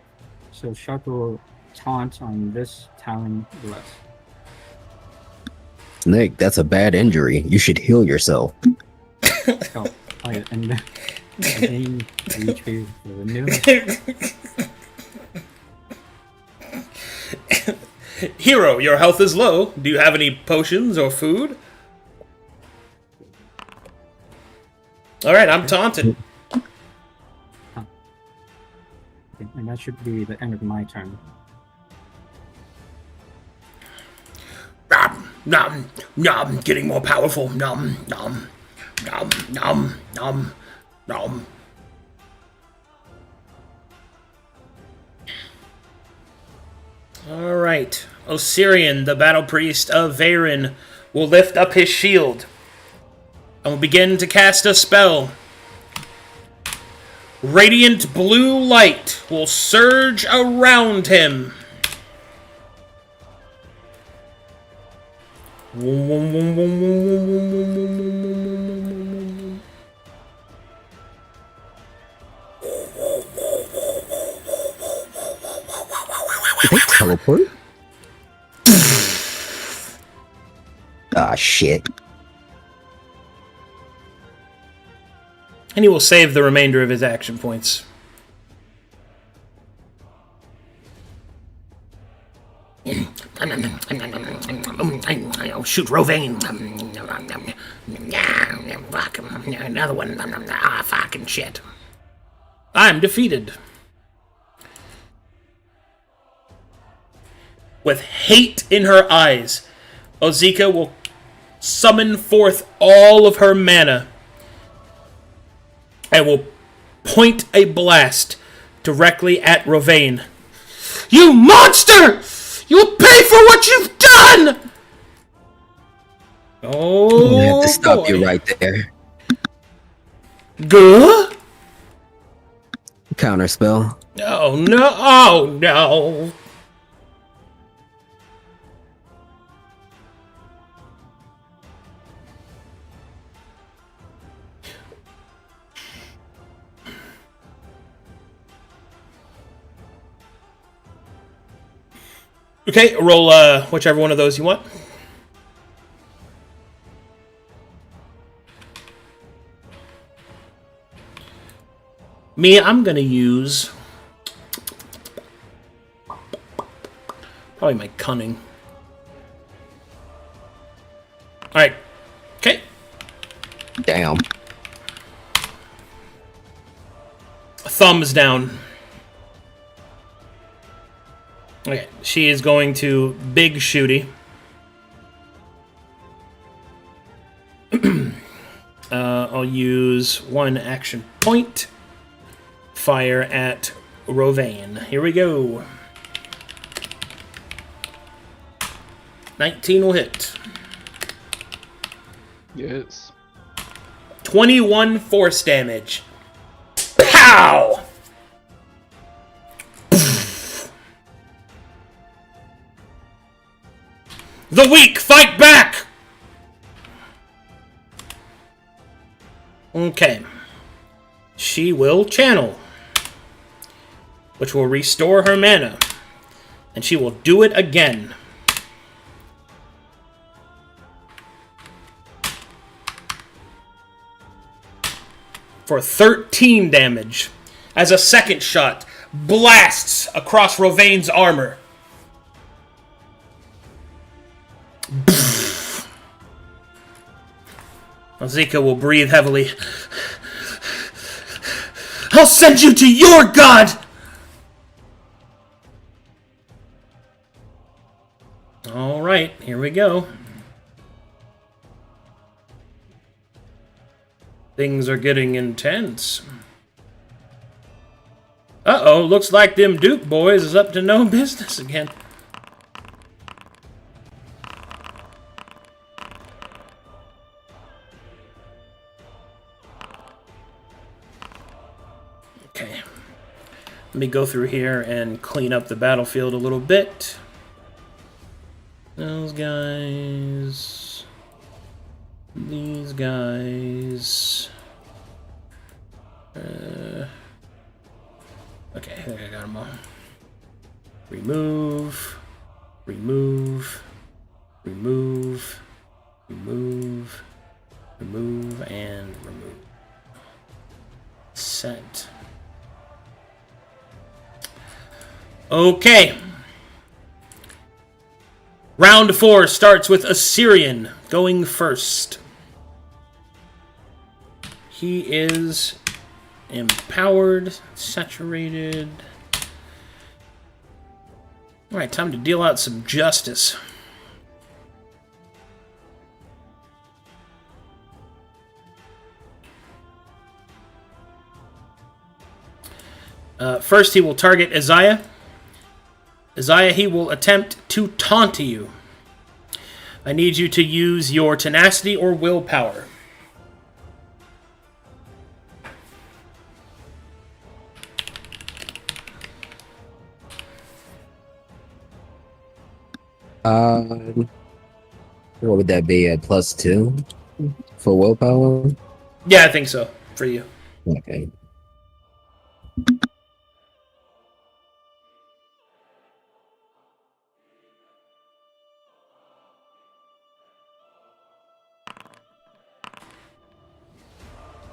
[SPEAKER 5] So Shark will taunt on this Talon left.
[SPEAKER 3] Nick, that's a bad injury. You should heal yourself.
[SPEAKER 5] Oh, yeah, and then retrieve the new.
[SPEAKER 1] Hero, your health is low. Do you have any potions or food? Alright, I'm taunted.
[SPEAKER 5] Okay, and that should be the end of my turn.
[SPEAKER 1] Nom, nom, getting more powerful. Nom, nom, nom, nom, nom, nom. Alright. Osirian, the battle priest of Veyrin, will lift up his shield and will begin to cast a spell. Radiant blue light will surge around him.
[SPEAKER 3] Did they teleport? Ah, shit.
[SPEAKER 1] And he will save the remainder of his action points. I'll shoot Rovain. Another one. Ah, fucking shit. I'm defeated. With hate in her eyes, Ozika will summon forth all of her mana and will point a blast directly at Rovain. You monster! You'll pay for what you've done! Oh,
[SPEAKER 3] I have to stop
[SPEAKER 1] boy.
[SPEAKER 3] you right there.
[SPEAKER 1] Gah?
[SPEAKER 3] Counterspell.
[SPEAKER 1] Oh, no. Oh, no. Okay, roll whichever one of those you want. Me, I'm gonna use probably my cunning. Alright. Okay.
[SPEAKER 3] Damn.
[SPEAKER 1] Thumbs down. Okay, she is going to big shooty. I'll use one action point. Fire at Rovain. Here we go. 19 will hit.
[SPEAKER 4] Yes.
[SPEAKER 1] 21 force damage. Pow! The weak fight back! Okay. She will channel, which will restore her mana. And she will do it again. For 13 damage, as a second shot blasts across Rovaine's armor. Azika will breathe heavily. I'll send you to your god! Alright, here we go. Things are getting intense. Uh-oh, looks like them Duke boys is up to no business again. Okay. Let me go through here and clean up the battlefield a little bit. Those guys... These guys... Okay, I think I got them all. Remove, remove, remove, remove, remove, and remove. Set. Okay. Round 4 starts with Assyrian going first. He is empowered, saturated. Alright, time to deal out some justice. First, he will target Isaiah. Isaiah, he will attempt to taunt you. I need you to use your tenacity or willpower.
[SPEAKER 3] What would that be? A +2 for willpower?
[SPEAKER 1] Yeah, I think so, for you.
[SPEAKER 3] Okay.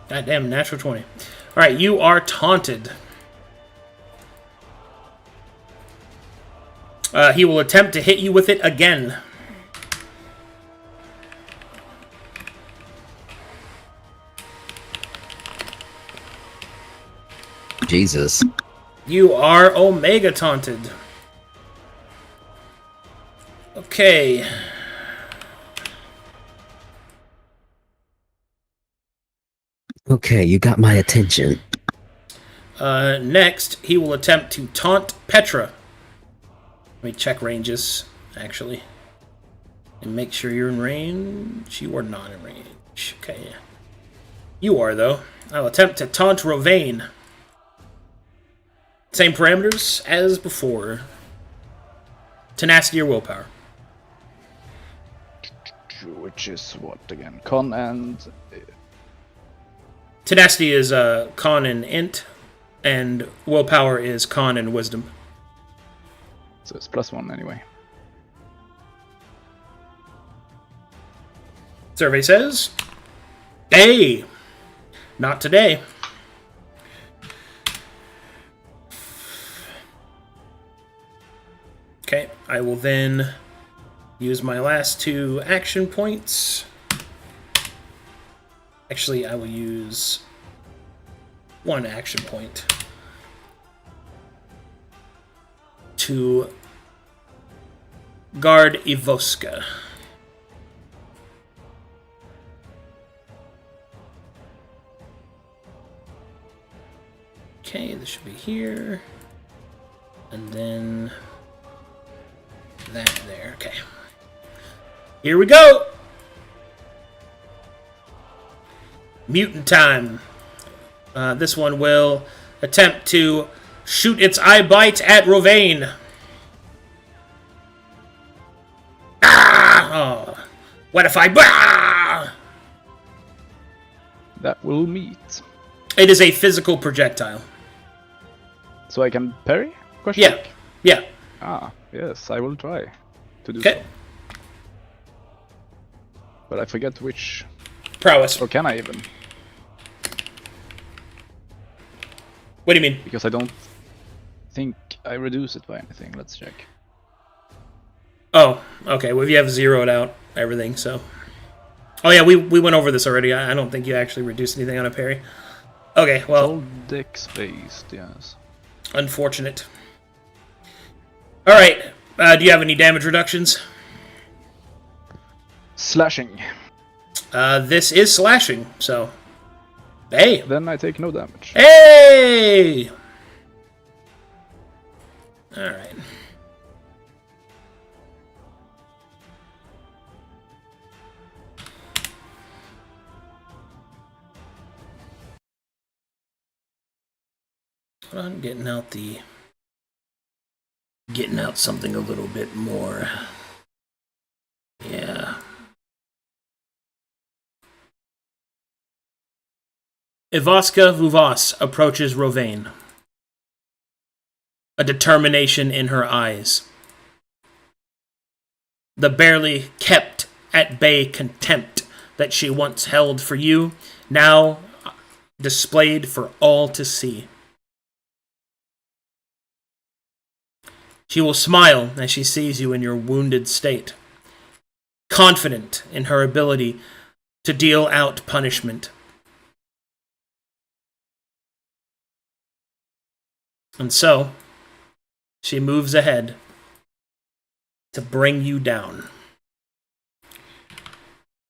[SPEAKER 1] Goddamn, natural 20. Alright, you are taunted. He will attempt to hit you with it again.
[SPEAKER 3] Jesus.
[SPEAKER 1] You are Omega taunted. Okay.
[SPEAKER 3] Okay, you got my attention.
[SPEAKER 1] Next, he will attempt to taunt Petra. Let me check ranges, actually. And make sure you're in range. You are not in range. Okay. You are, though. I'll attempt to taunt Rovaine. Same parameters as before. Tenacity or willpower.
[SPEAKER 4] Which is what again? Con and...
[SPEAKER 1] Tenacity is con and int, and willpower is con and wisdom.
[SPEAKER 4] So it's +1 anyway.
[SPEAKER 1] Survey says, hey, not today. Okay, I will then use my last 2 action points. Actually, I will use 1 action point to guard Ivoska. Okay, this should be here. And then that there. Okay. Here we go! Mutant time. This one will attempt to shoot its eye bite at Rovaine. Ah! Oh, what if I... Bah!
[SPEAKER 4] That will meet.
[SPEAKER 1] It is a physical projectile.
[SPEAKER 4] So I can parry? Question
[SPEAKER 1] Yeah.
[SPEAKER 4] mark?
[SPEAKER 1] Yeah.
[SPEAKER 4] Ah, yes, I will try to do
[SPEAKER 1] Okay.
[SPEAKER 4] so. But I forget which...
[SPEAKER 1] Prowess.
[SPEAKER 4] Or can I even?
[SPEAKER 1] What do you mean?
[SPEAKER 4] Because I don't think I reduce it by anything. Let's check.
[SPEAKER 1] Oh, okay. Well, if you have zeroed out everything, so... Oh yeah, we went over this already. I don't think you actually reduced anything on a parry. Okay,
[SPEAKER 4] It's
[SPEAKER 1] well...
[SPEAKER 4] all dex-based, yes.
[SPEAKER 1] Unfortunate. Alright, do you have any damage reductions?
[SPEAKER 4] Slashing.
[SPEAKER 1] This is slashing, so... Hey!
[SPEAKER 4] Then I take no damage.
[SPEAKER 1] Hey! Alright. I'm getting out something a little bit more. Yeah. Ivaska Vuvas approaches Rovain. A determination in her eyes. The barely kept at bay contempt that she once held for you, now displayed for all to see. She will smile as she sees you in your wounded state, confident in her ability to deal out punishment. And so, she moves ahead to bring you down.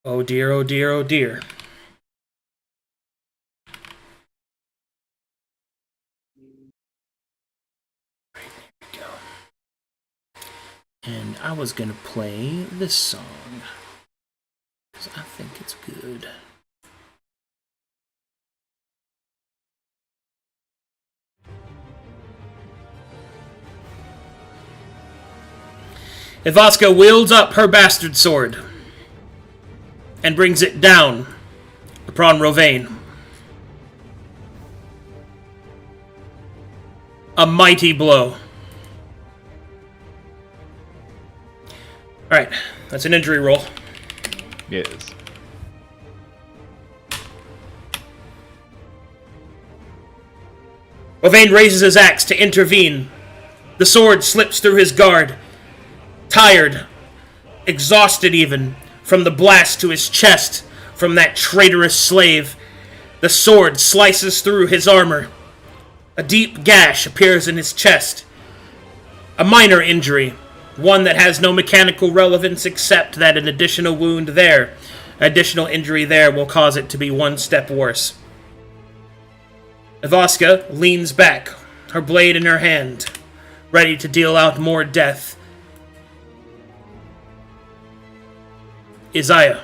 [SPEAKER 1] Oh dear, oh dear, oh dear. Right, there we go. And I was gonna play this song, because I think it's good. Ivaska wields up her bastard sword and brings it down upon Rovain. A mighty blow. Alright, that's an injury roll.
[SPEAKER 4] Yes.
[SPEAKER 1] Rovain raises his axe to intervene. The sword slips through his guard. Tired, exhausted even, from the blast to his chest from that traitorous slave, the sword slices through his armor. A deep gash appears in his chest. A minor injury, one that has no mechanical relevance except that an additional wound there, additional injury there will cause it to be one step worse. Ivaska leans back, her blade in her hand, ready to deal out more death. Isaiah.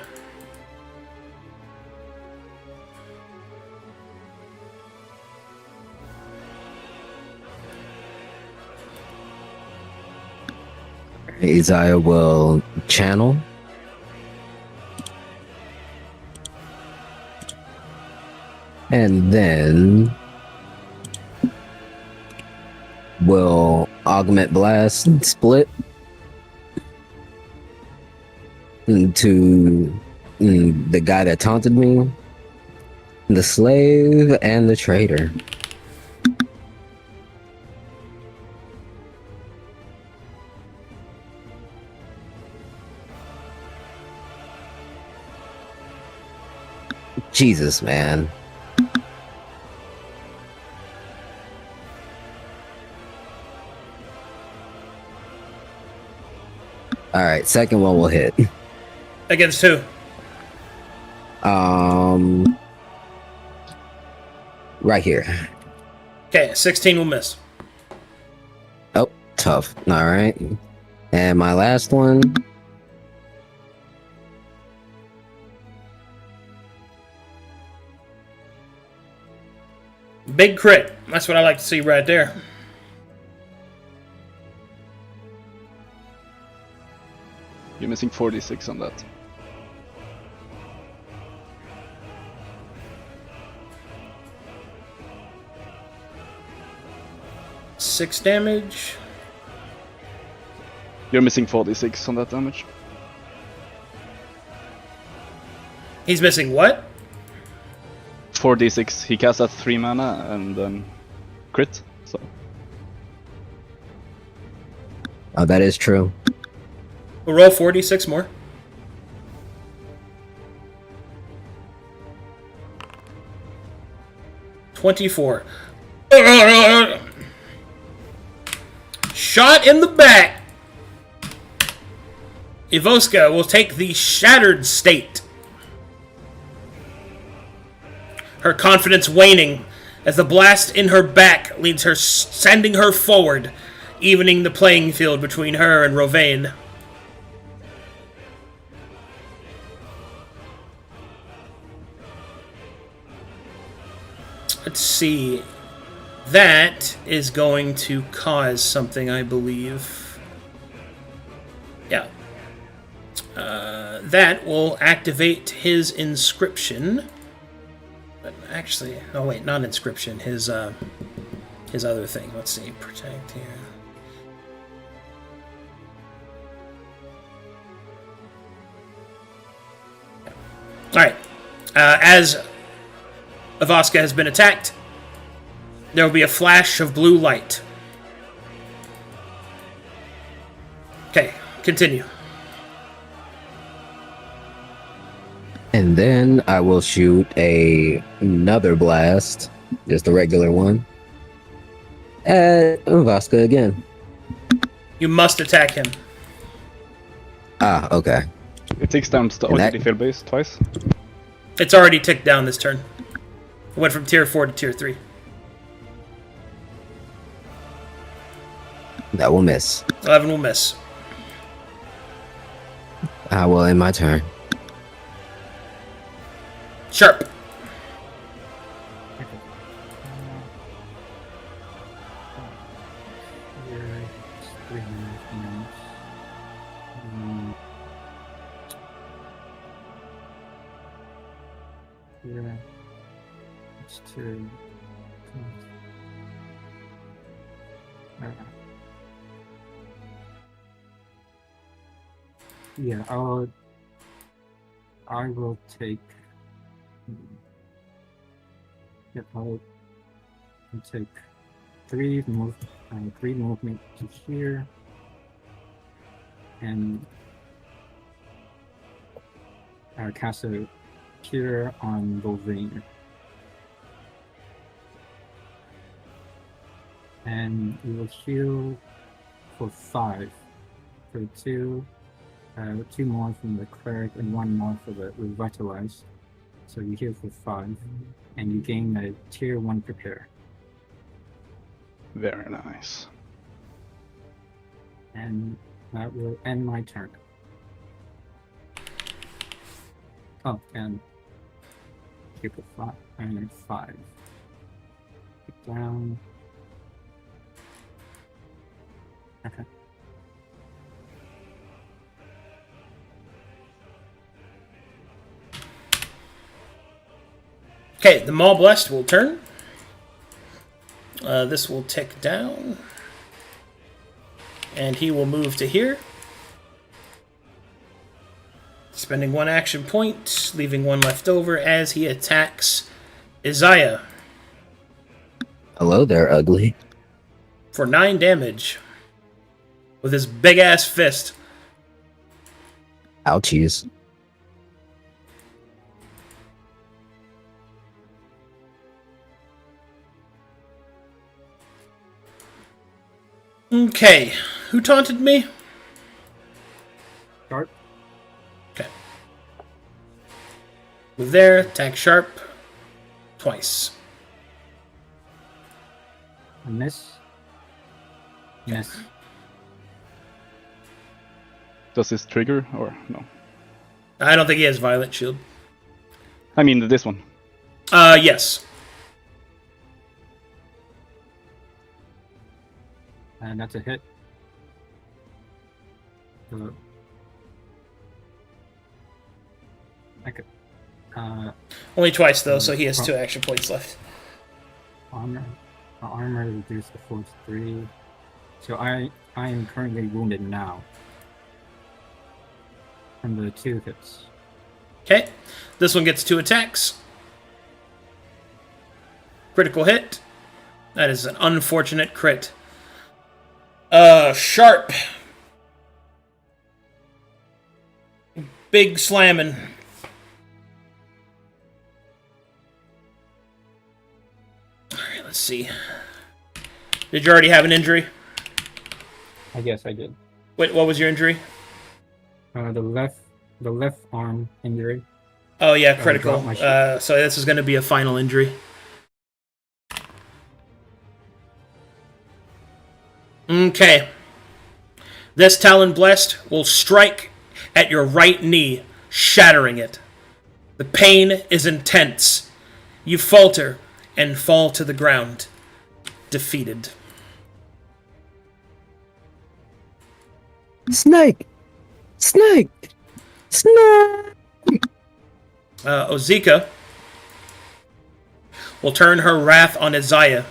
[SPEAKER 3] Isaiah will channel. And then will augment blast and split to the guy that taunted me, the slave, and the traitor. Jesus, man. Alright, second one will hit.
[SPEAKER 1] Against who?
[SPEAKER 3] Right here.
[SPEAKER 1] Okay, 16 will miss.
[SPEAKER 3] Oh, tough. Alright. And my last one.
[SPEAKER 1] Big crit. That's what I like to see right there.
[SPEAKER 4] You're missing 46 on that.
[SPEAKER 1] Six damage.
[SPEAKER 4] You're missing 46 on that damage.
[SPEAKER 1] He's missing what?
[SPEAKER 4] 4d6. He casts at 3 mana and then crit. So
[SPEAKER 3] Oh, that is true.
[SPEAKER 1] We'll roll 46 more. $24. Shot in the back. Ivoska will take the Shattered State. Her confidence waning as the blast in her back leads her, sending her forward, evening the playing field between her and Rovain. Let's see. That is going to cause something, I believe. Yeah. That will activate his inscription. But actually, oh wait, not inscription. His other thing. Let's see. Protect here. All right. As Ivoska has been attacked, there will be a flash of blue light. Okay, continue.
[SPEAKER 3] And then I will shoot another blast, just a regular one, at Vaska again.
[SPEAKER 1] You must attack him.
[SPEAKER 3] Ah, okay.
[SPEAKER 4] it takes down the
[SPEAKER 3] And that-
[SPEAKER 4] already failed base twice.
[SPEAKER 1] It's already ticked down this turn. It went from tier 4 to tier 3.
[SPEAKER 3] That will miss.
[SPEAKER 1] 11 will miss.
[SPEAKER 3] I will end my turn.
[SPEAKER 1] Sharp.
[SPEAKER 5] Here, it's 3 movements. Here, it's 2. Yeah, I will take. Yep, I'll take 3 movement to here, and cast a cure on Bovine. And you will heal for 5. For 2, 2 more from the cleric and 1 more for the revitalize. So you heal for 5, and you gain a tier 1 prepare.
[SPEAKER 4] Very nice.
[SPEAKER 5] And that will end my turn. Oh, and keep it 5 and 5. Keep down. Okay.
[SPEAKER 1] Okay, the Maul Blessed will turn. This will tick down. And he will move to here. Spending 1 action point, leaving 1 left over as he attacks Isaiah
[SPEAKER 3] Hello there, ugly.
[SPEAKER 1] for 9 damage. With his big ass fist.
[SPEAKER 3] Ouchies.
[SPEAKER 1] Okay, who taunted me?
[SPEAKER 5] Start.
[SPEAKER 1] Okay. Move there, attack sharp. Twice.
[SPEAKER 5] A miss. Miss.
[SPEAKER 4] Does this trigger or no?
[SPEAKER 1] I don't think he has Violent Shield.
[SPEAKER 4] I mean this one.
[SPEAKER 1] Yes.
[SPEAKER 5] And that's a hit. I could.
[SPEAKER 1] Only twice, though, so he has 2 action points left.
[SPEAKER 5] Armor reduced to force 3. So I am currently wounded now. From the 2 hits.
[SPEAKER 1] Okay. This one gets 2 attacks. Critical hit. That is an unfortunate crit. Sharp. Big slamming. Alright, let's see. Did you already have an injury?
[SPEAKER 5] I guess I did.
[SPEAKER 1] Wait, what was your injury?
[SPEAKER 5] The left arm injury.
[SPEAKER 1] Oh yeah, critical.
[SPEAKER 5] dropped my
[SPEAKER 1] So this is going to be a final injury. Okay. This Talon Blessed will strike at your right knee, shattering it. The pain is intense. You falter and fall to the ground, defeated.
[SPEAKER 3] Snake! Snake! Snake!
[SPEAKER 1] Ozika will turn her wrath on Isaiah.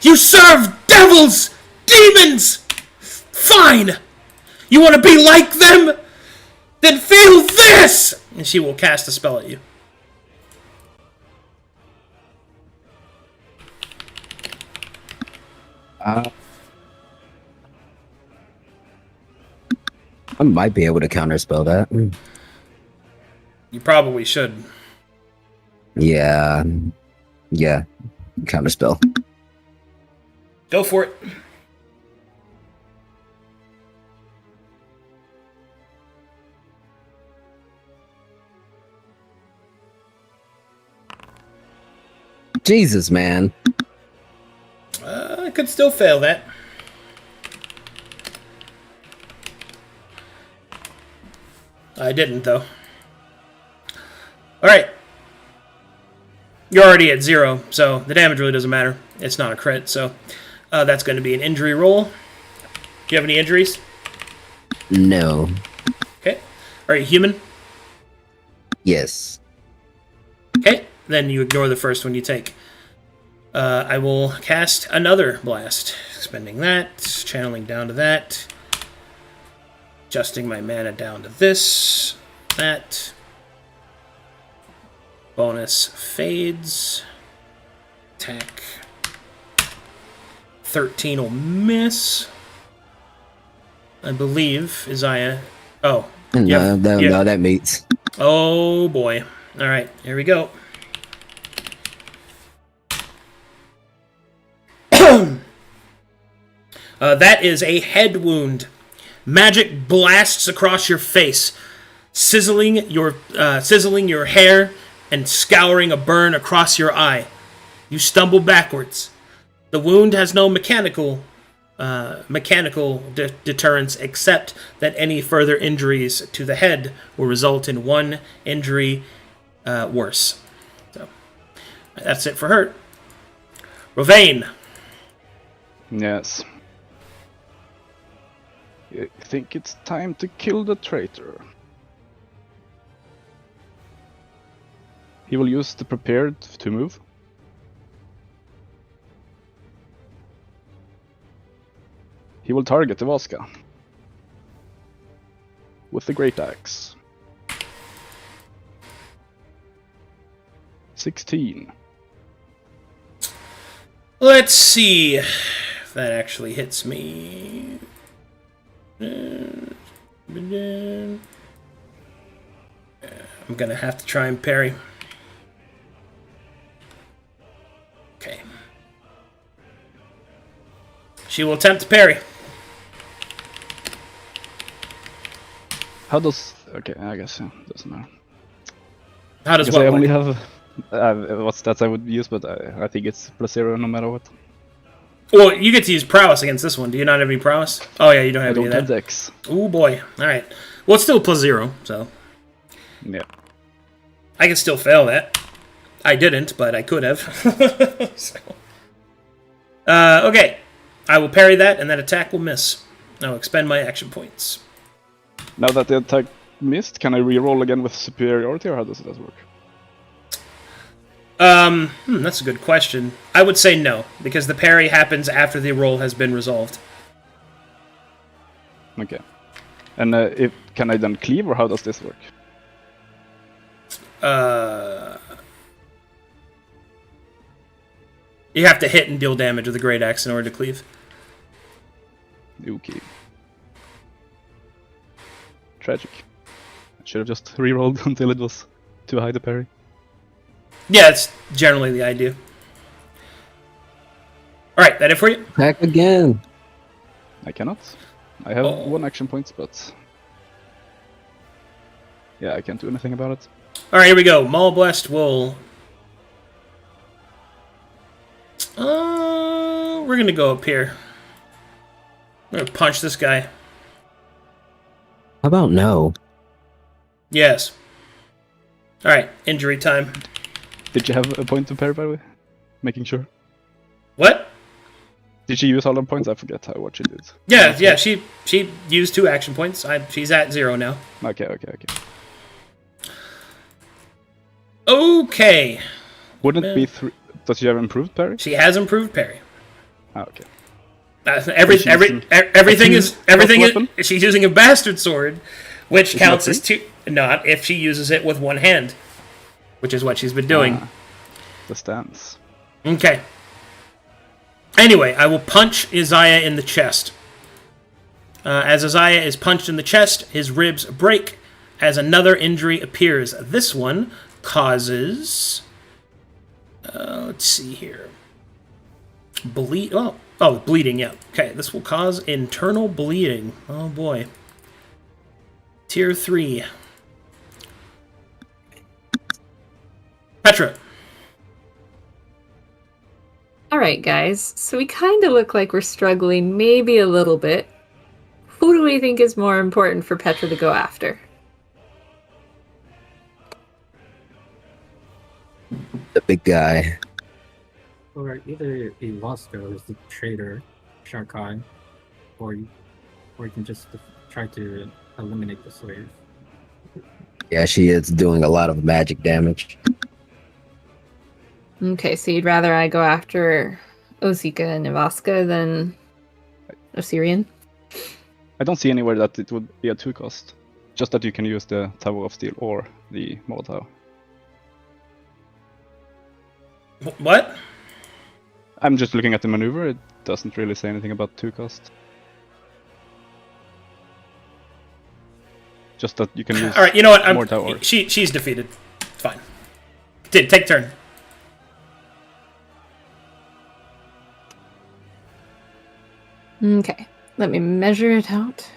[SPEAKER 1] You serve devils! Demons! Fine! You want to be like them? Then feel this! And she will cast a spell at you.
[SPEAKER 3] I might be able to counterspell that.
[SPEAKER 1] You probably should.
[SPEAKER 3] Yeah. Yeah. Counterspell.
[SPEAKER 1] Go for it.
[SPEAKER 3] Jesus, man.
[SPEAKER 1] I could still fail that. I didn't, though. Alright. You're already at 0, so the damage really doesn't matter. It's not a crit, so that's going to be an injury roll. Do you have any injuries?
[SPEAKER 3] No.
[SPEAKER 1] Okay. Are you human?
[SPEAKER 3] Yes.
[SPEAKER 1] Okay. Then you ignore the first one you take. I will cast another blast. Spending that, channeling down to that. Adjusting my mana down to this, that. Bonus fades. Attack. 13 will miss. I believe Isaiah. Oh.
[SPEAKER 3] No, no, that meets.
[SPEAKER 1] Oh boy. Alright, here we go. That is a head wound. Magic blasts across your face, sizzling your hair and scouring a burn across your eye. You stumble backwards. The wound has no mechanical deterrence, except that any further injuries to the head will result in 1 injury worse. So that's it for her. Rovane.
[SPEAKER 4] Yes. I think it's time to kill the traitor. He will use the prepared to move. He will target Ivaska with the Great Axe. 16.
[SPEAKER 1] Let's see if that actually hits me. I'm gonna have to try and parry. Okay. She will attempt to parry.
[SPEAKER 4] How does... Okay, I guess doesn't matter.
[SPEAKER 1] How does
[SPEAKER 4] Because
[SPEAKER 1] what
[SPEAKER 4] I only
[SPEAKER 1] work?
[SPEAKER 4] have what stats I would use, but I think it's +0 no matter what.
[SPEAKER 1] Well, you get to use prowess against this one. Do you not have any prowess? Oh yeah, you don't
[SPEAKER 4] I
[SPEAKER 1] have
[SPEAKER 4] don't
[SPEAKER 1] any
[SPEAKER 4] have
[SPEAKER 1] of that.
[SPEAKER 4] dex.
[SPEAKER 1] Ooh boy. Alright. Well, it's still +0, so
[SPEAKER 4] Yeah.
[SPEAKER 1] I can still fail that. I didn't, but I could have. So. Okay. I will parry that, and that attack will miss. I will expend my action points.
[SPEAKER 4] Now that the attack missed, can I re-roll again with superiority, or how does that work?
[SPEAKER 1] That's a good question. I would say no, because the parry happens after the roll has been resolved.
[SPEAKER 4] Okay. And can I then cleave, or how does this work?
[SPEAKER 1] You have to hit and deal damage with a great axe in order to cleave.
[SPEAKER 4] Okay. Tragic. I should have just re-rolled until it was too high to parry.
[SPEAKER 1] Yeah, it's generally the idea. Alright, that it for you?
[SPEAKER 3] Back again.
[SPEAKER 4] I cannot. I have 1 action point, but... yeah, I can't do anything about it.
[SPEAKER 1] Alright, here we go. Maul Blessed will... we're gonna go up here. I'm gonna punch this guy.
[SPEAKER 3] How about no?
[SPEAKER 1] Yes. Alright, injury time.
[SPEAKER 4] Did you have a point to parry, by the way? Making sure.
[SPEAKER 1] What?
[SPEAKER 4] Did she use all her points? I forget what she did.
[SPEAKER 1] Yeah, she used 2 action points. She's at 0 now.
[SPEAKER 4] Okay.
[SPEAKER 1] Okay.
[SPEAKER 4] Wouldn't it be 3... does she have improved parry?
[SPEAKER 1] She has improved parry.
[SPEAKER 4] Okay.
[SPEAKER 1] Everything is
[SPEAKER 4] weapon?
[SPEAKER 1] she's using a bastard sword, which
[SPEAKER 4] Is
[SPEAKER 1] counts
[SPEAKER 4] that
[SPEAKER 1] as 2. Not if she uses it with 1 hand, which is what she's been doing.
[SPEAKER 4] The stance.
[SPEAKER 1] Okay. Anyway, I will punch Isaiah in the chest. As Isaiah is punched in the chest, his ribs break as another injury appears. This one causes... let's see here. Bleeding, yeah. Okay, this will cause internal bleeding. Oh boy. Tier 3. Petra.
[SPEAKER 2] Alright, guys. So we kind of look like we're struggling maybe a little bit. Who do we think is more important for Petra to go after?
[SPEAKER 3] The big guy.
[SPEAKER 5] Or either Ivaska is the traitor, Sharkai, or you can just try to eliminate the slave.
[SPEAKER 3] Yeah, she is doing a lot of magic damage.
[SPEAKER 2] Okay, so you'd rather I go after Osika and Ivaska than Osirian?
[SPEAKER 4] I don't see anywhere that it would be a 2 cost. Just that you can use the Tower of Steel or the Molotov.
[SPEAKER 1] What?
[SPEAKER 4] I'm just looking at the maneuver, it doesn't really say anything about 2 cost. Just that you can use
[SPEAKER 1] Alright, you know what?
[SPEAKER 4] more towers.
[SPEAKER 1] She's defeated. Fine. Take turn.
[SPEAKER 2] Okay, let me measure it out.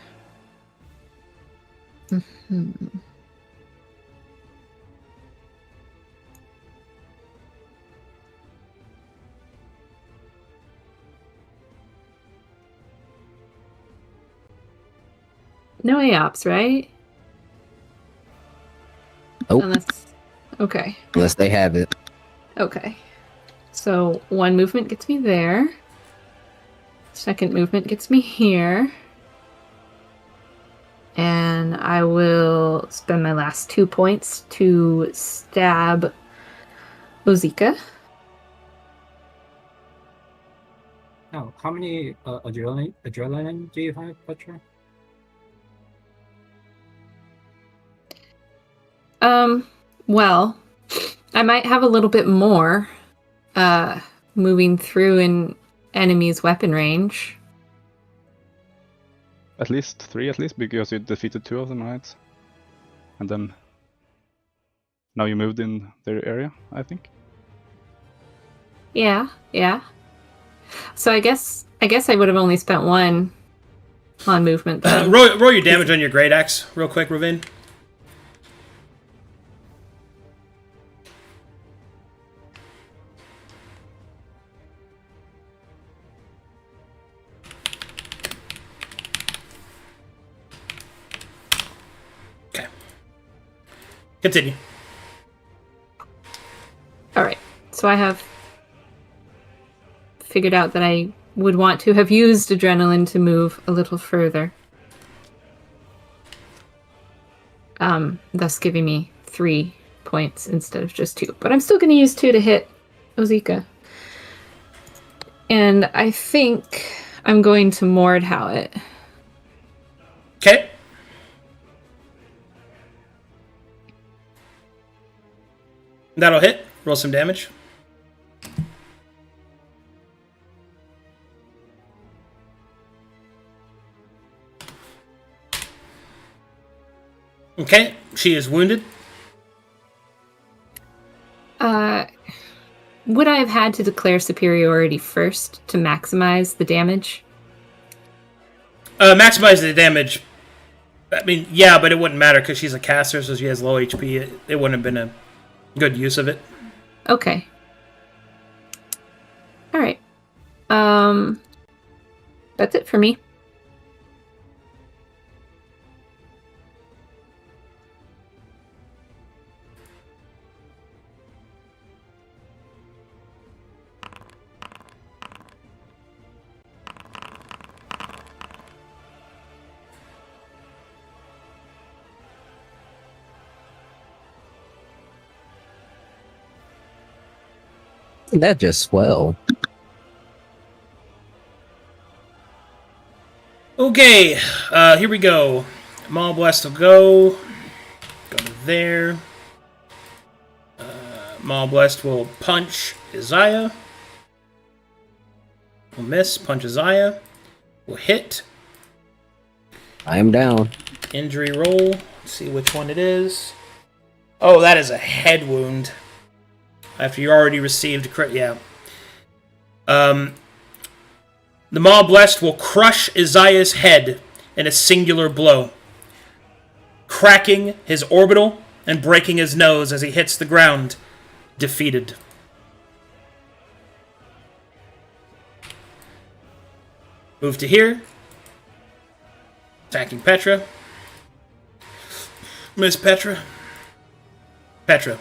[SPEAKER 2] No AOPs, right?
[SPEAKER 3] Nope.
[SPEAKER 2] Okay.
[SPEAKER 3] Unless they have it.
[SPEAKER 2] Okay. So 1 movement gets me there. 2nd movement gets me here. And I will spend my last 2 points to stab Osika.
[SPEAKER 5] Now, how many adrenaline do you have, Petra?
[SPEAKER 2] Well, I might have a little bit more moving through an enemy's weapon range.
[SPEAKER 4] At least 3, because you defeated 2 of them, right? And then... now you moved in their area, I think?
[SPEAKER 2] Yeah. So I guess I would have only spent 1 on movement.
[SPEAKER 1] Roll your damage on your great axe real quick, Ravin. Continue.
[SPEAKER 2] Alright, so I have figured out that I would want to have used adrenaline to move a little further. thus giving me 3 points instead of just 2. But I'm still going to use 2 to hit Ozika. And I think I'm going to Mordhau it.
[SPEAKER 1] Okay. That'll hit. Roll some damage. Okay, she is wounded.
[SPEAKER 2] Would I have had to declare superiority first to maximize the damage?
[SPEAKER 1] Maximize the damage. I mean, yeah, but it wouldn't matter because she's a caster, so she has low HP. It wouldn't have been a good use of it.
[SPEAKER 2] Okay. All right. That's it for me.
[SPEAKER 3] That just swell.
[SPEAKER 1] Okay, here we go. Maul Blast will go. Go to there. Maul Blast will punch Isaiah. Will miss. Punch Isaiah. Will hit.
[SPEAKER 3] I am down.
[SPEAKER 1] Injury roll. Let's see which one it is. Oh, that is a head wound. After you already received a crit, yeah. The Maul Blessed will crush Isaiah's head in a singular blow, cracking his orbital and breaking his nose as he hits the ground, defeated. Move to here. Attacking Petra. Miss Petra. Petra.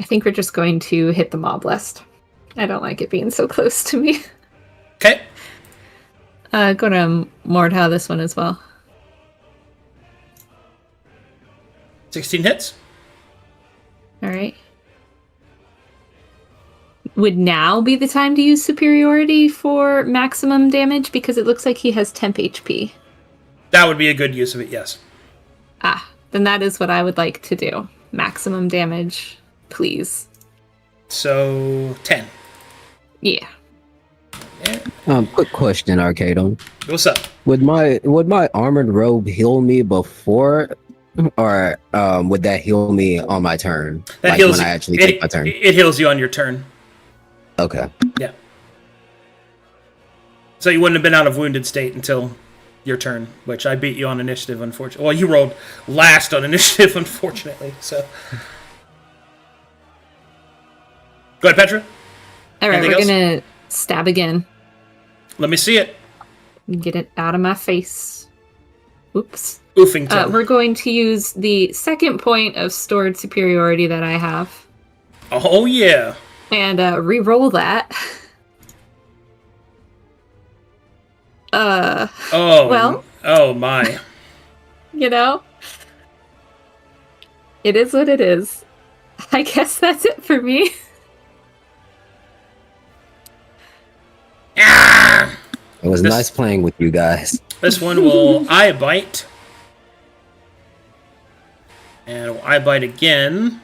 [SPEAKER 2] I think we're just going to hit the Maul Blast. I don't like it being so close to me.
[SPEAKER 1] Okay.
[SPEAKER 2] Go to Mordhau this one as well.
[SPEAKER 1] 16 hits.
[SPEAKER 2] All right. Would now be the time to use superiority for maximum damage because it looks like he has temp HP.
[SPEAKER 1] That would be a good use of it, yes.
[SPEAKER 2] Then that is what I would like to do. Maximum damage, please.
[SPEAKER 1] So, 10.
[SPEAKER 2] Yeah.
[SPEAKER 3] Quick question, Arcadum.
[SPEAKER 1] What's up?
[SPEAKER 3] Would my armored robe heal me before, or would that heal me on my turn?
[SPEAKER 1] That
[SPEAKER 3] like
[SPEAKER 1] heals
[SPEAKER 3] when
[SPEAKER 1] you.
[SPEAKER 3] I actually take my turn.
[SPEAKER 1] It heals you on your turn.
[SPEAKER 3] Okay.
[SPEAKER 1] Yeah. So you wouldn't have been out of wounded state until your turn, which I beat you on initiative, unfortunately. Well, you rolled last on initiative, unfortunately. So. Go ahead, Petra.
[SPEAKER 2] All right,
[SPEAKER 1] Anything
[SPEAKER 2] we're
[SPEAKER 1] else?
[SPEAKER 2] going to stab again.
[SPEAKER 1] Let me see it.
[SPEAKER 2] Get it out of my face. Oops.
[SPEAKER 1] Oofington.
[SPEAKER 2] We're going to use the second point of stored superiority that I have.
[SPEAKER 1] Oh, yeah.
[SPEAKER 2] And re-roll that.
[SPEAKER 1] Oh.
[SPEAKER 2] Well.
[SPEAKER 1] Oh, my.
[SPEAKER 2] You know? It is what it is. I guess that's it for me.
[SPEAKER 3] It was nice playing with you guys.
[SPEAKER 1] This one will eye bite. And will eye bite again.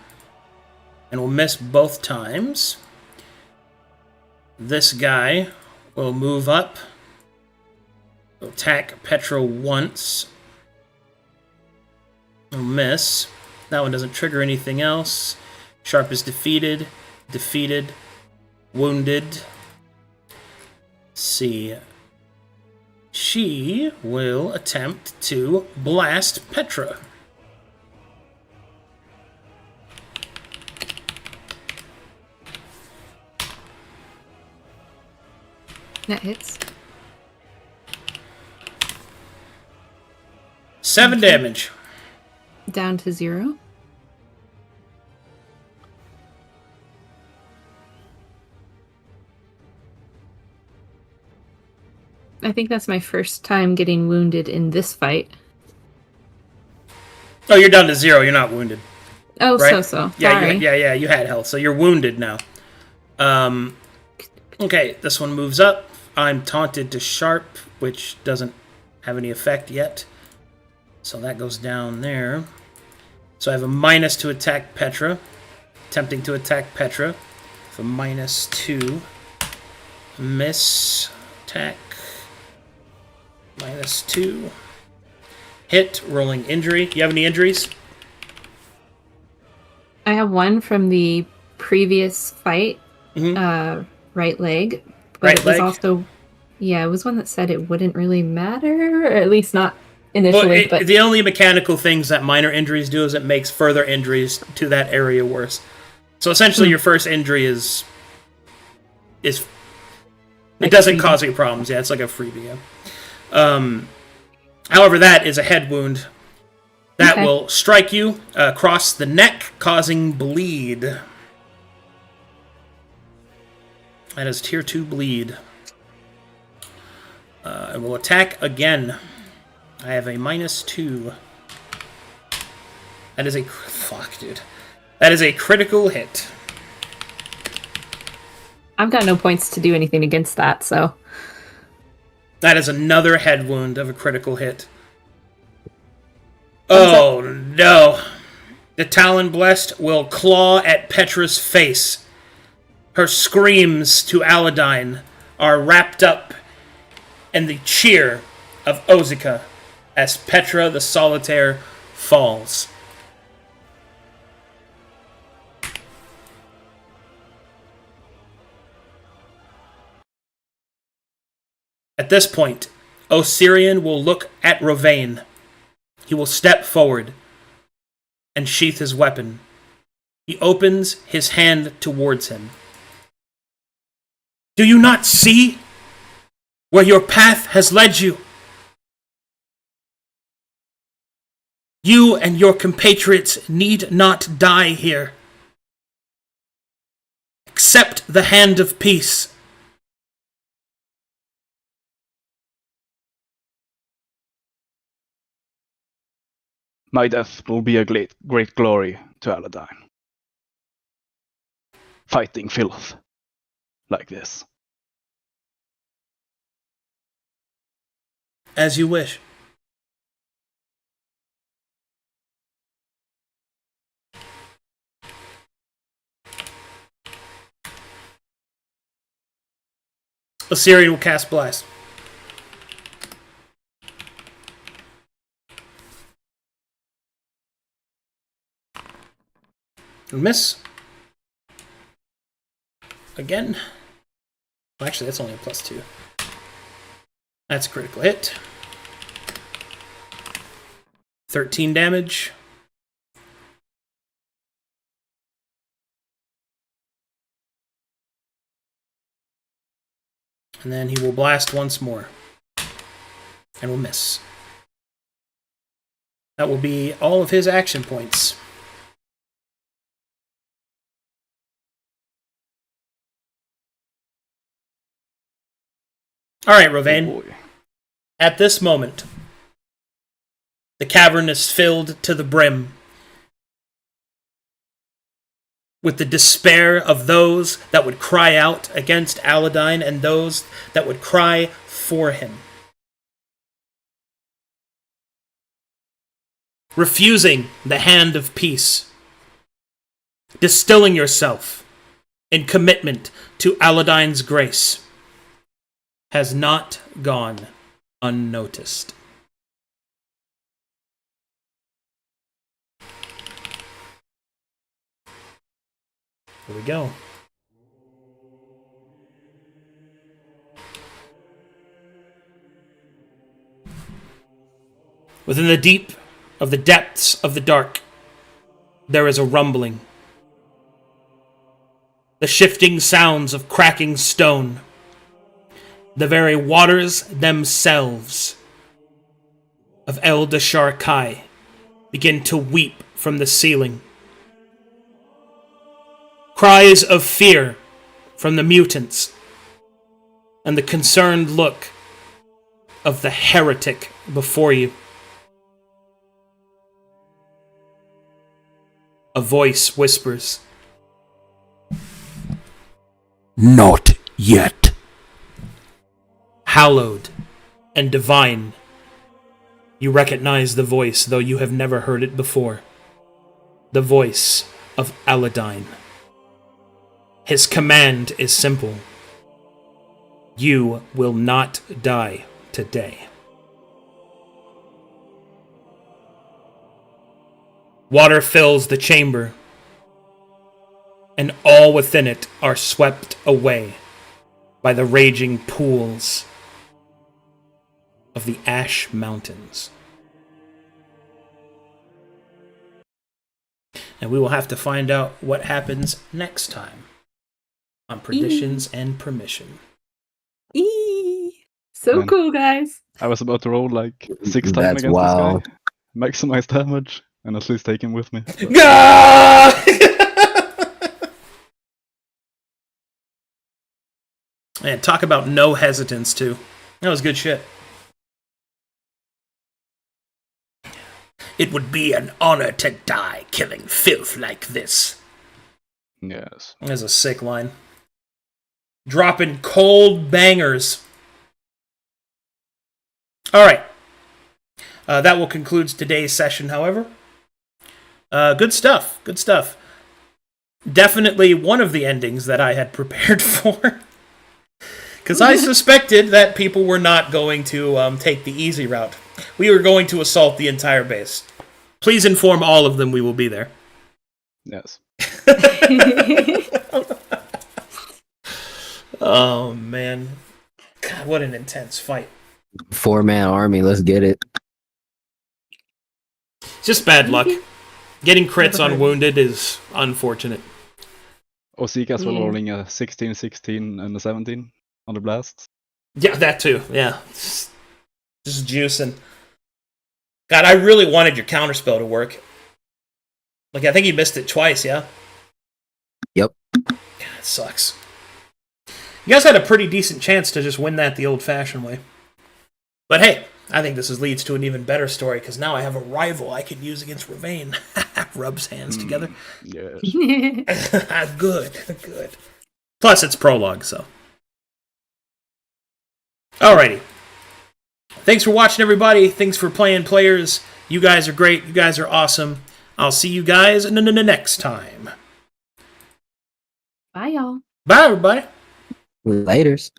[SPEAKER 1] And will miss both times. This guy will move up. Will attack Petra once. Will miss. That one doesn't trigger anything else. Sharp is defeated. Defeated. Wounded. Let's see. She will attempt to blast Petra.
[SPEAKER 2] That hits.
[SPEAKER 1] 7 damage.
[SPEAKER 2] Down to 0. I think that's my first time getting wounded in this fight.
[SPEAKER 1] Oh, you're down to 0. You're not wounded.
[SPEAKER 2] Oh,
[SPEAKER 1] right?
[SPEAKER 2] so.
[SPEAKER 1] Yeah,
[SPEAKER 2] Sorry.
[SPEAKER 1] you had health, so you're wounded now. Okay, this one moves up. I'm taunted to sharp, which doesn't have any effect yet. So that goes down there. So I have a minus to attack Petra. Attempting to attack Petra. So -2. Miss. Attack. -2. Hit. Rolling injury. You have any injuries?
[SPEAKER 2] I have one from the previous fight.
[SPEAKER 1] Mhm.
[SPEAKER 2] Right leg. But
[SPEAKER 1] Right
[SPEAKER 2] it was
[SPEAKER 1] leg?
[SPEAKER 2] also... Yeah, it was one that said it wouldn't really matter, or at least not initially.
[SPEAKER 1] Well, the only mechanical things that minor injuries do is it makes further injuries to that area worse. So essentially, your first injury is it
[SPEAKER 2] Like
[SPEAKER 1] doesn't
[SPEAKER 2] freebie.
[SPEAKER 1] cause any problems. Yeah, it's like a freebie. Yeah. However, that is a head wound that
[SPEAKER 2] Okay.
[SPEAKER 1] will strike you across the neck, causing bleed. That is tier 2 bleed. I will attack again. I have a -2. That is a... Fuck, dude. That is a critical hit.
[SPEAKER 2] I've got no points to do anything against that, so...
[SPEAKER 1] That is another head wound of a critical hit. Oh, no. The Talon Blessed will claw at Petra's face. Her screams to Aladine are wrapped up in the cheer of Ozika as Petra the Solitaire falls. At this point, Osirian will look at Rovain. He will step forward and sheath his weapon. He opens his hand towards him. Do you not see where your path has led you? You and your compatriots need not die here. Accept the hand of peace.
[SPEAKER 4] My death will be a great glory to Aladine. Fighting filth like this.
[SPEAKER 1] As you wish. Osirian will cast Blast. Miss. Again. Well, actually, that's only a +2. That's a critical hit. 13 damage. And then he will blast once more. And will miss. That will be all of his action points. Alright, Rovain.
[SPEAKER 4] Oh boy.
[SPEAKER 1] At this moment, the cavern is filled to the brim with the despair of those that would cry out against Aladine and those that would cry for him. Refusing the hand of peace. Distilling yourself in commitment to Aladine's grace has not gone unnoticed. Here we go. Within the deep of the depths of the dark, there is a rumbling. The shifting sounds of cracking stone. The very waters themselves of El Dashar Kai begin to weep from the ceiling. Cries of fear from the mutants, and the concerned look of the heretic before you. A voice whispers,
[SPEAKER 6] Not yet.
[SPEAKER 1] hallowed and divine. You recognize the voice, though you have never heard it before. The voice of Aladine. His command is simple. You will not die today. Water fills the chamber, and all within it are swept away by the raging pools of the Ash Mountains. And we will have to find out what happens next time on Perditions and Permission.
[SPEAKER 2] So
[SPEAKER 4] Man.
[SPEAKER 2] cool, guys.
[SPEAKER 4] I was about to roll like 6 times
[SPEAKER 3] That's
[SPEAKER 4] against
[SPEAKER 3] wild.
[SPEAKER 4] this guy. Maximize damage, and at least take him with me. But
[SPEAKER 1] Man, talk about no hesitance, too. That was good shit. It would be an honor to die killing filth like this.
[SPEAKER 4] yes.
[SPEAKER 1] That's a sick line. Dropping cold bangers. All right. That will conclude today's session, however. Good stuff. Good stuff. Definitely one of the endings that I had prepared for. Because I suspected that people were not going to take the easy route. We were going to assault the entire base. Please inform all of them we will be there.
[SPEAKER 4] Yes.
[SPEAKER 1] Oh, man. God, what an intense fight.
[SPEAKER 3] 4-man army, let's get it.
[SPEAKER 1] Just bad luck. Getting crits on wounded is unfortunate.
[SPEAKER 4] Osika as well
[SPEAKER 2] Yeah.
[SPEAKER 4] rolling a 16, 16, and a 17 on the blast.
[SPEAKER 1] Yeah, that too. Yeah. Just juicing. God, I really wanted your counterspell to work. Like, I think you missed it twice, yeah?
[SPEAKER 3] Yep.
[SPEAKER 1] God, it sucks. You guys had a pretty decent chance to just win that the old-fashioned way. But hey, I think this leads to an even better story, because now I have a rival I could use against Ravane. Rubs hands together.
[SPEAKER 4] Yes.
[SPEAKER 1] Good, good. Plus, it's prologue, so. Alrighty. Thanks for watching, everybody. Thanks for playing, players. You guys are great. You guys are awesome. I'll see you guys next time.
[SPEAKER 2] Bye, y'all.
[SPEAKER 1] Bye, everybody.
[SPEAKER 3] Laters.